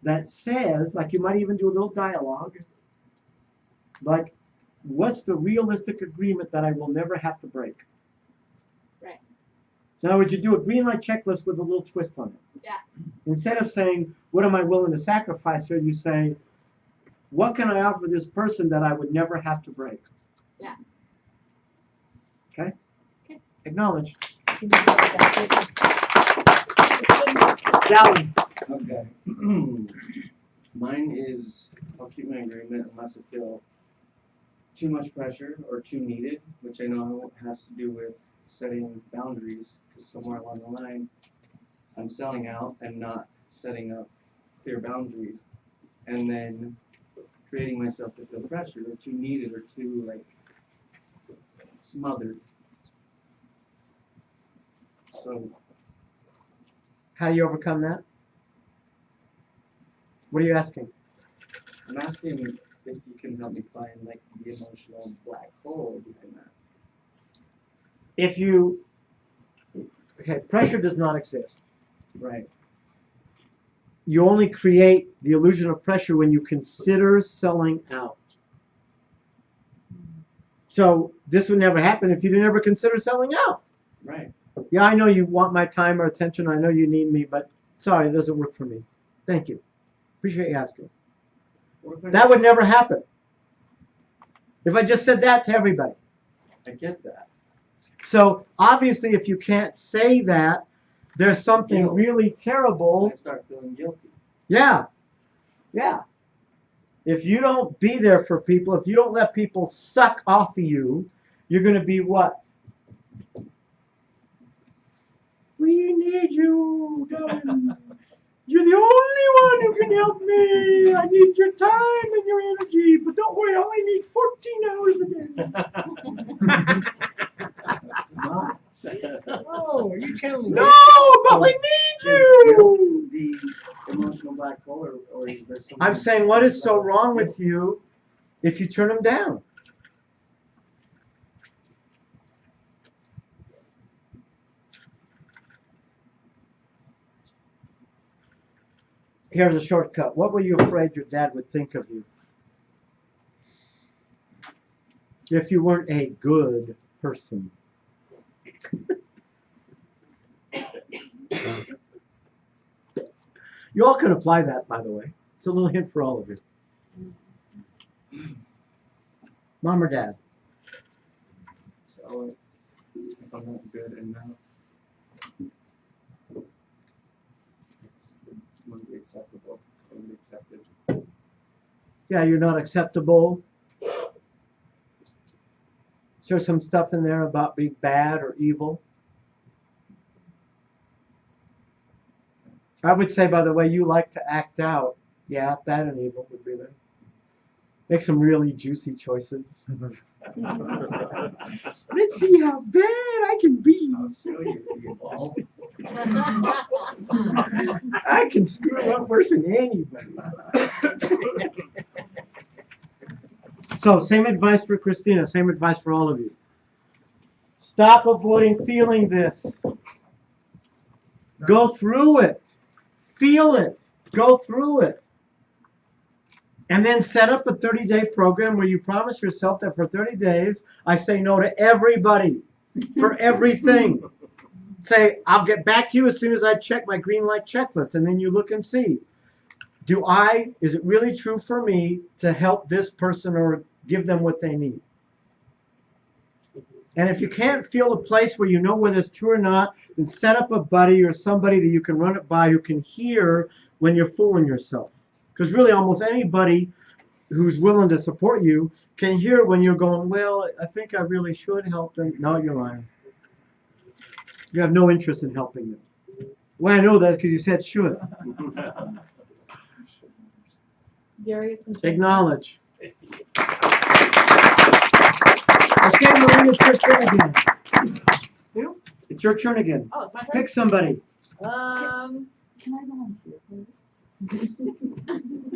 that says, like you might even do a little dialogue, like, what's the realistic agreement that I will never have to break? Right. In other words, you do a green light checklist with a little twist on it. Yeah. Instead of saying, what am I willing to sacrifice here, you say, what can I offer this person that I would never have to break? Yeah. Okay? Okay. Acknowledge. Down. Okay. Mine is, I'll keep my agreement unless I feel too much pressure or too needed, which I know has to do with setting boundaries, because somewhere along the line, I'm selling out and not setting up clear boundaries, and then creating myself to feel pressured or too needed or too like smothered. So How do you overcome that? What are you asking? I'm asking if you can help me find like the emotional black hole behind that. If you, okay, pressure does not exist. Right. You only create the illusion of pressure when you consider selling out. So this would never happen if you didn't ever consider selling out. Right. Yeah, I know you want my time or attention. I know you need me, but sorry, it doesn't work for me. Thank you. Appreciate you asking. That would never happen. If I just said that to everybody. I get that. So obviously if you can't say that, there's something Guilt. really terrible. I start feeling guilty. Yeah. Yeah. If you don't be there for people, if you don't let people suck off of you, you're going to be what? We need you, darling. You're the only one who can help me. I need your time and your energy, but don't worry, I only need 14 hours a day. Oh, are you channeling? No, but we need you. The emotional black hole, or is there something? I'm saying, what is so wrong with you if you turn them down? Here's a shortcut. What were you afraid your dad would think of you? If you weren't a good person. You all can apply that, by the way. It's a little hint for all of you. Mom or dad? So if I'm not good enough, it wouldn't be acceptable. It wouldn't be accepted. Yeah, you're not acceptable. Is there some stuff in there about being bad or evil? I would say, by the way, you like to act out. Yeah, bad and evil would be there. Make some really juicy choices. Let's see how bad I can be. I'll show you evil. I can screw up worse than anybody. So, same advice for Christina, same advice for all of you. Stop avoiding feeling this. Go through it. Feel it. Go through it. And then set up a 30-day program where you promise yourself that for 30 days, I say no to everybody for everything. Say, I'll get back to you as soon as I check my green light checklist. And then you look and see, is it really true for me to help this person or give them what they need? And if you can't feel a place where you know whether it's true or not, then set up a buddy or somebody that you can run it by who can hear when you're fooling yourself. Because really almost anybody who's willing to support you can hear when you're going, well, I think I really should help them. No, you're lying. You have no interest in helping them. Well, I know that because you said should. Gary, it's Acknowledge. Okay, Marie, it's your turn again. Who? It's your turn again. Oh, it's my turn? Pick somebody. Can I volunteer, please? Do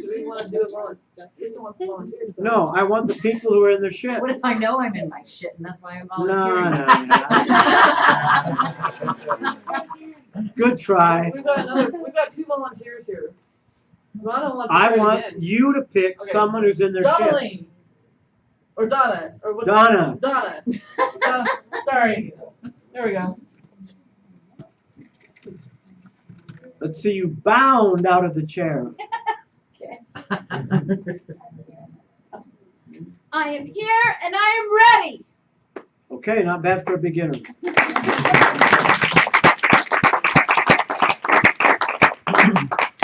we want to do it while it's done? Who's the one who volunteers? No, I want the people who are in their shit. What if I know I'm in my shit and that's why I'm No, volunteering? Good try. We've got 2 volunteers here. Rana wants to I try it want again. you to pick someone who's in their shit. Donnelly. Or Donna. Or what's Donna. Donna. Sorry. There we go. Let's see you bound out of the chair. I am here and I am ready. Okay, not bad for a beginner.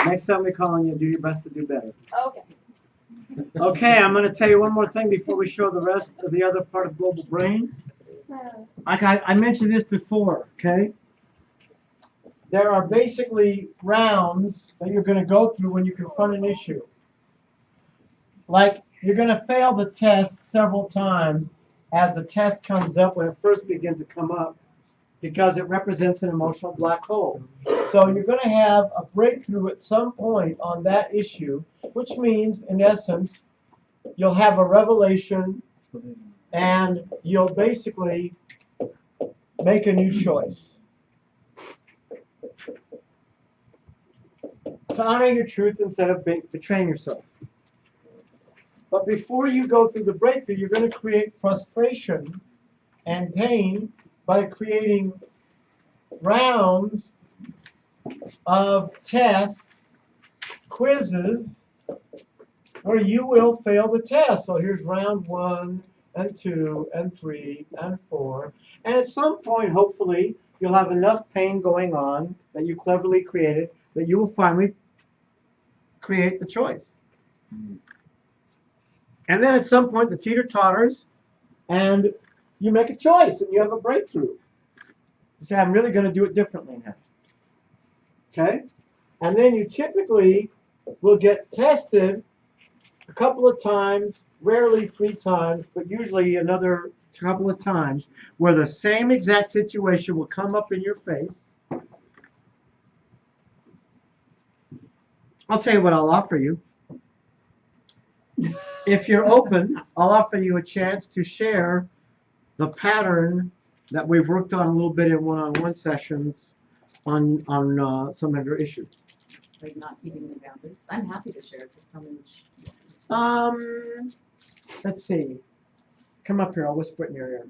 Next time we call on you, do your best to do better. Okay. Okay, I'm going to tell you one more thing before we show the rest of the other part of Global Brain. I mentioned this before, okay? There are basically rounds that you're going to go through when you confront an issue. Like, you're going to fail the test several times as the test comes up when it first begins to come up. because it represents an emotional black hole. So you're going to have a breakthrough at some point on that issue, which means, in essence, you'll have a revelation and you'll basically make a new choice. To honor your truth instead of betraying yourself. But before you go through the breakthrough, you're going to create frustration and pain by creating rounds of tests, quizzes, where you will fail the test. So here's round 1 and 2 and 3 and 4. And at some point, hopefully, you'll have enough pain going on that you cleverly created that you will finally create the choice. And then at some point, the teeter-totters, and you make a choice, and you have a breakthrough. You say, I'm really going to do it differently now. Okay? And then you typically will get tested a couple of times, rarely 3 times, but usually another couple of times, where the same exact situation will come up in your face. I'll tell you what I'll offer you. If you're open, I'll offer you a chance to share the pattern that we've worked on a little bit in one-on-one sessions on some of your issues. Like not keeping the boundaries. I'm happy to share. Just tell me which. Let's see. Come up here. I'll whisper it in your ear.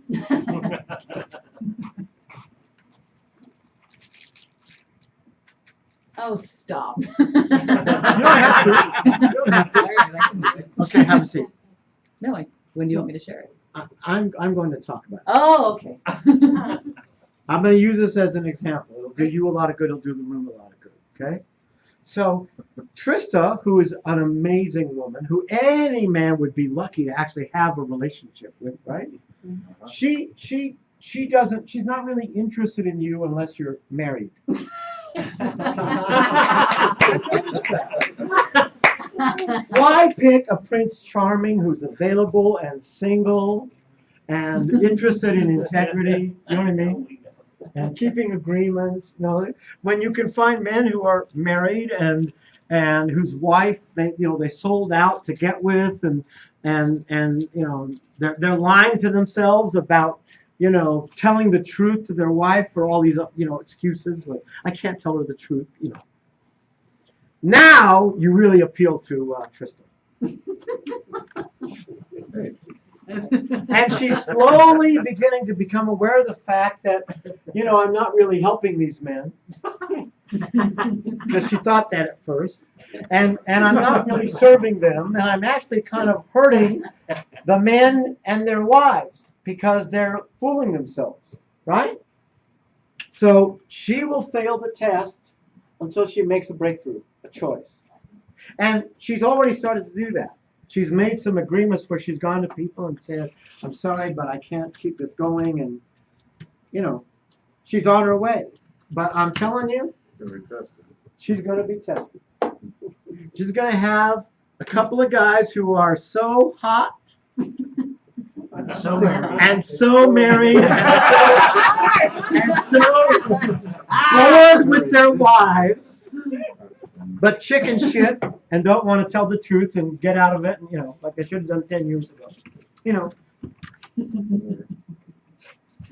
Oh, stop. You don't have to. You don't have to. Okay, have a seat. No, when do you want me to share it? I'm going to talk about it. Oh, okay. I'm going to use this as an example. It'll do you a lot of good. It'll do the room a lot of good. Okay? So, Trista, who is an amazing woman, who any man would be lucky to actually have a relationship with, right? She doesn't. She's not really interested in you unless you're married. Why pick a Prince Charming who's available and single and interested in integrity? You know what I mean? And keeping agreements. You know, when you can find men who are married and whose wife they sold out to get with, and you know they're lying to themselves about telling the truth to their wife for all these excuses like I can't tell her the truth. Now you really appeal to Trista. And she's slowly beginning to become aware of the fact that, I'm not really helping these men. Because she thought that at first. And I'm not really serving them. And I'm actually kind of hurting the men and their wives because they're fooling themselves. Right? So she will fail the test until she makes a breakthrough, a choice. And she's already started to do that. She's made some agreements where she's gone to people and said, I'm sorry, but I can't keep this going. And, she's on her way. But I'm telling you, she's going to be tested. She's going to have a couple of guys who are so hot and so married and so bored with their wives, but chicken shit and don't want to tell the truth and get out of it, and, like they should have done 10 years ago.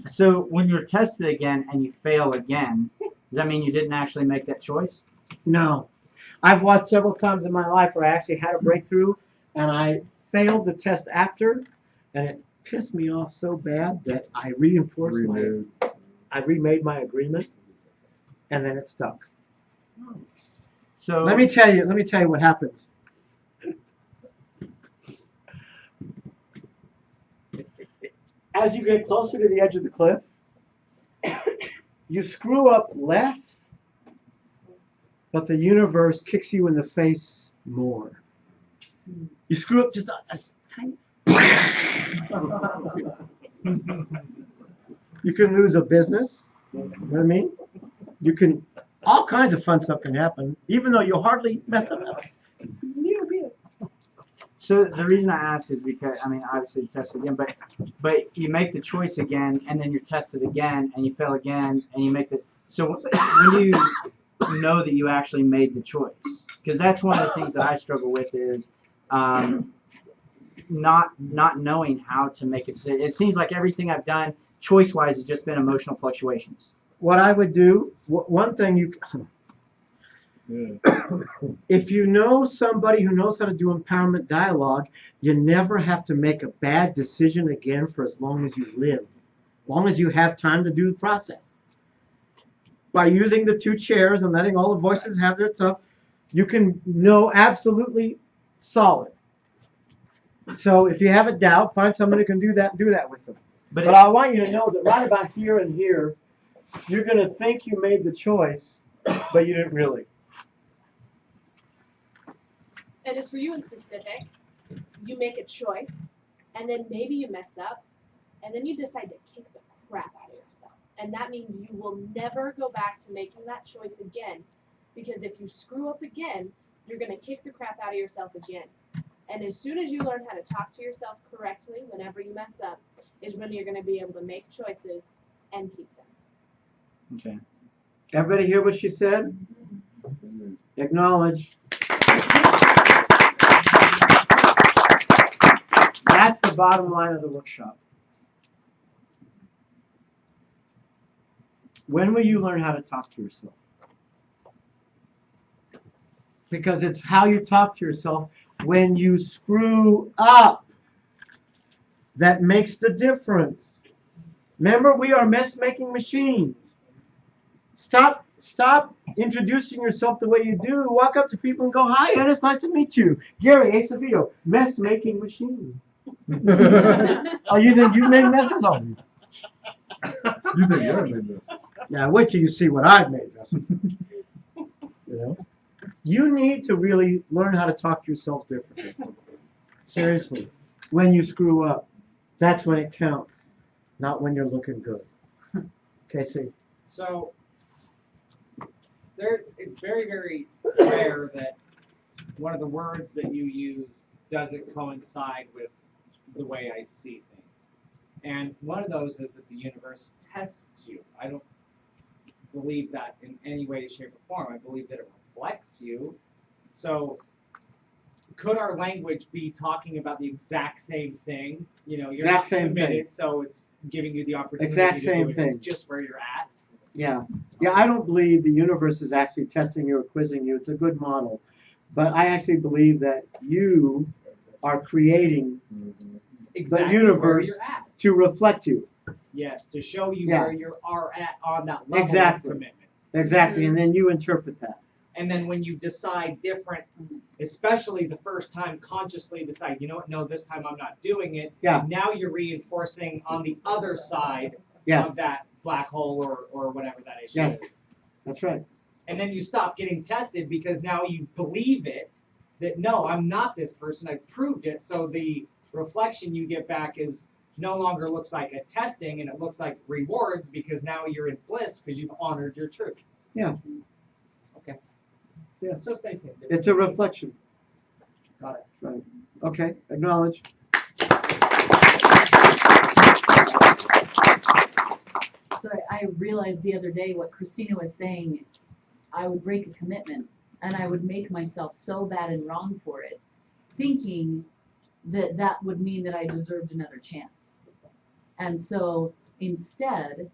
So when you're tested again and you fail again, does that mean you didn't actually make that choice? No. I've watched several times in my life where I actually had a breakthrough and I failed the test after, and it pissed me off so bad that I I remade my agreement, and then it stuck. So let me tell you what happens. As you get closer to the edge of the cliff, you screw up less, but the universe kicks you in the face more. You screw up just a tiny. You can lose a business. You know what I mean? You can. All kinds of fun stuff can happen, even though you hardly messed up. So the reason I ask is because, I mean, obviously you test again, but you make the choice again, and then you're tested again, and you fail again, and you make the. So when do you know that you actually made the choice? Because that's one of the things that I struggle with is not knowing how to make a decision. It seems like everything I've done choice-wise has just been emotional fluctuations. What I would do, one thing you, if you know somebody who knows how to do empowerment dialogue, you never have to make a bad decision again for as long as you live, as long as you have time to do the process. By using the 2 chairs and letting all the voices have their stuff, you can know absolutely solid. So if you have a doubt, find somebody who can do that with them. But I want you to know that right about here and here, you're going to think you made the choice, but you didn't really. And as for you in specific, you make a choice, and then maybe you mess up, and then you decide to kick the crap out of yourself. And that means you will never go back to making that choice again, because if you screw up again, you're going to kick the crap out of yourself again. And as soon as you learn how to talk to yourself correctly whenever you mess up, is when you're going to be able to make choices and keep them. Okay. Everybody hear what she said? Acknowledge. That's the bottom line of the workshop. When will you learn how to talk to yourself? Because it's how you talk to yourself when you screw up that makes the difference. Remember, we are mess-making machines. Stop introducing yourself the way you do. Walk up to people and go, "Hi, Ed, it's nice to meet you. Gary, Acevedo, mess-making machine." Oh, you think you've made messes of me? You think you're made this? Yeah, wait till you see what I've made messes. You need to really learn how to talk to yourself differently. Seriously. When you screw up, that's when it counts, not when you're looking good. Okay, see. So it's very, very rare that one of the words that you use doesn't coincide with the way I see things. And one of those is that the universe tests you. I don't believe that in any way, shape, or form. I believe that it reflects you. So could our language be talking about the exact same thing? You know, you're Exact not same committed, thing. so it's giving you the opportunity Exact to same do it thing. just where you're at. Yeah. Yeah, I don't believe the universe is actually testing you or quizzing you. It's a good model. But I actually believe that you are creating Exactly the universe where you're at. to reflect you. Yes, to show you Yeah. where you are at on that level Exactly. of commitment. Exactly, and then you interpret that. And then when you decide different, especially the first time consciously decide, you know what, no, this time I'm not doing it. Yeah. Now you're reinforcing on the other side Yes. of that black hole or whatever that issue Yes, is. that's right. And then you stop getting tested because now you believe it, that no, I'm not this person, I've proved it. So the reflection you get back is no longer looks like a testing, and it looks like rewards because now you're in bliss because you've honored your truth. Yeah. Okay. Yeah. So same thing. It's a reflection. Got it. Right. Okay, acknowledge. So I realized the other day what Christina was saying. I would break a commitment and I would make myself so bad and wrong for it, thinking that that would mean that I deserved another chance. And so instead,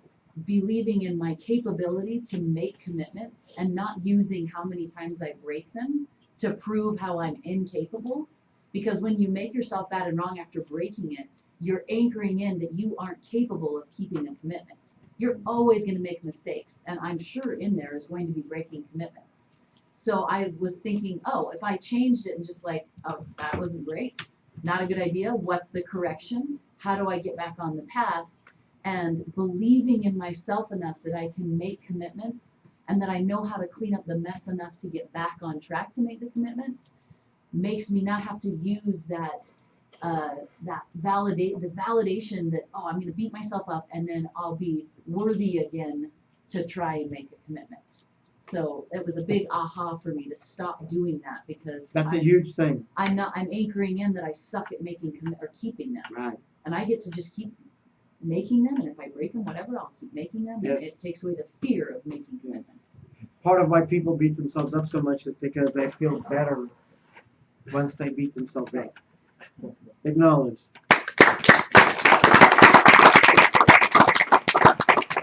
believing in my capability to make commitments and not using how many times I break them to prove how I'm incapable. Because when you make yourself bad and wrong after breaking it, you're anchoring in that you aren't capable of keeping a commitment. You're always going to make mistakes, and I'm sure in there is going to be breaking commitments. So I was thinking, oh, if I changed it and just like, oh, that wasn't great, not a good idea, what's the correction? How do I get back on the path? And believing in myself enough that I can make commitments and that I know how to clean up the mess enough to get back on track to make the commitments makes me not have to use that validation that, oh, I'm going to beat myself up and then I'll be worthy again to try and make a commitment. So it was a big aha for me to stop doing that because That's a huge thing. I'm anchoring in that I suck at keeping them. Right. And I get to just keep making them, and if I break them, whatever, I'll keep making them, and Yes. it takes away the fear of making commitments. Part of why people beat themselves up so much is because they feel better once they beat themselves up. Acknowledge.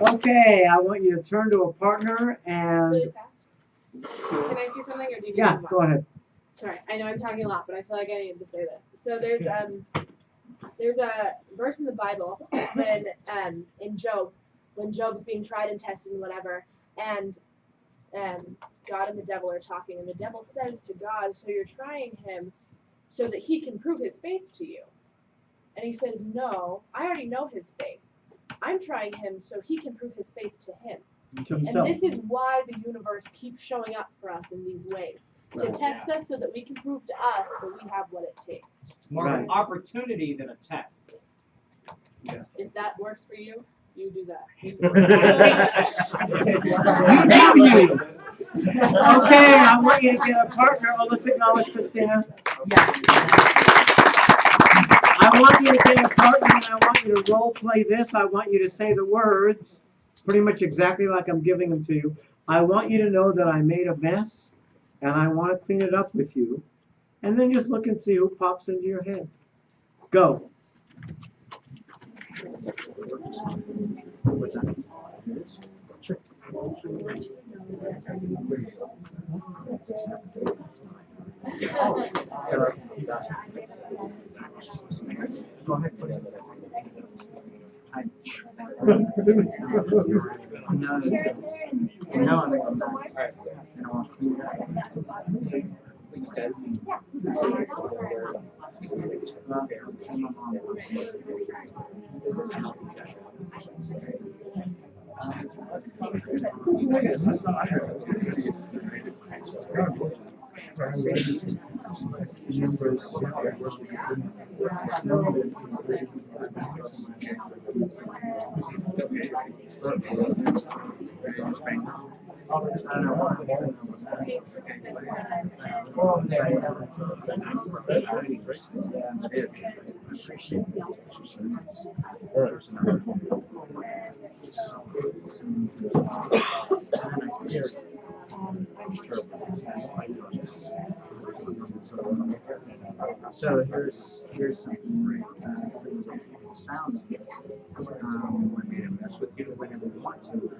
Okay, I want you to turn to a partner and Really fast. Can I say something, or do you? yeah, need to move go on? ahead. Sorry, I know I'm talking a lot, but I feel like I need to say this. So there's a verse in the Bible when in Job, when Job's being tried and tested and whatever, and God and the devil are talking, and the devil says to God, "So you're trying him so that he can prove his faith to you?" And he says, "No, I already know his faith. I'm trying him so he can prove his faith to him." To And himself. this is why the universe keeps showing up for us in these ways. To Right. test us so that we can prove to us that we have what it takes. It's more of an opportunity than a test. Yeah. If that works for you, you do that. Okay, I want you to get a partner. Oh, let's acknowledge Christina. I want you to get a partner and I want you to role play this. I want you to say the words pretty much exactly like I'm giving them to you. I want you to know that I made a mess and I want to clean it up with you. And then just look and see who pops into your head. Go. What's that? Sure. Go ahead, put it. So here's something found. That's what you do whenever you want to.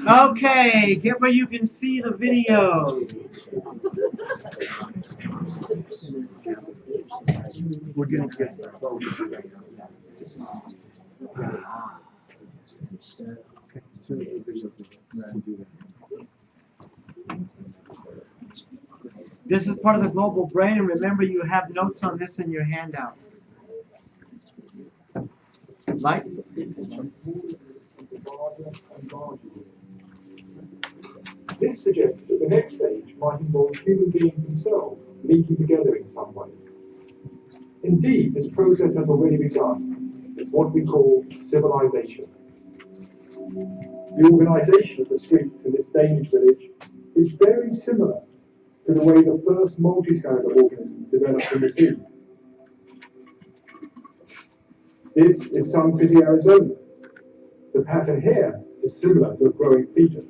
Okay, get where you can see the video. We're gonna get This is part of the global brain, and remember you have notes on this in your handouts. Lights? This suggests that the next stage might involve human beings themselves linking together in some way. Indeed, this process has already begun. It's what we call civilization. The organisation of the streets in this Danish village is very similar to the way the first multicellular organisms developed in the sea. This is Sun City, Arizona. The pattern here is similar to a growing fetus.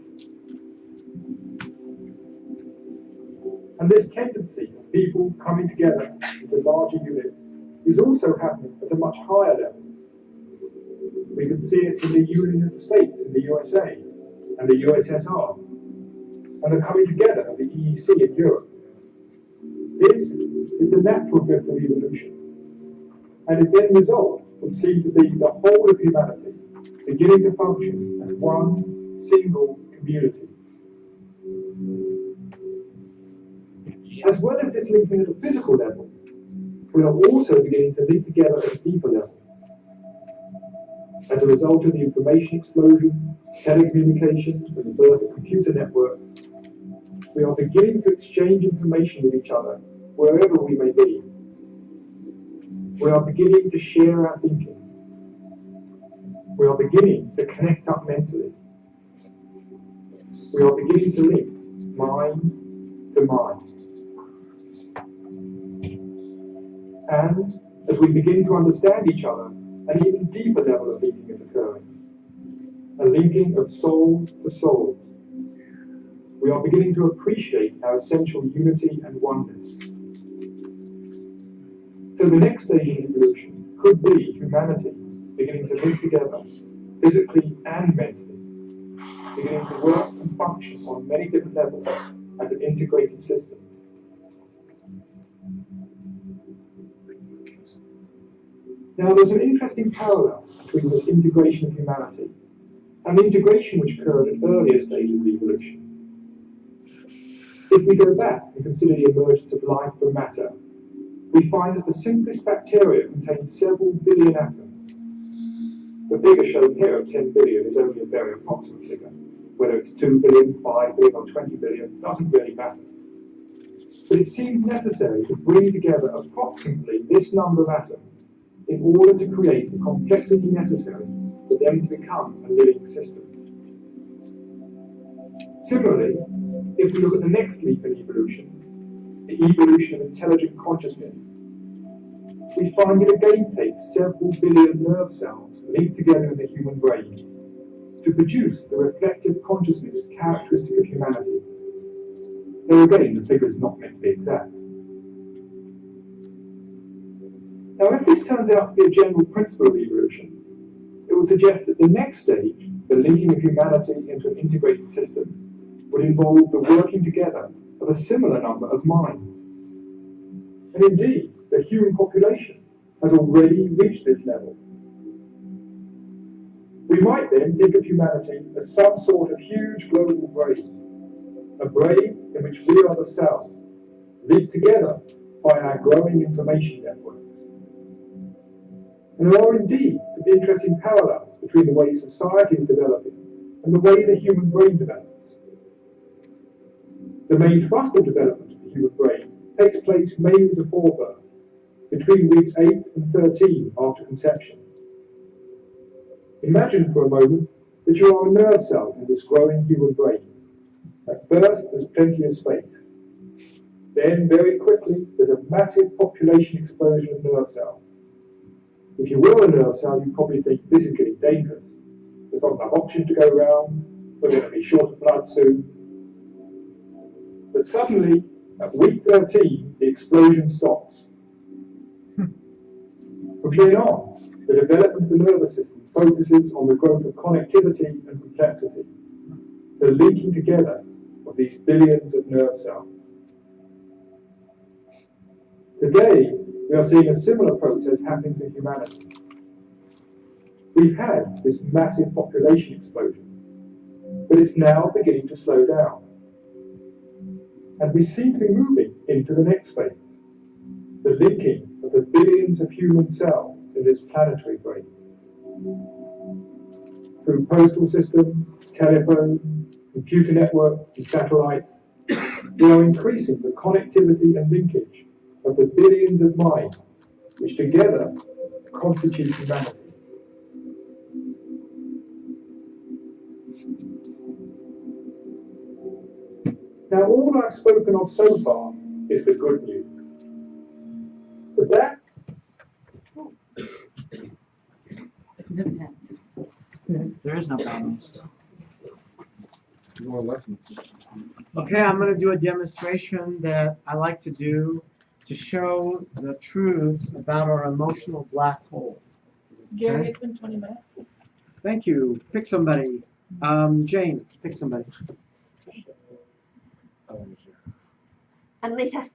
And this tendency of people coming together into larger units is also happening at a much higher level. We can see it in the Union of the States in the USA and the USSR, and the coming together of the EEC in Europe. This is the natural drift of evolution. and its end result would seem to be the whole of humanity beginning to function as one single community. As well as this linking at a physical level, we are also beginning to link together at a deeper level. As a result of the information explosion, telecommunications, and the birth of computer networks, we are beginning to exchange information with each other wherever we may be. We are beginning to share our thinking. We are beginning to connect up mentally. We are beginning to link mind to mind. And as we begin to understand each other, an even deeper level of linking is occurring. A linking of soul to soul. We are beginning to appreciate our essential unity and oneness. So the next stage in evolution could be humanity beginning to link together, physically and mentally, beginning to work and function on many different levels as an integrated system. Now there's an interesting parallel between this integration of humanity and the integration which occurred at earlier stages of evolution. If we go back and consider the emergence of life from matter, we find that the simplest bacteria contain several billion atoms. The figure shown here of 10 billion is only a very approximate figure. Whether it's 2 billion, 5 billion, or 20 billion doesn't really matter. But it seems necessary to bring together approximately this number of atoms in order to create the complexity necessary for them to become a living system. Similarly, if we look at the next leap in evolution, the evolution of intelligent consciousness, we find it again takes several billion nerve cells linked together in the human brain to produce the reflective consciousness characteristic of humanity. Though again, the figure is not meant to be exact. Now, if this turns out to be a general principle of evolution, it would suggest that the next stage, the linking of humanity into an integrated system, would involve the working together of a similar number of minds. And indeed, the human population has already reached this level. We might then think of humanity as some sort of huge global brain, a brain in which we are the cells, linked together by our growing information networks. And there are indeed some interesting parallels between the way society is developing and the way the human brain develops. The main thrust of development of the human brain takes place mainly before birth, between weeks 8 and 13 after conception. Imagine for a moment that you are a nerve cell in this growing human brain. At first, there's plenty of space. Then, very quickly, there's a massive population explosion of nerve cells. If you were a nerve cell, you'd probably think this is getting dangerous. There's not enough oxygen to go around, we're going to be short of blood soon. But suddenly, at week 13, the explosion stops. From then on, the development of the nervous system focuses on the growth of connectivity and complexity, the linking together of these billions of nerve cells. Today, we are seeing a similar process happening to humanity. We've had this massive population explosion, but it's now beginning to slow down. And we seem to be moving into the next phase, the linking of the billions of human cells in this planetary brain. Through postal systems, telephone, computer networks, and satellites, we are increasing the connectivity and linkage of the billions of minds, which together constitute humanity. Now, all I've spoken of so far is the good news. But that There is no bad news. More lessons. Okay, I'm going to do a demonstration that I like to do to show the truth about our emotional black hole. Gary, Okay? it's been 20 minutes. Thank you. Pick somebody. Jane, pick somebody. I'm Lisa.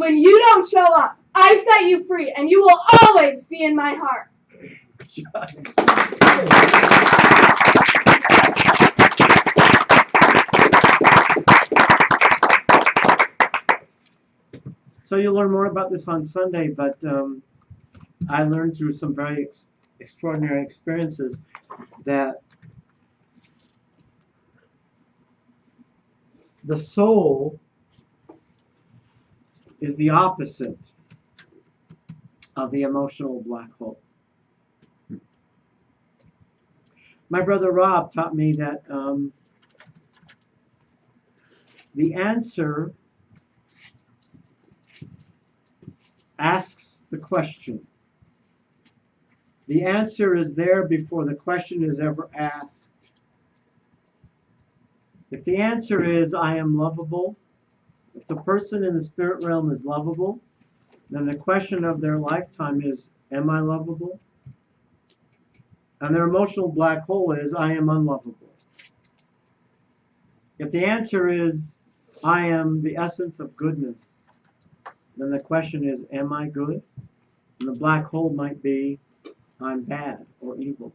when you don't show up, I set you free, and you will always be in my heart. So you'll learn more about this on Sunday, but I learned through some very extraordinary experiences that the soul is the opposite of the emotional black hole. My brother Rob taught me that the answer asks the question. The answer is there before the question is ever asked. If the answer is, I am lovable, if the person in the spirit realm is lovable, then the question of their lifetime is, am I lovable? And their emotional black hole is, I am unlovable. If the answer is, I am the essence of goodness, then the question is, am I good? And the black hole might be, I'm bad or evil.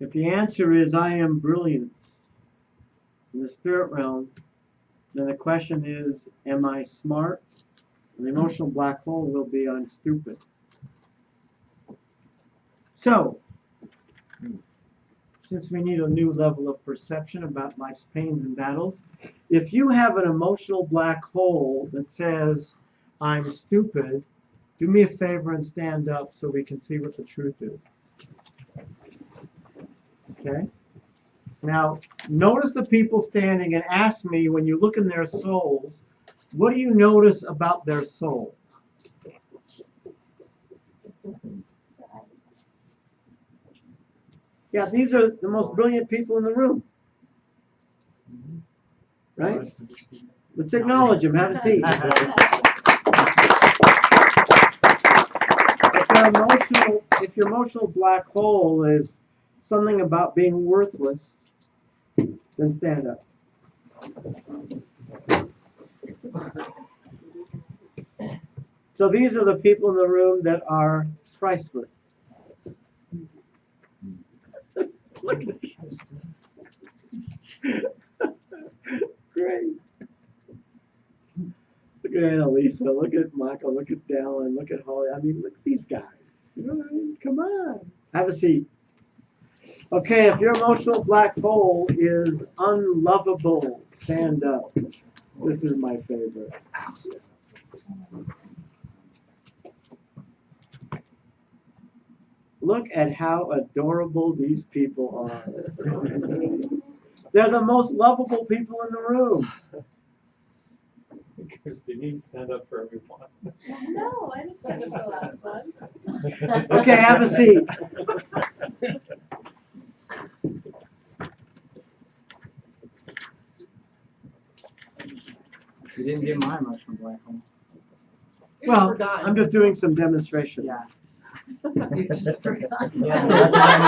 If the answer is, I am brilliance in the spirit realm, then the question is, am I smart? And the emotional black hole will be, I'm stupid. So, since we need a new level of perception about life's pains and battles, if you have an emotional black hole that says, I'm stupid, do me a favor and stand up so we can see what the truth is. Okay? Now, notice the people standing and ask me, when you look in their souls, what do you notice about their soul? Yeah, these are the most brilliant people in the room. Right? Let's acknowledge them. Have a seat. If your emotional black hole is something about being worthless, then stand up. So these are the people in the room that are priceless. Look at this. Great. Look at Annalisa, look at Michael, look at Dallin, look at Holly. I mean, look at these guys. You know what I mean? Come on. Have a seat. Okay, if your emotional black hole is unlovable, stand up. This is my favorite. Look at how adorable these people are. They're the most lovable people in the room. Kristen, you stand up for everyone. No, I didn't stand up for the last one. Okay, have a seat. You didn't get my emotional black hole. Well, I'm just doing some demonstrations. Yeah. You just forgot. Yeah, that's my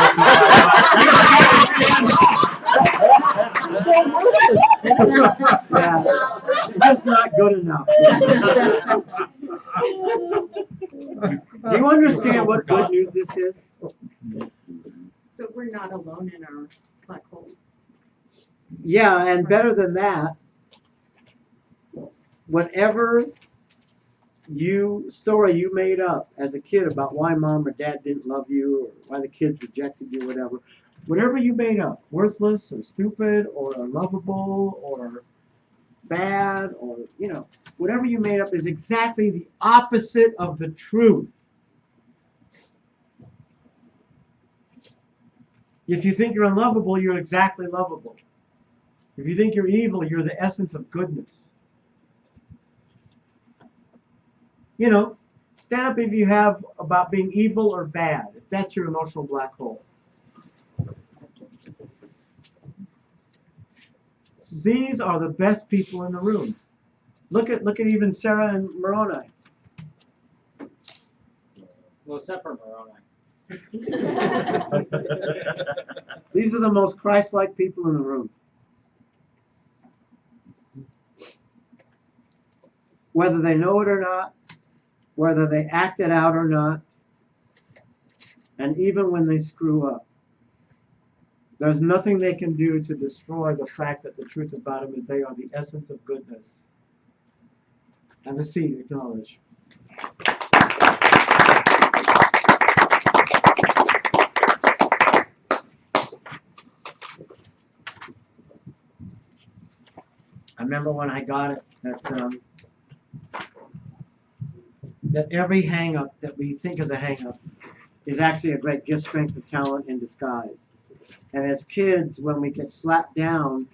Yeah, it's just not good enough. Do you understand what good news this is? But we're not alone in our black holes. Yeah, and better than that, whatever story you made up as a kid about why mom or dad didn't love you or why the kids rejected you, whatever you made up, worthless or stupid or unlovable or bad or, whatever you made up is exactly the opposite of the truth. If you think you're unlovable, you're exactly lovable. If you think you're evil, you're the essence of goodness. Stand up if you have about being evil or bad, if that's your emotional black hole. These are the best people in the room. Look at even Sarah and Moroni. Well, except for Moroni. These are the most Christ-like people in the room. whether they know it or not, whether they act it out or not, and even when they screw up. There's nothing they can do to destroy the fact that the truth about them is they are the essence of goodness. Have a seat, acknowledge. I remember when I got it that every hang-up that we think is a hang-up is actually a great gift, strength, and talent in disguise. And as kids, when we get slapped down,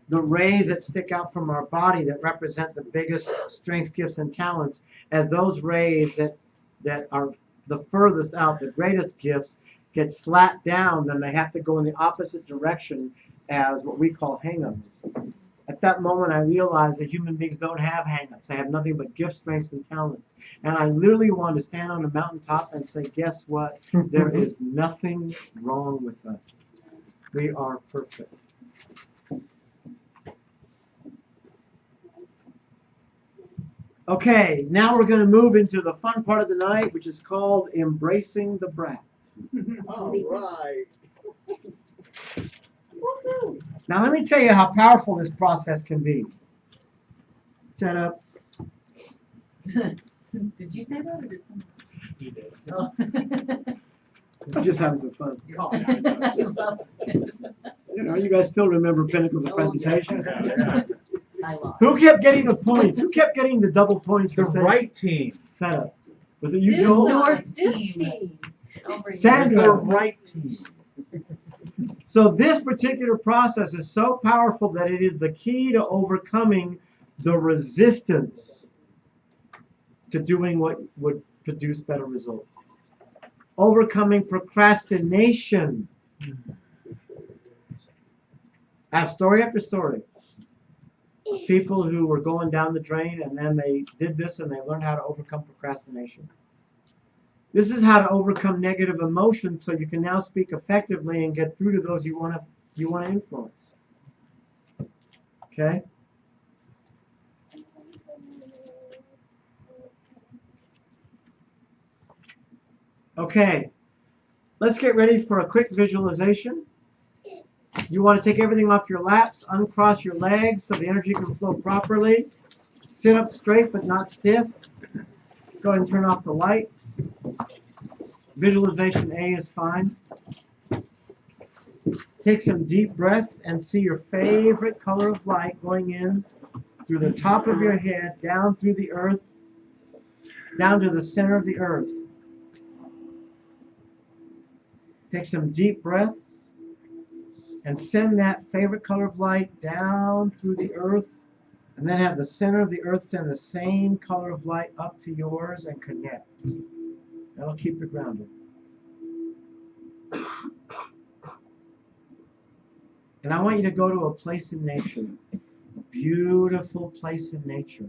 the rays that stick out from our body that represent the biggest strengths, gifts, and talents, as those rays that are the furthest out, the greatest gifts, get slapped down, then they have to go in the opposite direction as what we call hang-ups. At that moment, I realized that human beings don't have hang-ups. They have nothing but gifts, strengths, and talents. And I literally wanted to stand on a mountaintop and say, guess what? There is nothing wrong with us. We are perfect. Okay, now we're going to move into the fun part of the night, which is called Embracing the Brat. All right. Now let me tell you how powerful this process can be. Set up. Did you say that or did someone? He did. Oh. We're just having some fun. Oh, yeah. You know, you guys still remember Pinnacle's presentation? I lost. Who kept getting the points? Who kept getting the double points for The right team. setup? Was it you, This Joel? North team. Sandra. The right team. So this particular process is so powerful that it is the key to overcoming the resistance to doing what would produce better results. Overcoming procrastination. I have story after story of people who were going down the drain and then they did this and they learned how to overcome procrastination. This is how to overcome negative emotions so you can now speak effectively and get through to those you want to influence. Okay? Okay. Let's get ready for a quick visualization. You want to take everything off your laps, uncross your legs so the energy can flow properly. Sit up straight but not stiff. Go ahead and turn off the lights. Visualization A is fine. Take some deep breaths and see your favorite color of light going in through the top of your head, down through the earth, down to the center of the earth. Take some deep breaths and send that favorite color of light down through the earth, and then have the center of the earth send the same color of light up to yours and connect. That'll keep you grounded. And I want you to go to a place in nature, a beautiful place in nature,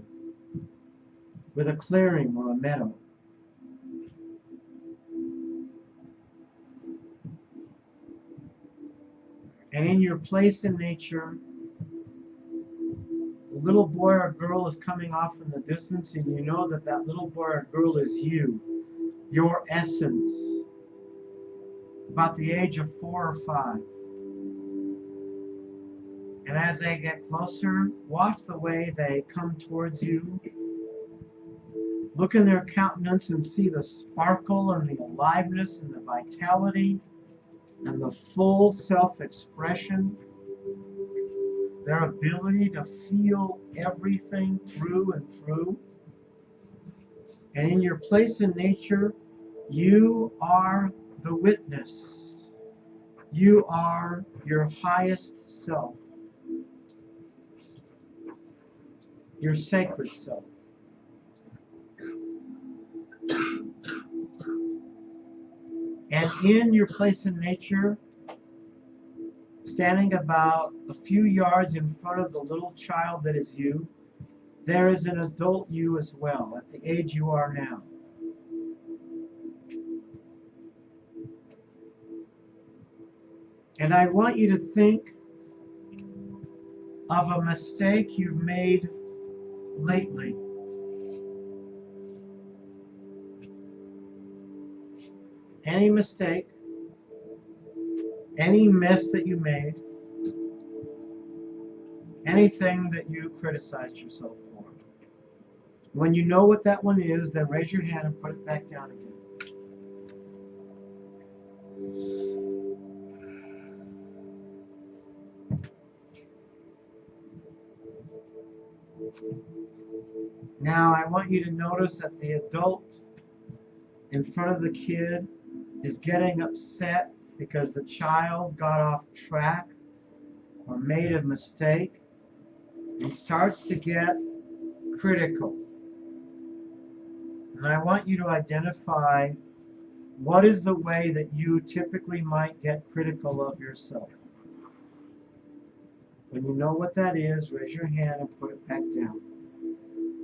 with a clearing or a meadow. And in your place in nature, a little boy or girl is coming off in the distance, and you know that that little boy or girl is you, your essence, about the age of 4 or 5. And as they get closer, watch the way they come towards you. Look in their countenance and see the sparkle and the aliveness and the vitality and the full self-expression, their ability to feel everything through and through. And in your place in nature, you are the witness. You are your highest self, your sacred self. And in your place in nature, standing about a few yards in front of the little child that is you, there is an adult you as well, at the age you are now. And I want you to think of a mistake you've made lately. any mistake, any mess that you made, anything that you criticized yourself for. When you know what that one is, then raise your hand and put it back down again. Now I want you to notice that the adult in front of the kid is getting upset because the child got off track or made a mistake and starts to get critical. And I want you to identify what is the way that you typically might get critical of yourself. When you know what that is, raise your hand and put it back down.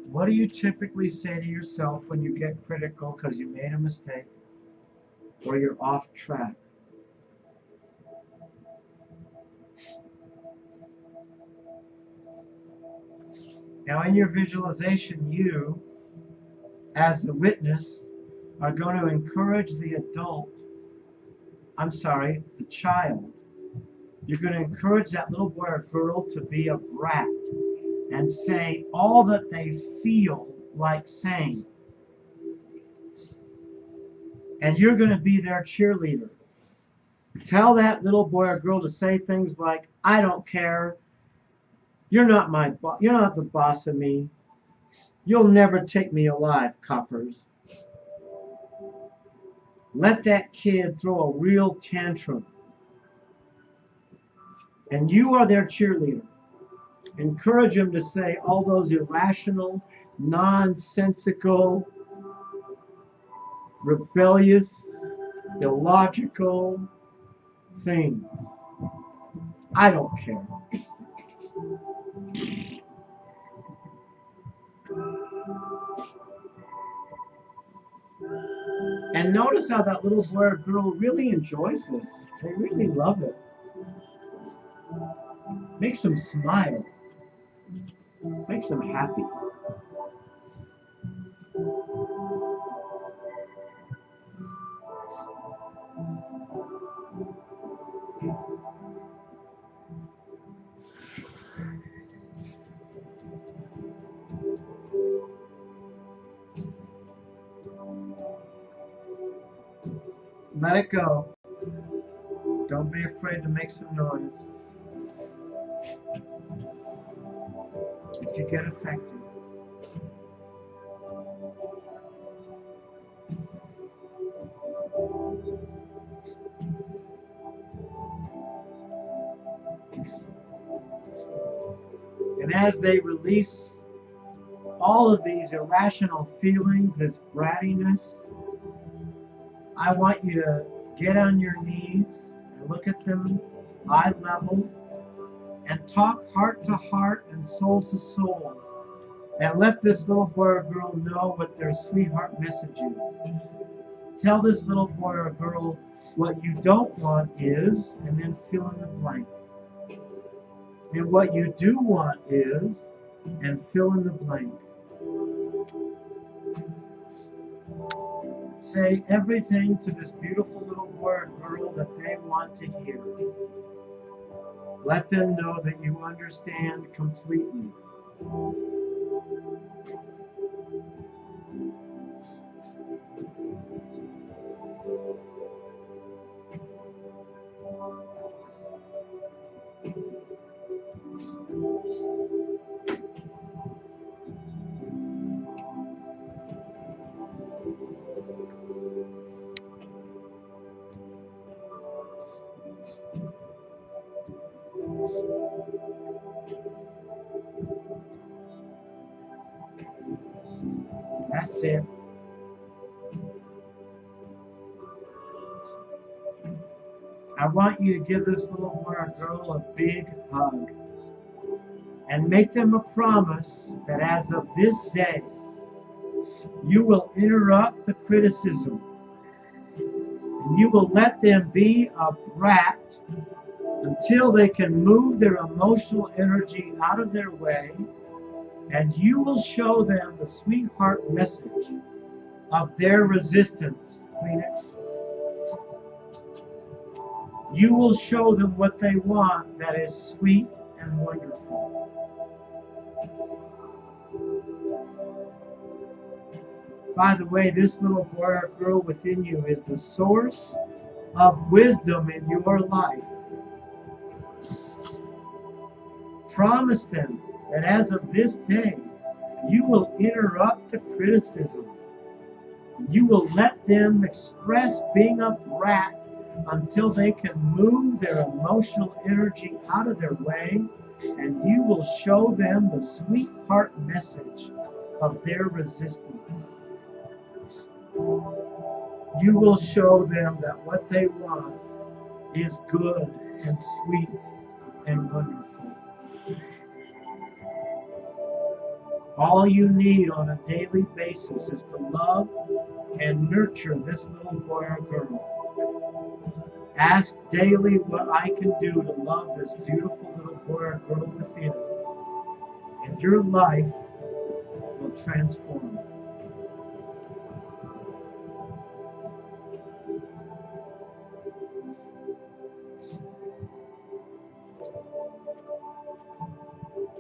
What do you typically say to yourself when you get critical because you made a mistake or you're off track? Now in your visualization, you, as the witness, are going to encourage the child. You're going to encourage that little boy or girl to be a brat and say all that they feel like saying. And you're going to be their cheerleader. Tell that little boy or girl to say things like, I don't care. You're not you're not the boss of me. You'll never take me alive, coppers. Let that kid throw a real tantrum. And you are their cheerleader. Encourage them to say all those irrational, nonsensical, rebellious, illogical things. I don't care. And notice how that little boy or girl really enjoys this. They really love it. Makes them smile. Makes them happy. Let it go. Don't be afraid to make some noise. If you get affected. And as they release all of these irrational feelings, this brattiness, I want you to get on your knees and look at them eye level and talk heart to heart and soul to soul. And let this little boy or girl know what their sweetheart message is. Tell this little boy or girl what you don't want is, and then fill in the blank. And what you do want is, and fill in the blank. Say everything to this beautiful little boy or girl that they want to hear. Let them know that you understand completely. That's it. I want you to give this little boy or girl a big hug and make them a promise that as of this day, you will interrupt the criticism and you will let them be a brat until they can move their emotional energy out of their way, and you will show them the sweetheart message of their resistance. Kleenex. You will show them what they want that is sweet and wonderful. By the way, this little boy or girl within you is the source of wisdom in your life. Promise them that as of this day, you will interrupt the criticism. You will let them express being a brat until they can move their emotional energy out of their way, and you will show them the sweetheart message of their resistance. You will show them that what they want is good and sweet and wonderful. All you need on a daily basis is to love and nurture this little boy or girl. Ask daily what I can do to love this beautiful little boy or girl within, and your life will transform.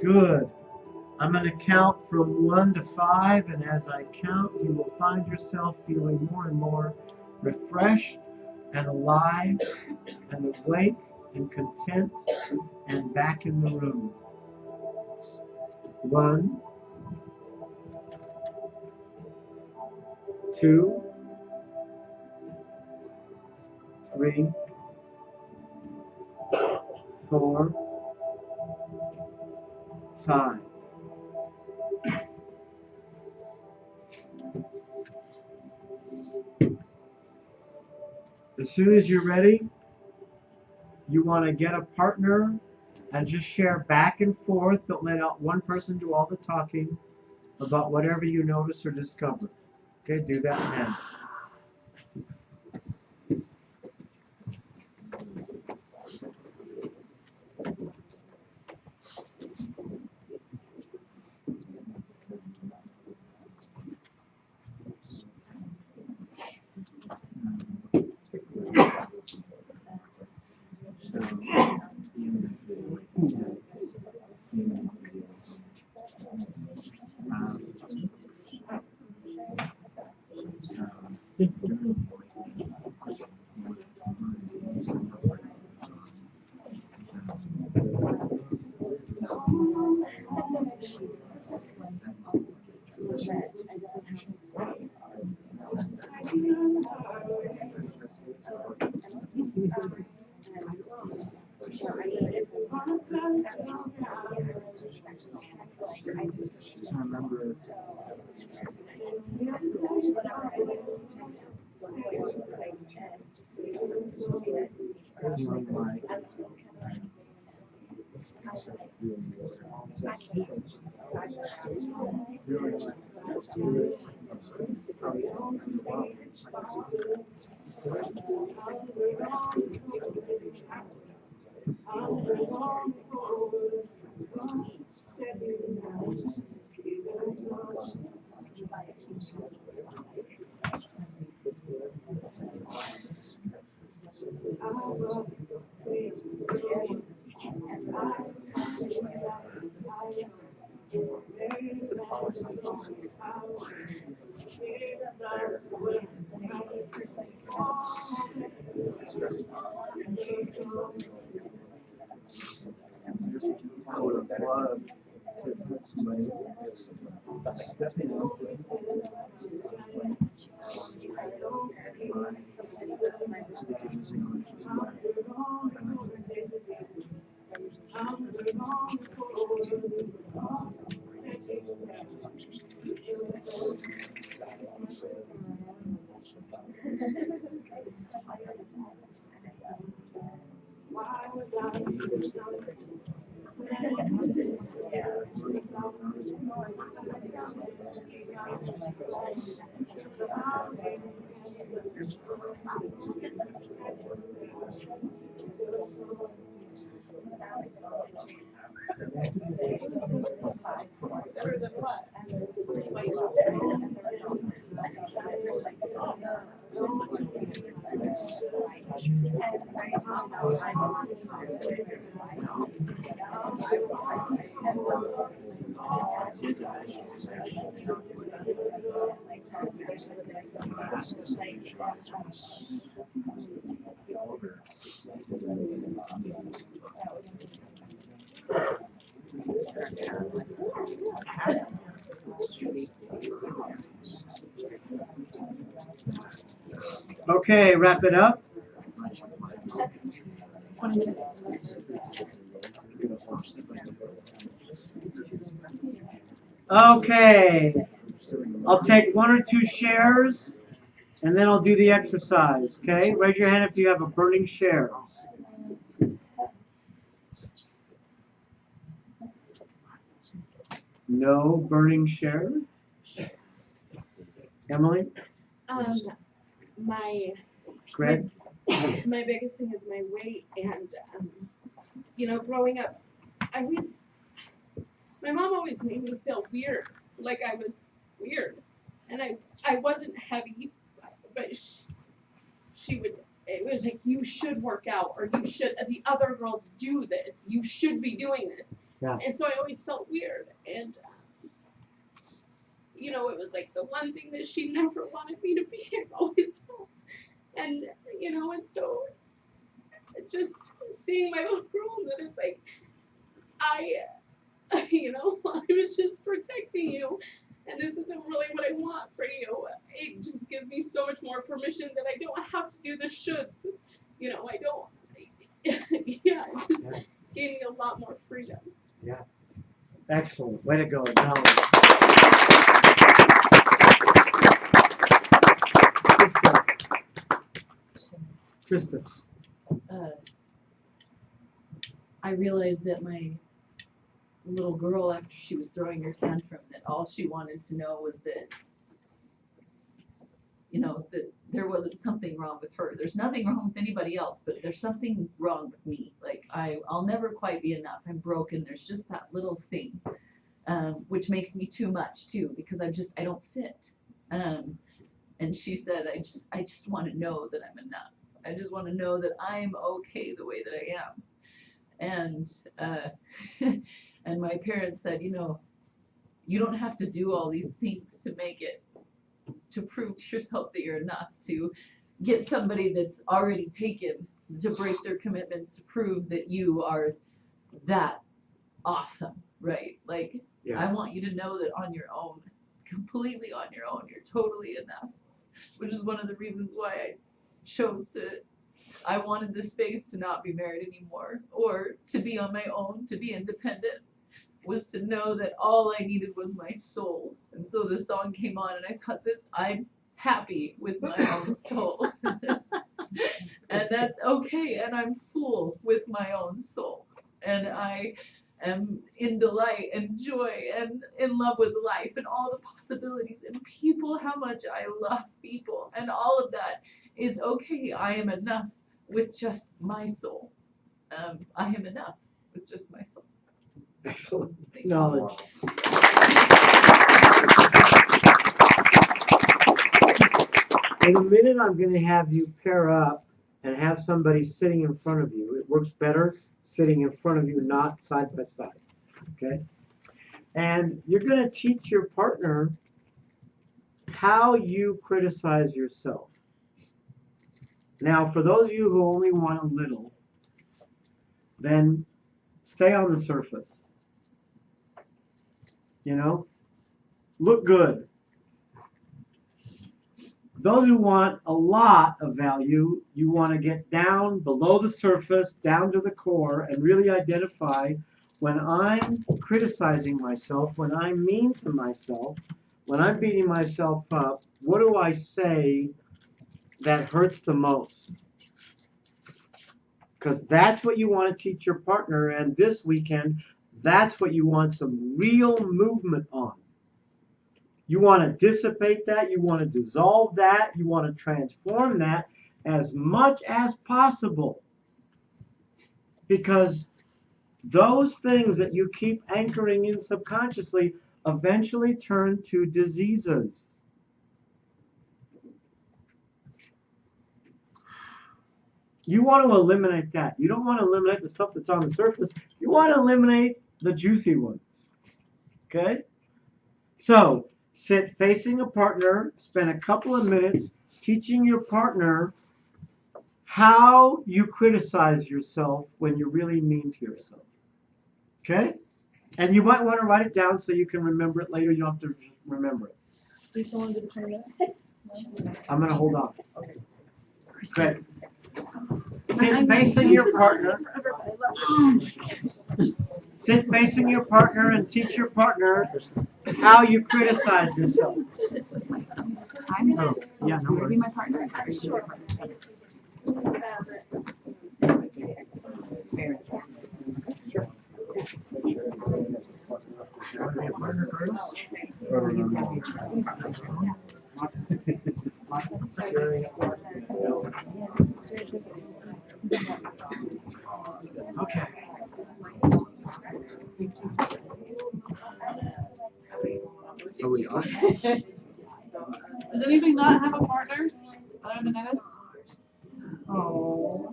Good. I'm going to count from 1 to 5, and as I count, you will find yourself feeling more and more refreshed and alive and awake and content and back in the room. 1, 2, 3, 4, 5. As soon as you're ready, you want to get a partner and just share back and forth. Don't let out one person do all the talking about whatever you notice or discover. Okay, do that now. Okay, wrap it up. Okay, I'll take 1 or 2 shares, and then I'll do the exercise, okay? Raise your hand if you have a burning share. No burning shares? Emily? My Greg? my biggest thing is my weight, and you know, growing up, my mom always made me feel weird, like I was weird, and I wasn't heavy, but she would. It was like, you should work out, or you should. The other girls do this. You should be doing this. Yeah. And so I always felt weird, and you know, it was like the one thing that she never wanted me to be. I always felt, and you know, and so just seeing my little girl, that it's like you know, I was just protecting you, and this isn't really what I want for you. It just gives me so much more permission that I don't have to do the shoulds. You know, I don't. Yeah, it just gave me a lot more freedom. Yeah. Excellent. Way to go. Now, Tristan. I realized that my little girl, after she was throwing her tantrum, that all she wanted to know was that, you know, that there wasn't something wrong with her. There's nothing wrong with anybody else, but there's something wrong with me. Like, I'll never quite be enough. I'm broken. There's just that little thing, which makes me too much too, because I don't fit. And she said, I just want to know that I'm enough. I just want to know that I'm okay the way that I am. And and my parents said, you know, you don't have to do all these things to make it, to prove to yourself that you're enough, to get somebody that's already taken to break their commitments, to prove that you are that awesome, right? Like, yeah. I want you to know that on your own, completely on your own, you're totally enough, which is one of the reasons why I chose to. I wanted the space to not be married anymore, or to be on my own, to be independent, was to know that all I needed was my soul. And so the song came on, and I cut this, I'm happy with my own soul. And that's okay, and I'm full with my own soul. And I am in delight and joy and in love with life and all the possibilities and people, how much I love people. And all of that is okay. I am enough with just my soul. I am enough with just my soul. Excellent knowledge. In a minute, I'm going to have you pair up and have somebody sitting in front of you. It works better sitting in front of you, not side by side. Okay? And you're going to teach your partner how you criticize yourself. Now, for those of you who only want a little, then stay on the surface. You know? Look good. Those who want a lot of value, you want to get down below the surface, down to the core, and really identify when I'm criticizing myself, when I'm mean to myself, when I'm beating myself up, what do I say that hurts the most? Because that's what you want to teach your partner, and this weekend, that's what you want some real movement on. You want to dissipate that, you want to dissolve that, you want to transform that as much as possible. Because those things that you keep anchoring in subconsciously eventually turn to diseases. You want to eliminate that. You don't want to eliminate the stuff that's on the surface. You want to eliminate the juicy ones. Okay? So, sit facing a partner, spend a couple of minutes teaching your partner how you criticize yourself when you're really mean to yourself. Okay? And you might want to write it down so you can remember it later. You don't have to remember it. Do you still want to do the 20 minutes? I'm going to hold on. Okay. Sit facing your partner. Sit facing your partner and teach your partner how you criticize yourself. Oh, yeah, no worries. my partner? Sure. Okay. Are we on? Does anybody not have a partner other than Dennis? Oh.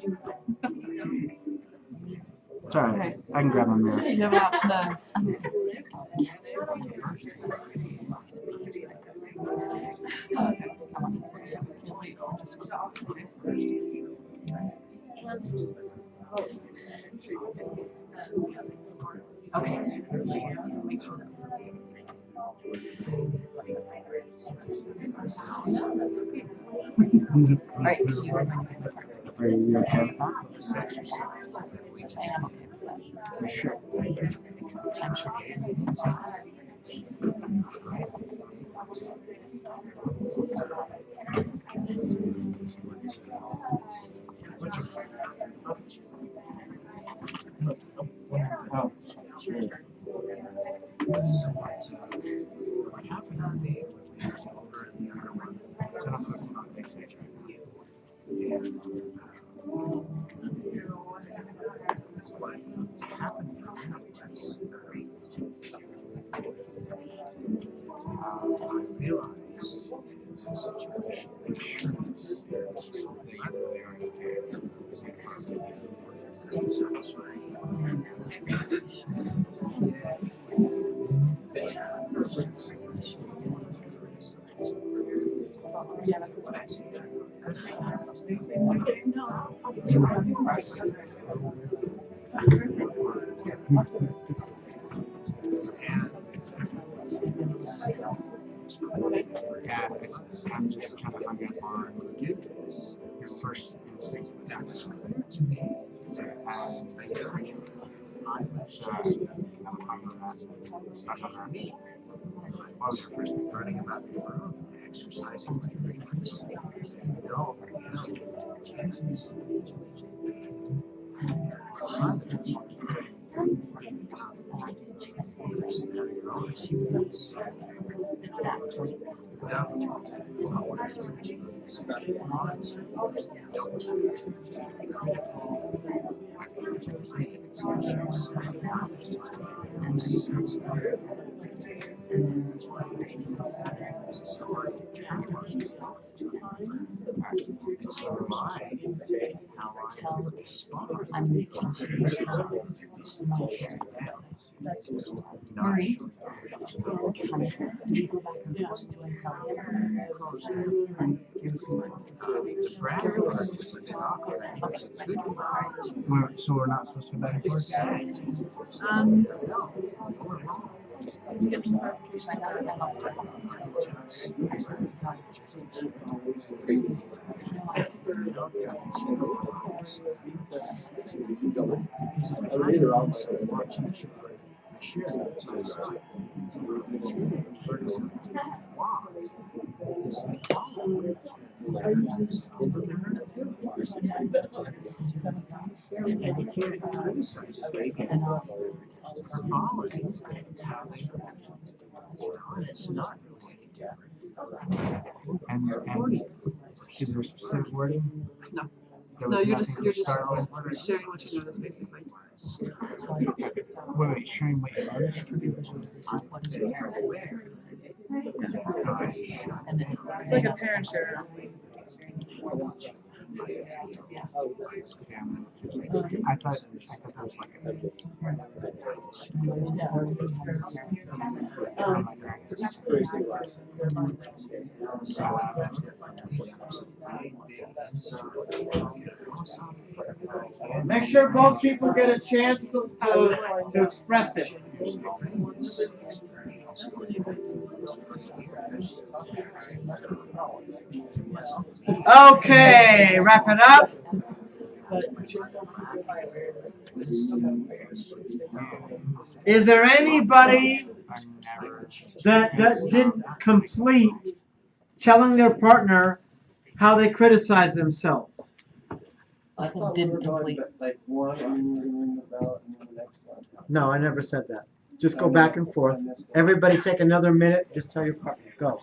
It's alright. I can grab my mirror. You have an option to. Are you okay with that? I am okay with that. You sure? Oh. What happened on the over in the other one? So I'm looking at this picture. What happened I realized the situation insurance I'm just kind of hung up on your first instinct. That was clear to me. I was stuck on our knee. What was your first thing learning about the world? Exercising frequency. No. I'm going to teach you Marie, you go back and forth to and tell him and give us So we're not supposed to be back and forth? You get some clarification. And is there specific wording? No. There No, was you're nothing just to start with? sharing what you know, that's basically. Wait, sharing what you know. It's like a parent share. I thought it was like Make sure both people get a chance to express it. Okay, wrap it up. Is there anybody that didn't complete telling their partner how they criticize themselves? I thought we were going like one, and then we're gonna ring the bell, and then the next one. No, I never said that. Just go back and forth. Everybody take another minute. Just tell your partner. Go.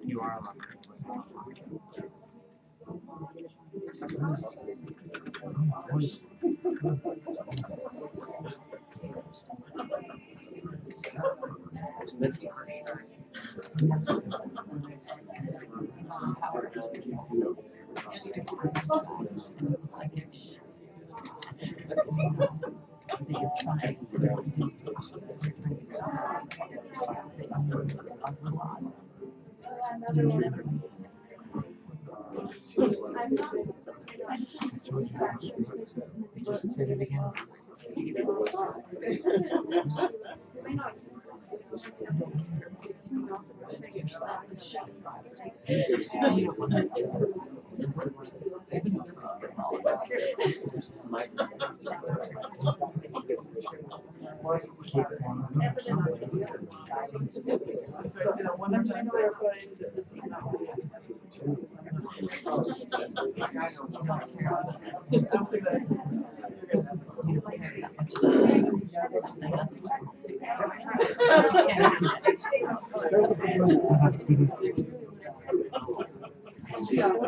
You are allowed. Just did it again.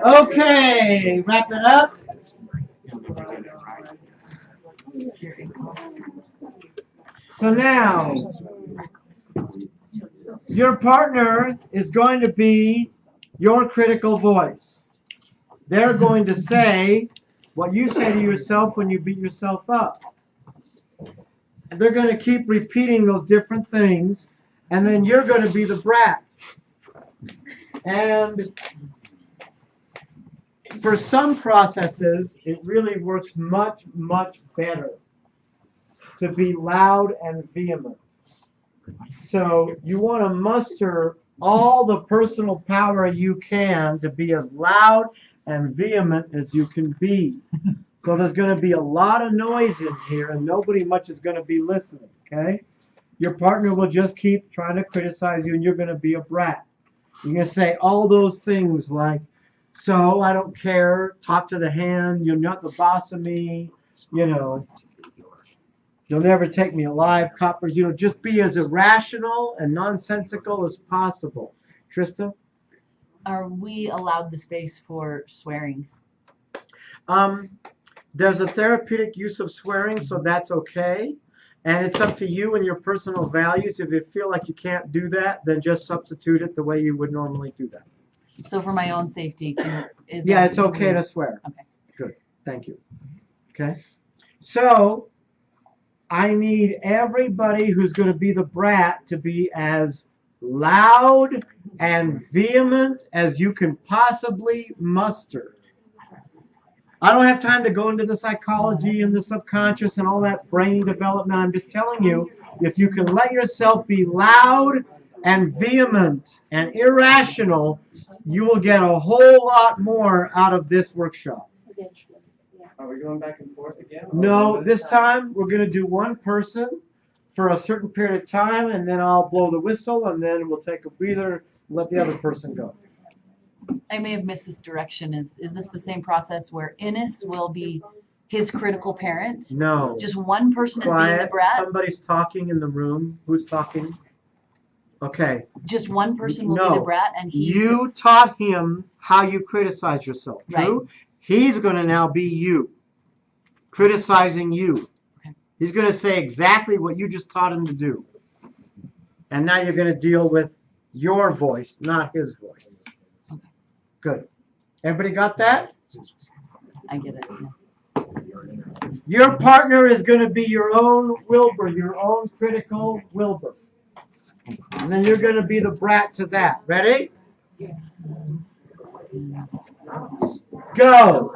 Okay, wrap it up. So now, your partner is going to be your critical voice. They're going to say what you say to yourself when you beat yourself up. And they're going to keep repeating those different things, and then you're going to be the brat. And for some processes, it really works much, much better to be loud and vehement. So you want to muster all the personal power you can to be as loud and vehement as you can be. So there's going to be a lot of noise in here, and nobody much is going to be listening, okay? Your partner will just keep trying to criticize you, and you're going to be a brat. You're going to say all those things like, so I don't care, talk to the hand, you're not the boss of me, you know, you'll never take me alive, coppers, you know, just be as irrational and nonsensical as possible. Trista? Are we allowed the space for swearing? There's a therapeutic use of swearing, so that's okay. And it's up to you and your personal values. If you feel like you can't do that, then just substitute it the way you would normally do that. So for my own safety, yeah, it's okay to swear. Okay. Good. Thank you. Okay. So I need everybody who's going to be the brat to be as loud and vehement as you can possibly muster. I don't have time to go into the psychology and the subconscious and all that brain development. I'm just telling you, if you can let yourself be loud and vehement and irrational, you will get a whole lot more out of this workshop. Are we going back and forth again? No, this time we're going to do one person for a certain period of time, and then I'll blow the whistle, and then we'll take a breather and let the other person go. I may have missed this direction. Is this the same process where Innes will be his critical parent? No. Just one person is being the Quiet. brat? Somebody's talking in the room. Who's talking? Okay. Just one person will No. be the brat and he You sits- taught him how you criticize yourself. True? Right. He's going to now be you, criticizing you. Okay. He's going to say exactly what you just taught him to do. And now you're going to deal with your voice, not his voice. Okay. Good. Everybody got that? I get it. Yeah. Your partner is going to be your own Wilbur, your own critical Wilbur. And then you're going to be the brat to that. Ready? Go.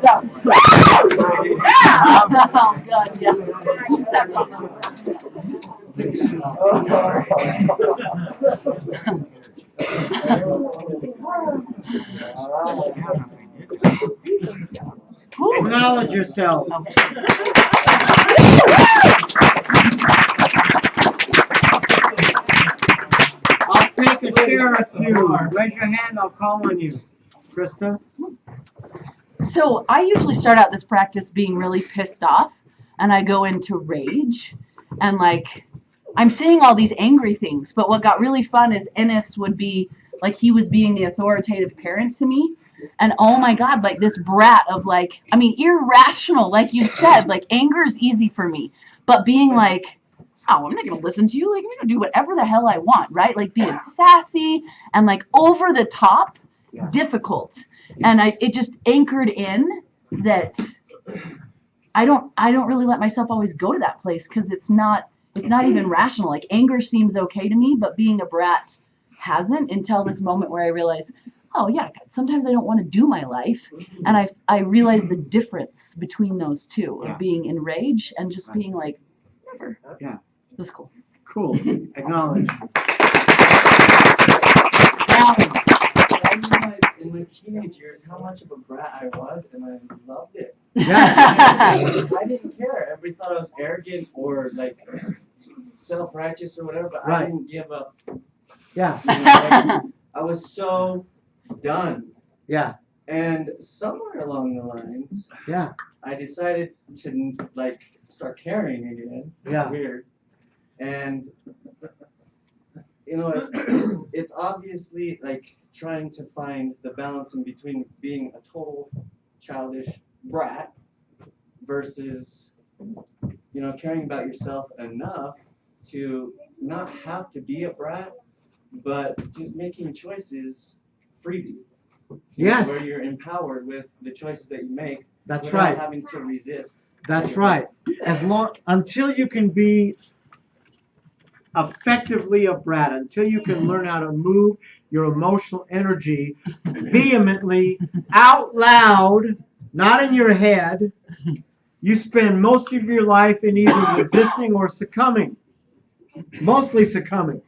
Yes. Yeah. Oh God, yeah. She stepped on them. Acknowledge yourselves. I'll take a share or two. Raise your hand, I'll call on you. Krista? So I usually start out this practice being really pissed off, and I go into rage, and like I'm saying all these angry things. But what got really fun is Ennis would be like he was being the authoritative parent to me, and oh my God, like this brat of like, I mean, irrational, like you said, like anger is easy for me, but being like, oh, I'm not gonna listen to you, like I'm gonna do whatever the hell I want, right? Like being sassy and like over the top, difficult. And it just anchored in that I don't really let myself always go to that place because it's not even rational. Like anger seems okay to me, but being a brat hasn't until this moment where I realize, oh yeah, sometimes I don't want to do my life, and I realize the difference between those two of being enraged and just being like, whatever. Yeah. This is cool. Cool. Acknowledge. In my teenage years, how much of a brat I was, and I loved it. Yeah. I didn't care. Everybody thought I was arrogant or like self-righteous or whatever, but Right. I didn't give up. Yeah. You know, like, I was so done. Yeah. And somewhere along the lines, Yeah. I decided to like start caring again. It's Yeah. weird. And you know, it's obviously like trying to find the balance in between being a total childish brat versus, you know, caring about yourself enough to not have to be a brat, but just making choices freely. Yes. Where you're empowered with the choices that you make. That's without right. having to resist. That's right. Until you can be effectively a brat, until you can learn how to move your emotional energy vehemently out loud, not in your head, you spend most of your life in either resisting or succumbing. Mostly succumbing.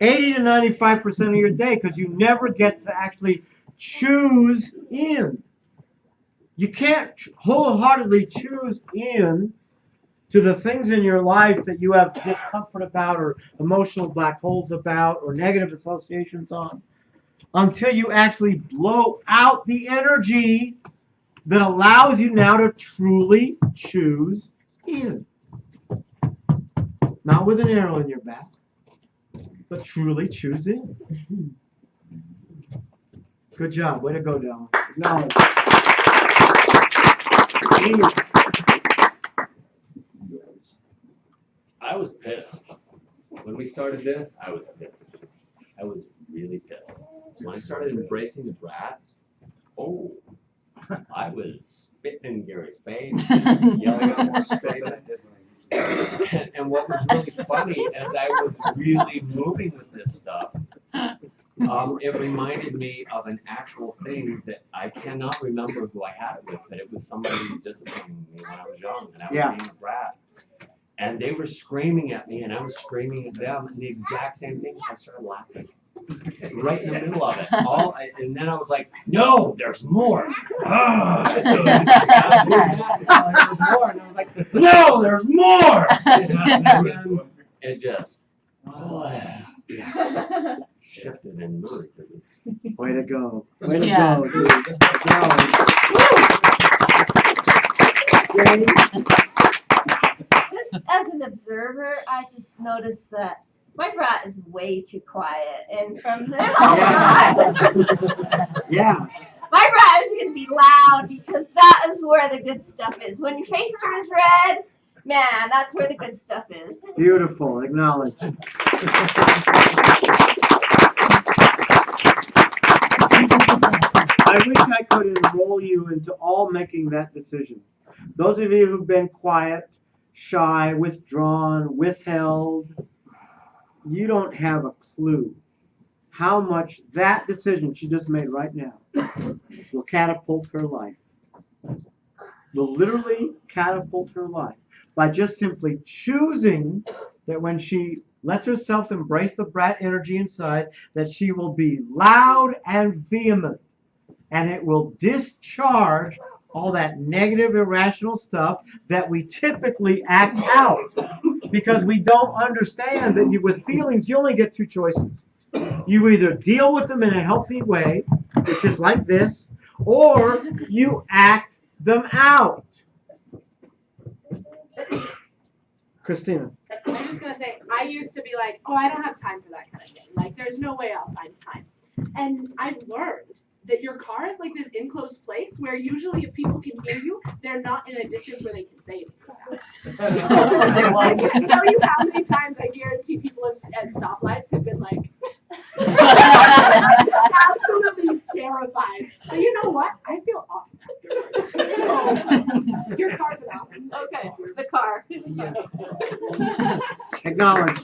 80 to 95% of your day, because you never get to actually choose in. You can't wholeheartedly choose in to the things in your life that you have discomfort about or emotional black holes about or negative associations on until you actually blow out the energy that allows you now to truly choose in. Not with an arrow in your back, but truly choose in. Good job. Way to go, Dylan. Acknowledge. I was pissed. When we started this, I was pissed. I was really pissed. So when I started embracing the brat, oh, I was spitting in Gary's face, yelling at more spitting. And what was really funny, as I was really moving with this stuff, it reminded me of an actual thing that I cannot remember who I had it with, but it was somebody who was disciplining me when I was young, and I was being a brat. And they were screaming at me, and I was screaming at them, and the exact same thing. I started laughing right in the middle of it. And then I was like, "No, there's more!" There's more, and I was like, "No, there's more!" And then it just shifted and moved. Way to go! Way to Yeah. go, dude! Acknowledge. Just as an observer, I just noticed that my brat is way too quiet, and from there on, Yeah. my brat is going to be loud because that is where the good stuff is. When your face turns red, man, that's where the good stuff is. Beautiful. Acknowledge. I wish I could enroll you into all making that decision. Those of you who've been quiet, shy, withdrawn, withheld, you don't have a clue how much that decision she just made right now will catapult her life. Will literally catapult her life by just simply choosing that when she lets herself embrace the brat energy inside, that she will be loud and vehement, and it will discharge all that negative, irrational stuff that we typically act out because we don't understand that with feelings, you only get two choices. You either deal with them in a healthy way, which is like this, or you act them out. Christina. I was just gonna say, I used to be like, oh, I don't have time for that kind of thing. Like, there's no way I'll find time. And I've learned that your car is like this enclosed place where usually if people can hear you, they're not in a distance where they can say anything. I can't tell you how many times I guarantee people at stoplights have been like, absolutely terrified. But you know what? I feel awesome afterwards. So, your car's an awesome. Okay, the car. Acknowledge.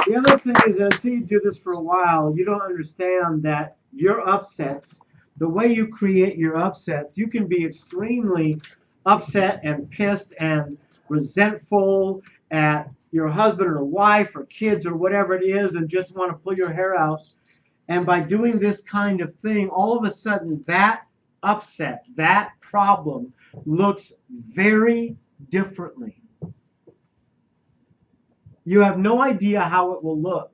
The other thing is that until you do this for a while, you don't understand that your upsets, the way you create your upsets, you can be extremely upset and pissed and resentful at your husband or wife or kids or whatever it is and just want to pull your hair out. And by doing this kind of thing, all of a sudden that upset, that problem looks very differently. You have no idea how it will look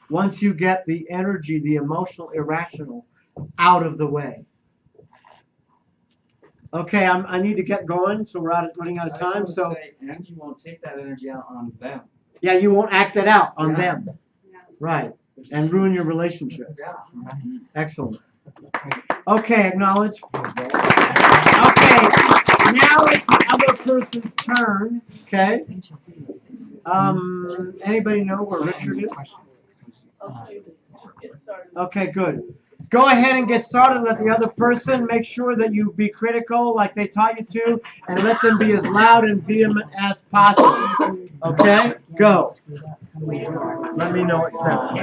once you get the energy, the emotional, irrational out of the way. Okay, I need to get going, so we're running out of time. So, and you won't take that energy out on them. yeah, you won't act it out on Yeah. them. Right. And ruin your relationships. Yeah. Excellent. Okay, acknowledge. Okay, now it's the other person's turn. Okay. Anybody know where Richard is? Okay, good. Go ahead and get started. Let the other person make sure that you be critical like they taught you to, and let them be as loud and vehement as possible. Okay? Go. Let me know what sounds.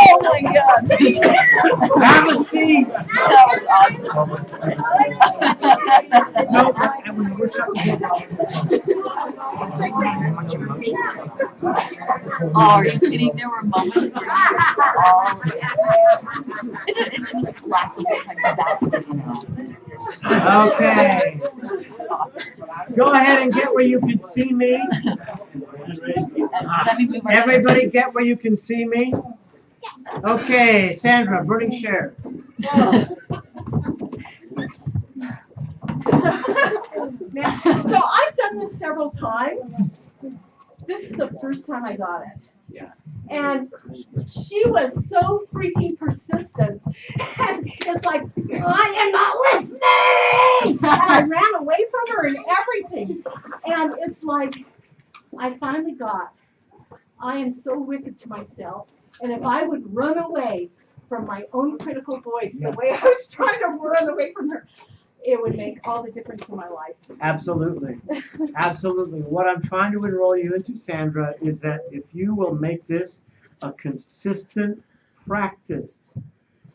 Oh my god. Have a seat. That was awesome. No, and when we're shutting Oh, are you kidding? There were moments where you were just all. It didn't last the whole time. That's what you know. Okay. Go ahead and get where you can see me. Let me move our Everybody get where you can see me. Okay, Sandra, burning share. So I've done this several times. This is the first time I got it. Yeah. And she was so freaking persistent. And it's like, I am not listening! And I ran away from her and everything. And it's like, I finally got, I am so wicked to myself. And if I would run away from my own critical voice, the way I was trying to run away from her, it would make all the difference in my life. Absolutely. Absolutely. What I'm trying to enroll you into, Sandra, is that if you will make this a consistent practice,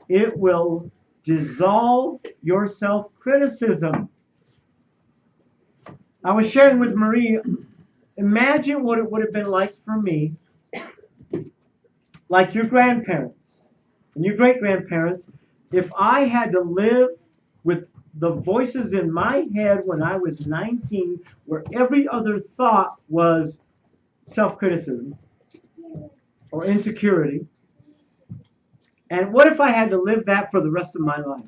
it will dissolve your self-criticism. I was sharing with Marie, imagine what it would have been like for me, like your grandparents and your great-grandparents, if I had to live with the voices in my head when I was 19, where every other thought was self-criticism or insecurity. And what if I had to live that for the rest of my life?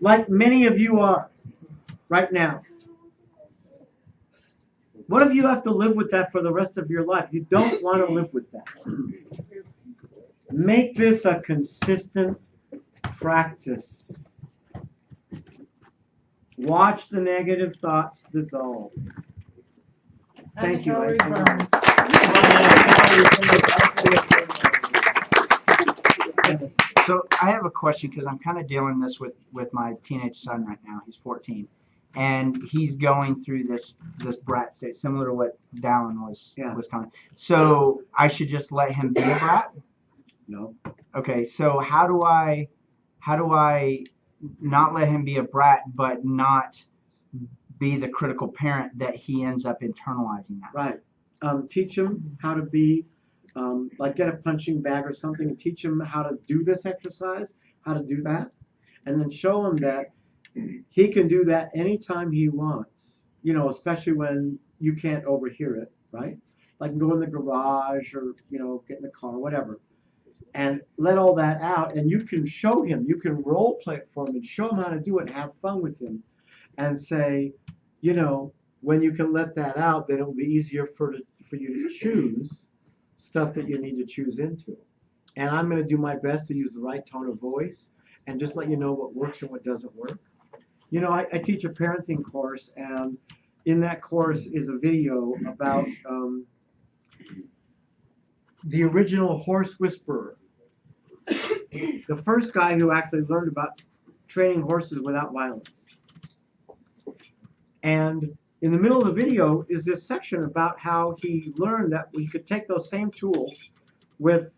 Like many of you are right now. What if you have to live with that for the rest of your life? You don't want to live with that. Make this a consistent practice. Watch the negative thoughts dissolve. Thank you. So I have a question because I'm kind of dealing this with my teenage son right now. He's 14, and he's going through this brat state, similar to what Dallin was coming. So I should just let him be a brat? No. Okay. So how do I not let him be a brat, but not be the critical parent that he ends up internalizing that? Right. Teach him how to be, like get a punching bag or something and teach him how to do this exercise, how to do that, and then show him that he can do that anytime he wants, you know, especially when you can't overhear it, right? Like go in the garage or, you know, get in the car, whatever. And let all that out, and you can show him, you can role play it for him and show him how to do it and have fun with him and say, you know, when you can let that out, then it'll be easier for you to choose stuff that you need to choose into. And I'm going to do my best to use the right tone of voice and just let you know what works and what doesn't work. You know, I teach a parenting course, and in that course is a video about the original horse whisperer. The first guy who actually learned about training horses without violence. And in the middle of the video is this section about how he learned that we could take those same tools with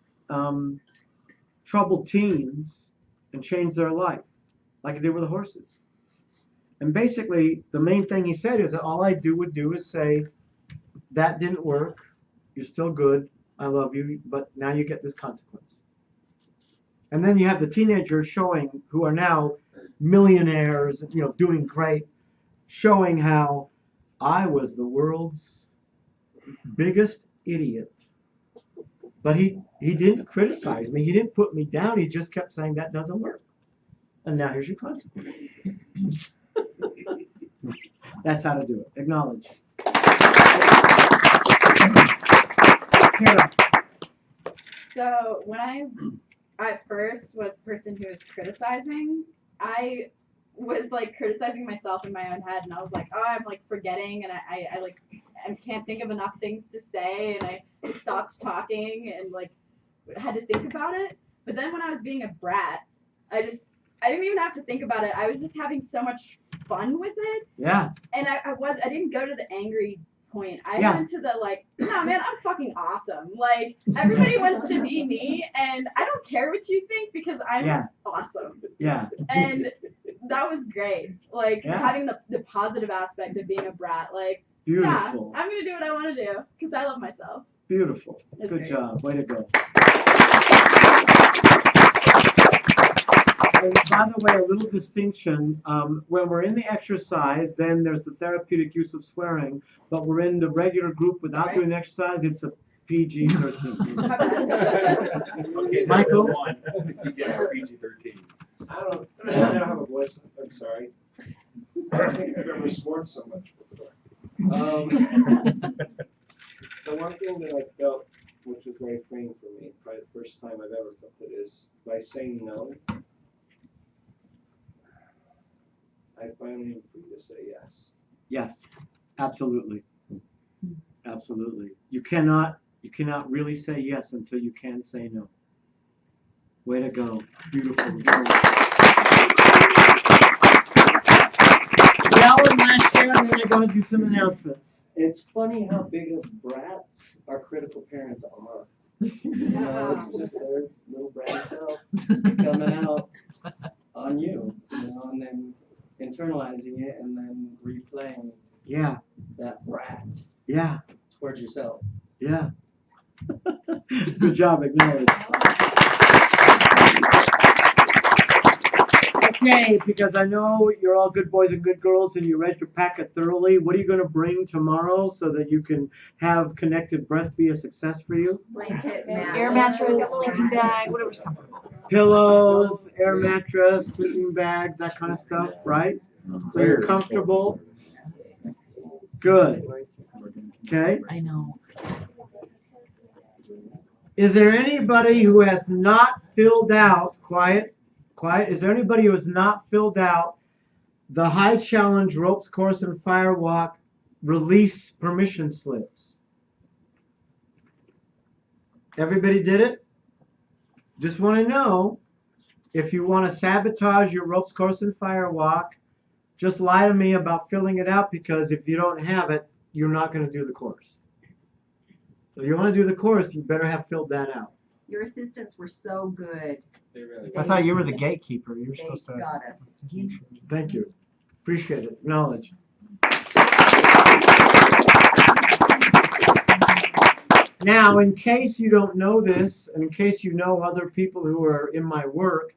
troubled teens and change their life, like I did with the horses. And basically, the main thing he said is that all I would do is say, that didn't work, you're still good, I love you, but now you get this consequence. And then you have the teenagers showing, who are now millionaires, you know, doing great, showing how I was the world's biggest idiot. But he didn't criticize me. He didn't put me down. He just kept saying that doesn't work. And now here's your consequence. That's how to do it. Acknowledge. Kara. So when I at first was the person who was criticizing, I was like criticizing myself in my own head, and I was like, oh, I'm like forgetting, and I like I can't think of enough things to say, and I stopped talking and like had to think about it. But then when I was being a brat, I didn't even have to think about it. I was just having so much fun with it. Yeah. And I didn't go to the angry point. I Yeah. went to the like, no man, I'm fucking awesome. Like everybody wants to be me, and I don't care what you think because I'm Yeah. awesome. Yeah. And that was great. Like Yeah. having the positive aspect of being a brat. Like, Beautiful. yeah, I'm gonna do what I want to do because I love myself. Beautiful. That's Good great. job. Way to go. And by the way, a little distinction. When we're in the exercise, then there's the therapeutic use of swearing. But we're in the regular group without doing exercise, it's a PG-13. Okay, Michael? Yeah, PG-13. I don't have a voice. I'm sorry. I don't think I've ever sworn so much before. The one thing that I felt, which was very freeing for me, probably the first time I've ever felt it, is by saying no, I finally am free to say yes. Yes, absolutely. Absolutely. You cannot really say yes until you can say no. Way to go. Beautiful. Val and last year, and then I'm going to do some announcements. It's funny how big of brats our critical parents are. You know, it's just their little brat self coming out on you, and then internalizing it and then replaying Yeah. that brat Yeah. towards yourself. Yeah. Good job, acknowledged. Okay, because I know you're all good boys and good girls and you read your packet thoroughly. What are you going to bring tomorrow so that you can have connected breath be a success for you? Blanket, air mattress, sleeping bag, whatever's comfortable. Pillows, air mattress, sleeping bags, that kind of stuff, right? So you're comfortable. Good. Okay. I know. Is there anybody who has not filled out, quiet, is there anybody who has not filled out the High Challenge Ropes Course and Firewalk release permission slips? Everybody did it? Just want to know, if you want to sabotage your Ropes Course and Firewalk, just lie to me about filling it out, because if you don't have it, you're not going to do the course. So if you want to do the course, you better have filled that out. Your assistants were so good. I thought you were the gatekeeper. You're They supposed to. got us. Thank you. Appreciate it. Acknowledge. Now, in case you don't know this, and in case you know other people who are in my work,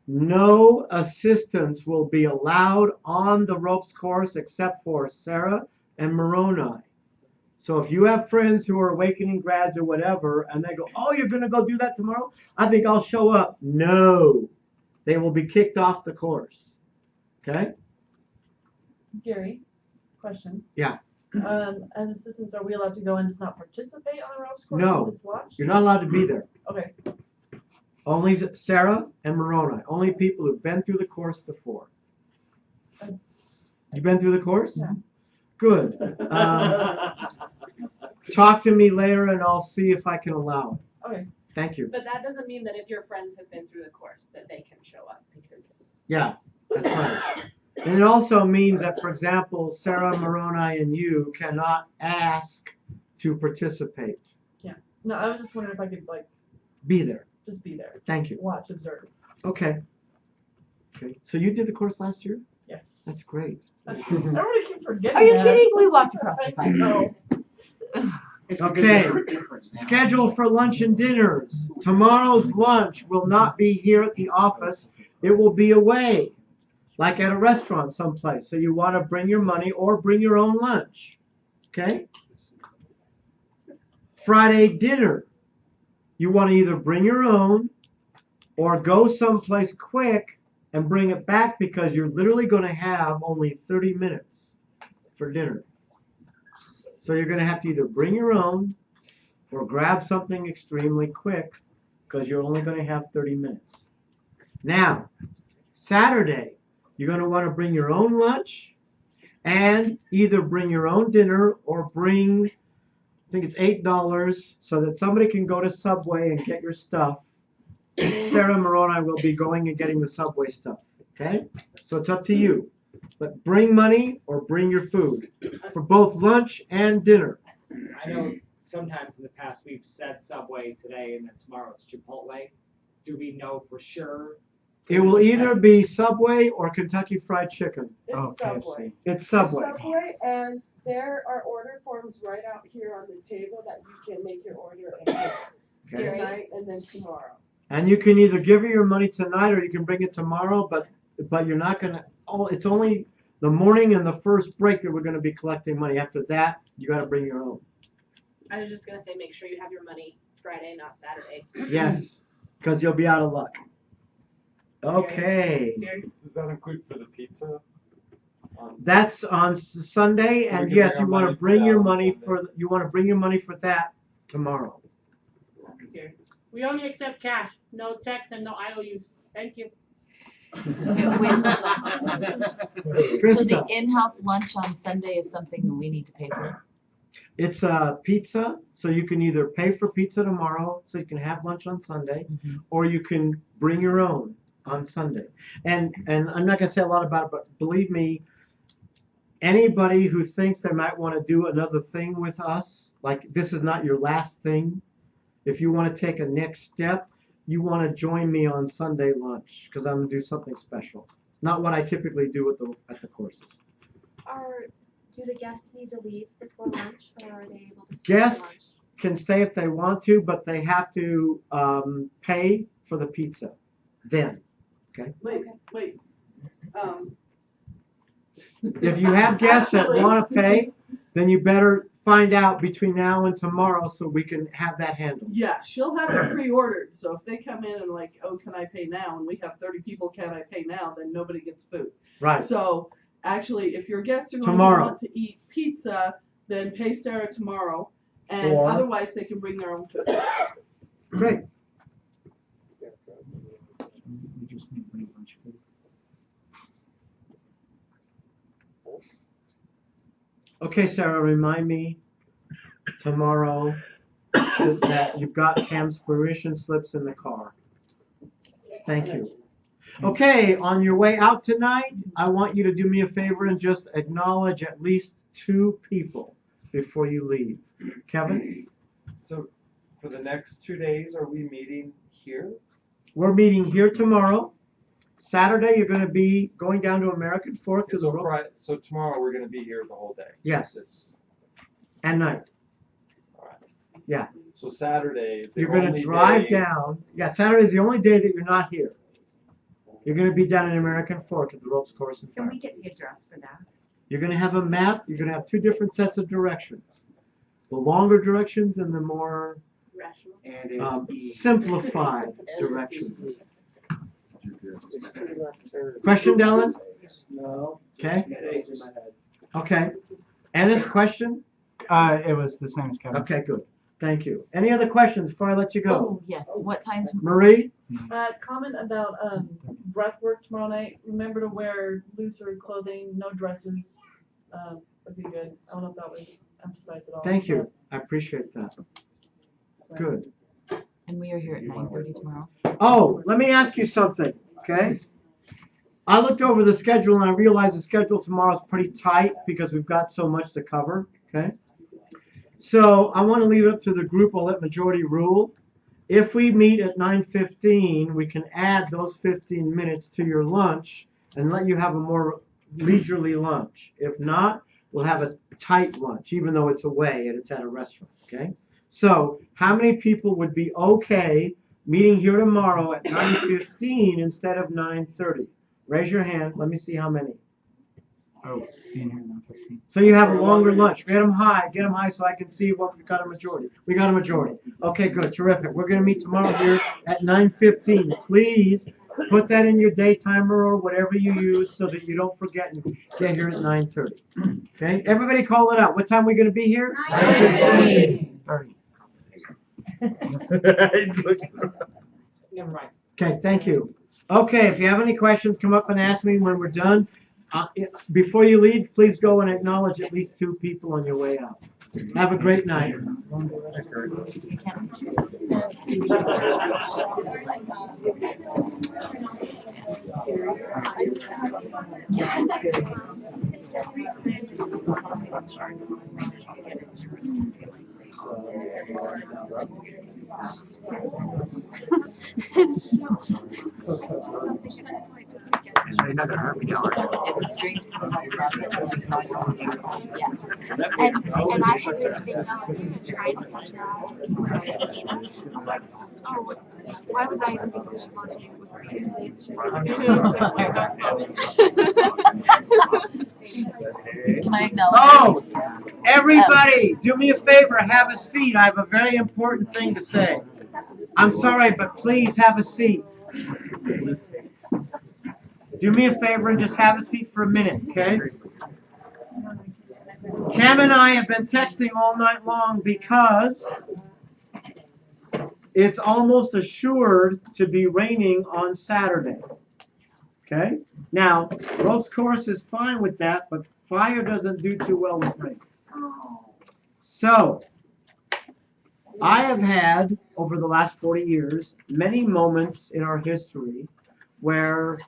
no assistants will be allowed on the ropes course except for Sarah and Moroni. So if you have friends who are awakening grads or whatever, and they go, oh, you're going to go do that tomorrow? I think I'll show up. No. They will be kicked off the course. Okay? Gary, question. Yeah. As assistants, are we allowed to go and just not participate on the ropes course? No. And just watch? You're not allowed to be there. Okay. Only Sarah and Moroni. Only people who've been through the course before. You been through the course? Yeah. Good. Talk to me later and I'll see if I can allow it. Okay. Thank you. But that doesn't mean that if your friends have been through the course that they can show up because. Yeah, that's right. And it also means that, for example, Sarah, Moroni, and you cannot ask to participate. Yeah. No, I was just wondering if I could like Be there. just be there. Thank you. Watch, observe. Okay. Okay. So you did the course last year? Yes. That's great. Everybody keeps forgetting. Are you that. kidding? We walked across the fire. No. Okay. Schedule for lunch and dinners. Tomorrow's lunch will not be here at the office. It will be away, like at a restaurant someplace. So you want to bring your money or bring your own lunch. Okay? Friday dinner. You want to either bring your own or go someplace quick and bring it back, because you're literally going to have only 30 minutes for dinner. So you're going to have to either bring your own or grab something extremely quick because you're only going to have 30 minutes. Now, Saturday, you're going to want to bring your own lunch and either bring your own dinner or bring, I think it's $8 so that somebody can go to Subway and get your stuff. Sarah and Moroni will be going and getting the Subway stuff. Okay? So it's up to you. But bring money or bring your food for both lunch and dinner. I know sometimes in the past we've said Subway today and then tomorrow it's Chipotle. Do we know for sure? It will either be Subway or Kentucky Fried Chicken. It's Subway. It's Subway. Subway, and there are order forms right out here on the table that you can make your order and Okay. tonight and then tomorrow. And you can either give her your money tonight or you can bring it tomorrow, but you're not going to, it's only the morning and the first break that we're going to be collecting money. After that, you got to bring your own. I was just gonna say, make sure you have your money Friday, not Saturday. Yes, because you'll be out of luck. Okay. Does that include for the pizza? That's on Sunday, So we and can yes, bring you our want to money for bring that your on money Sunday. you want to bring your money for that tomorrow. Okay. We only accept cash, no checks and no IOUs. Thank you. So the in-house lunch on Sunday is something that we need to pay for? It's pizza, so you can either pay for pizza tomorrow, so you can have lunch on Sunday, or you can bring your own on Sunday. And I'm not gonna say a lot about it, but believe me, anybody who thinks they might want to do another thing with us, like this is not your last thing. If you want to take a next step, you want to join me on Sunday lunch because I'm gonna do something special. Not what I typically do at the courses. Do the guests need to leave before lunch, or are they able to stay for lunch? Guests can stay if they want to, but they have to pay for the pizza then. Okay. Wait. If you have guests that Actually- want to pay, then you better find out between now and tomorrow so we can have that handled. Yeah, she'll have it pre-ordered, so if they come in and like, oh, can I pay now? And we have 30 people, can I pay now? Then nobody gets food. Right. So actually, if your guests are going Tomorrow. to want to eat pizza, then pay Sarah tomorrow, and Or- otherwise they can bring their own food. Great. Okay, Sarah, remind me tomorrow that you've got Cam's permission slips in the car. Thank you. Okay, on your way out tonight, I want you to do me a favor and just acknowledge at least 2 people before you leave. Kevin? So for the next 2 days, are we meeting here? We're meeting here tomorrow. Saturday, you're going to be going down to American Fork to the road. So tomorrow we're going to be here the whole day. Yes. And night. Yeah. So Saturday is the You're going only to drive day- down. Yeah, Saturday is the only day that you're not here. You're going to be down in American Fork at the ropes course and Can fire. we get the address for that? You're going to have a map. You're going to have 2 different sets of directions. The longer directions and the more simplified directions. Question, Dylan? No. Okay. Age in my head. Okay. Ennis, question? It was the same as Kevin. Okay, good. Thank you. Any other questions before I let you go? Oh, yes. What time tomorrow? Marie? Comment about breath work tomorrow night. Remember to wear looser clothing, no dresses. Would be good. I don't know if that was emphasized at all. Thank you. I appreciate that. Good. And we are here at 9:30 tomorrow. Oh, let me ask you something, okay? I looked over the schedule and I realized the schedule tomorrow is pretty tight because we've got so much to cover, okay? So I want to leave it up to the group. I'll let majority rule. If we meet at 9:15, we can add those 15 minutes to your lunch and let you have a more leisurely lunch. If not, we'll have a tight lunch, even though it's away and it's at a restaurant, okay? So how many people would be okay meeting here tomorrow at 9:15 instead of 9:30? Raise your hand. Let me see how many. Oh, being here now 15. So you have a longer lunch. Get them high so I can see what we've got a majority. We got a majority. Okay, good, terrific. We're going to meet tomorrow here at 9:15. Please put that in your day timer or whatever you use so that you don't forget and get here at 9:30. Okay, everybody call it out. What time are we going to be here? 9:30. Never mind. Okay, thank you. Okay, if you have any questions, come up and ask me when we're done. Before you leave, please go and acknowledge at least 2 people on your way out. Have a great night. It was strange because I had loved it when I saw you on the yes. And I had been trying to catch Christina. Oh, why was I even thinking she wanted to do with her? Usually it's just Can I acknowledge? Oh, everybody, do me a favor, have a seat. I have a very important thing to say. I'm sorry, but please have a seat. Do me a favor and just have a seat for a minute, okay? Cam and I have been texting all night long because it's almost assured to be raining on Saturday. Okay? Now, Rose Course is fine with that, but fire doesn't do too well with rain. So, I have had, over the last 40 years, many moments in our history where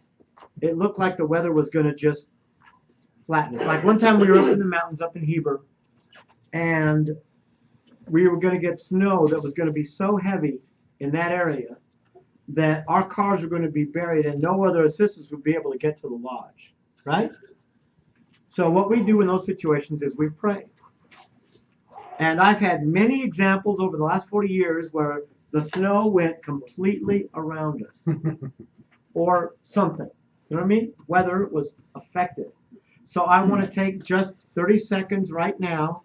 it looked like the weather was going to just flatten. It's like one time we were up in the mountains up in Heber, and we were going to get snow that was going to be so heavy in that area that our cars were going to be buried and no other assistance would be able to get to the lodge, right? So what we do in those situations is we pray. And I've had many examples over the last 40 years where the snow went completely around us or something. You know what I mean? Weather was affected. So I want to take just 30 seconds right now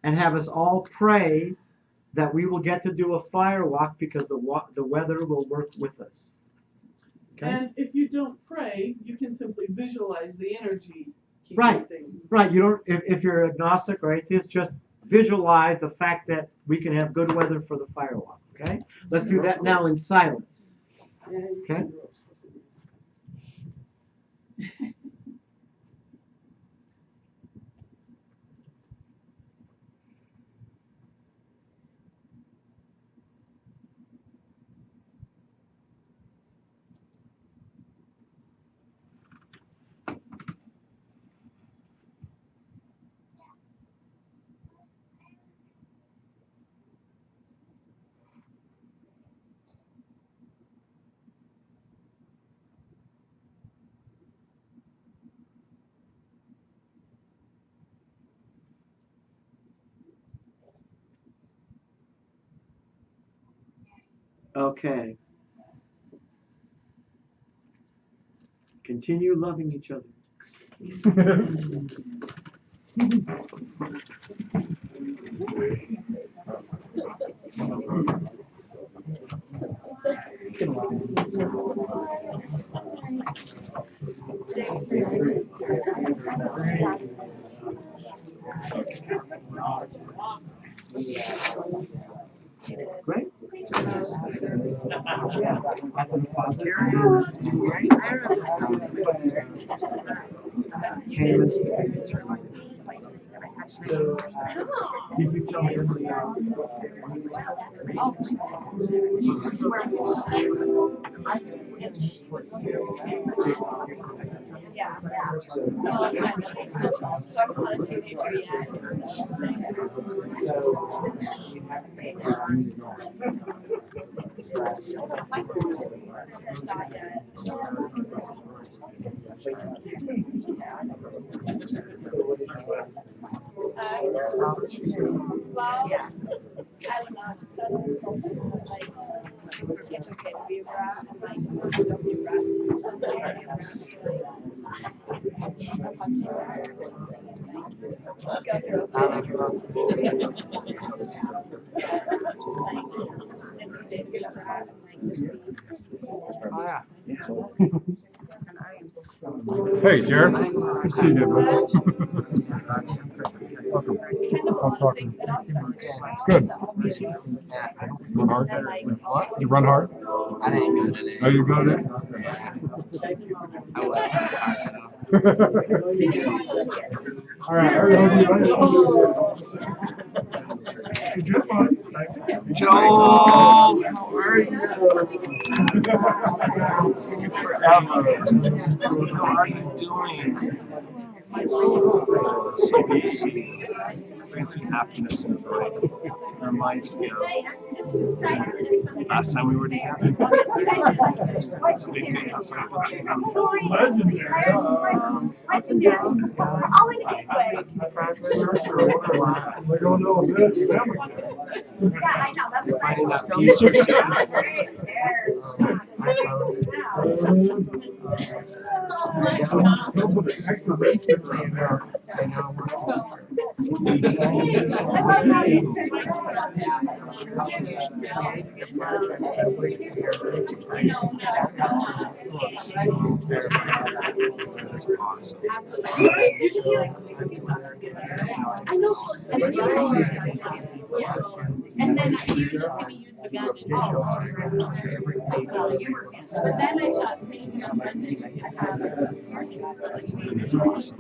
and have us all pray that we will get to do a fire walk because the weather will work with us. Okay? And if you don't pray, you can simply visualize the energy keeping Right. things. Right. You don't. If you're agnostic or atheist, just visualize the fact that we can have good weather for the fire walk. Okay. Let's do that now in silence. Okay. Okay. Continue loving each other. Great. Payments to be determined. So, did you tell me Well, yeah. I don't know, I just got this whole thing of, like, it's okay to be a brat, and like, don't be a brat to somebody or be a brat to let's go through it. It's okay to be a brat and like, just be. Oh, yeah. Hey, Jared. Good to see you, man. Welcome. How's soccer? Good. You run hard? What? You run hard? I ain't good at it. Are you good at it? All right. Joel, how are you? Forever. How are you doing? It's so good to see you. It brings me happiness and joy. It reminds me of last time we were together. It's a big day outside of the finding that peace you're That's awesome. And then you were just gonna use the gun. But then I thought maybe on Monday we could have. That's awesome.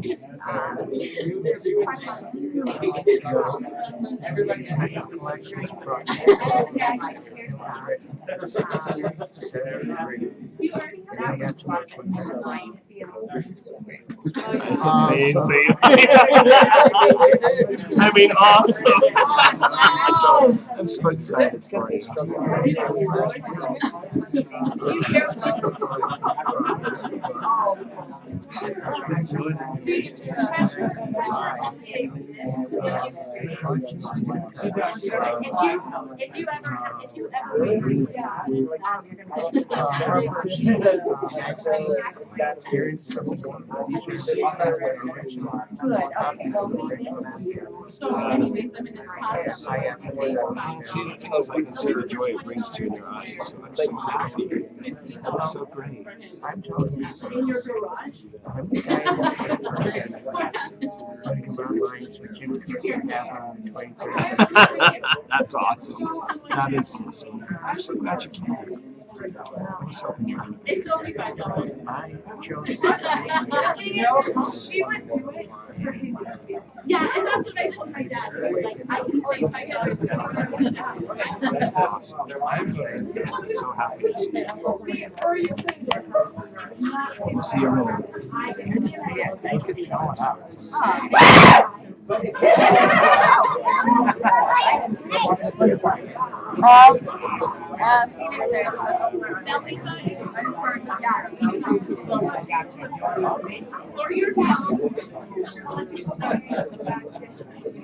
That's amazing. I mean, awesome. I'm so excited for you. If you ever So anyways, I'm in the process. See, the thing is, I can see the joy it brings to you in your eyes. So I'm so happy. It's so great. In your garage? That's awesome. That is awesome. I'm so glad you came. I was hoping you would. It's only $5. She would do it. Yeah, and that's what I told my dad. So like, I can save $5. That's awesome. I'm so happy to see you. Or you could. We'll see you later. Thank you for showing up.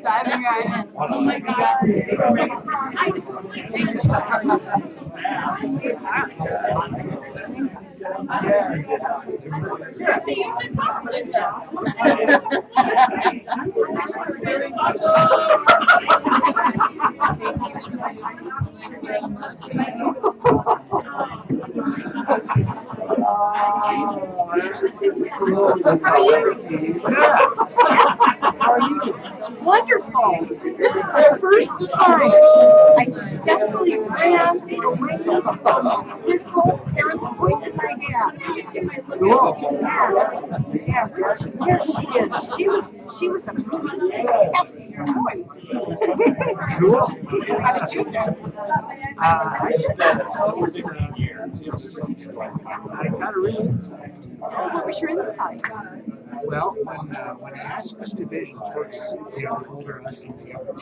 Diving right in. Oh my god. How are you doing? Wonderful. This is the first time I successfully ran away from a critical parent's voice in my head. Cool. Yeah, here she is. She was a persistent, pesky voice. Cool. How did you do? I got a read. What was your insight? Well, when I asked this division towards the older us and the younger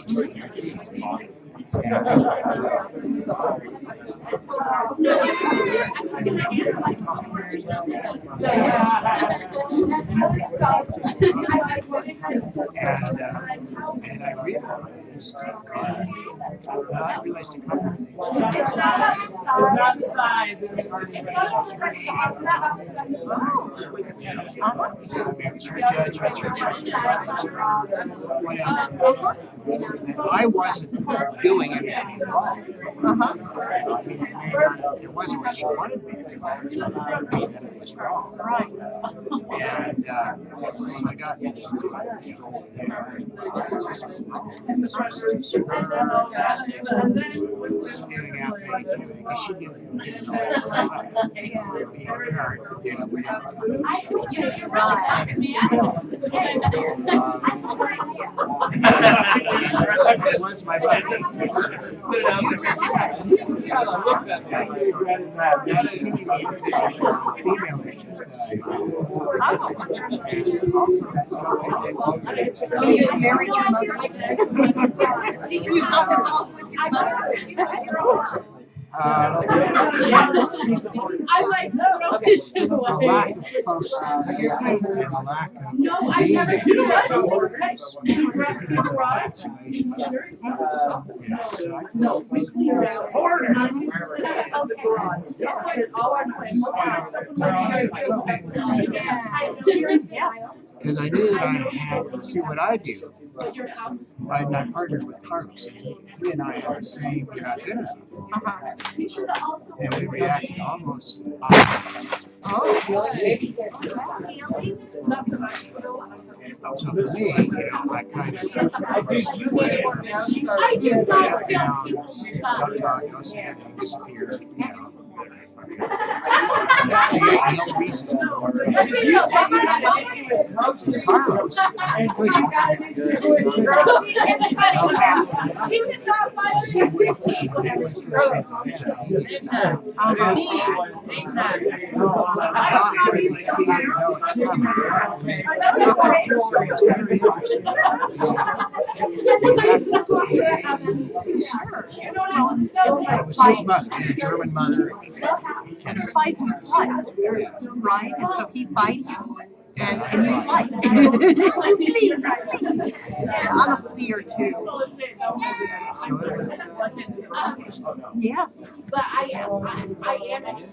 and I realized, I realized a couple of things. I wasn't doing anything wrong. It wasn't what she wanted me to do. that it was wrong. Right. And when I got there, spewing out negativity because she didn't know it was my buddy. Female issues that You married your mother? You've got the house with your mother? I'm like, throw this shit away. No, I never do that. No, we cleaned out hard. Of the garage. Because all our friends yes. Because I knew that I had to see what I do. I partnered with Carlos. He and I had the same, you're not good enough. And we reacted almost opposite. So for me, I kind of I do not disappear, Carlos. It was his mother, a German mother. Fight and flight, right? And so he fights and you fight. Flee. I'm a fleer too. Yes. But I am interested.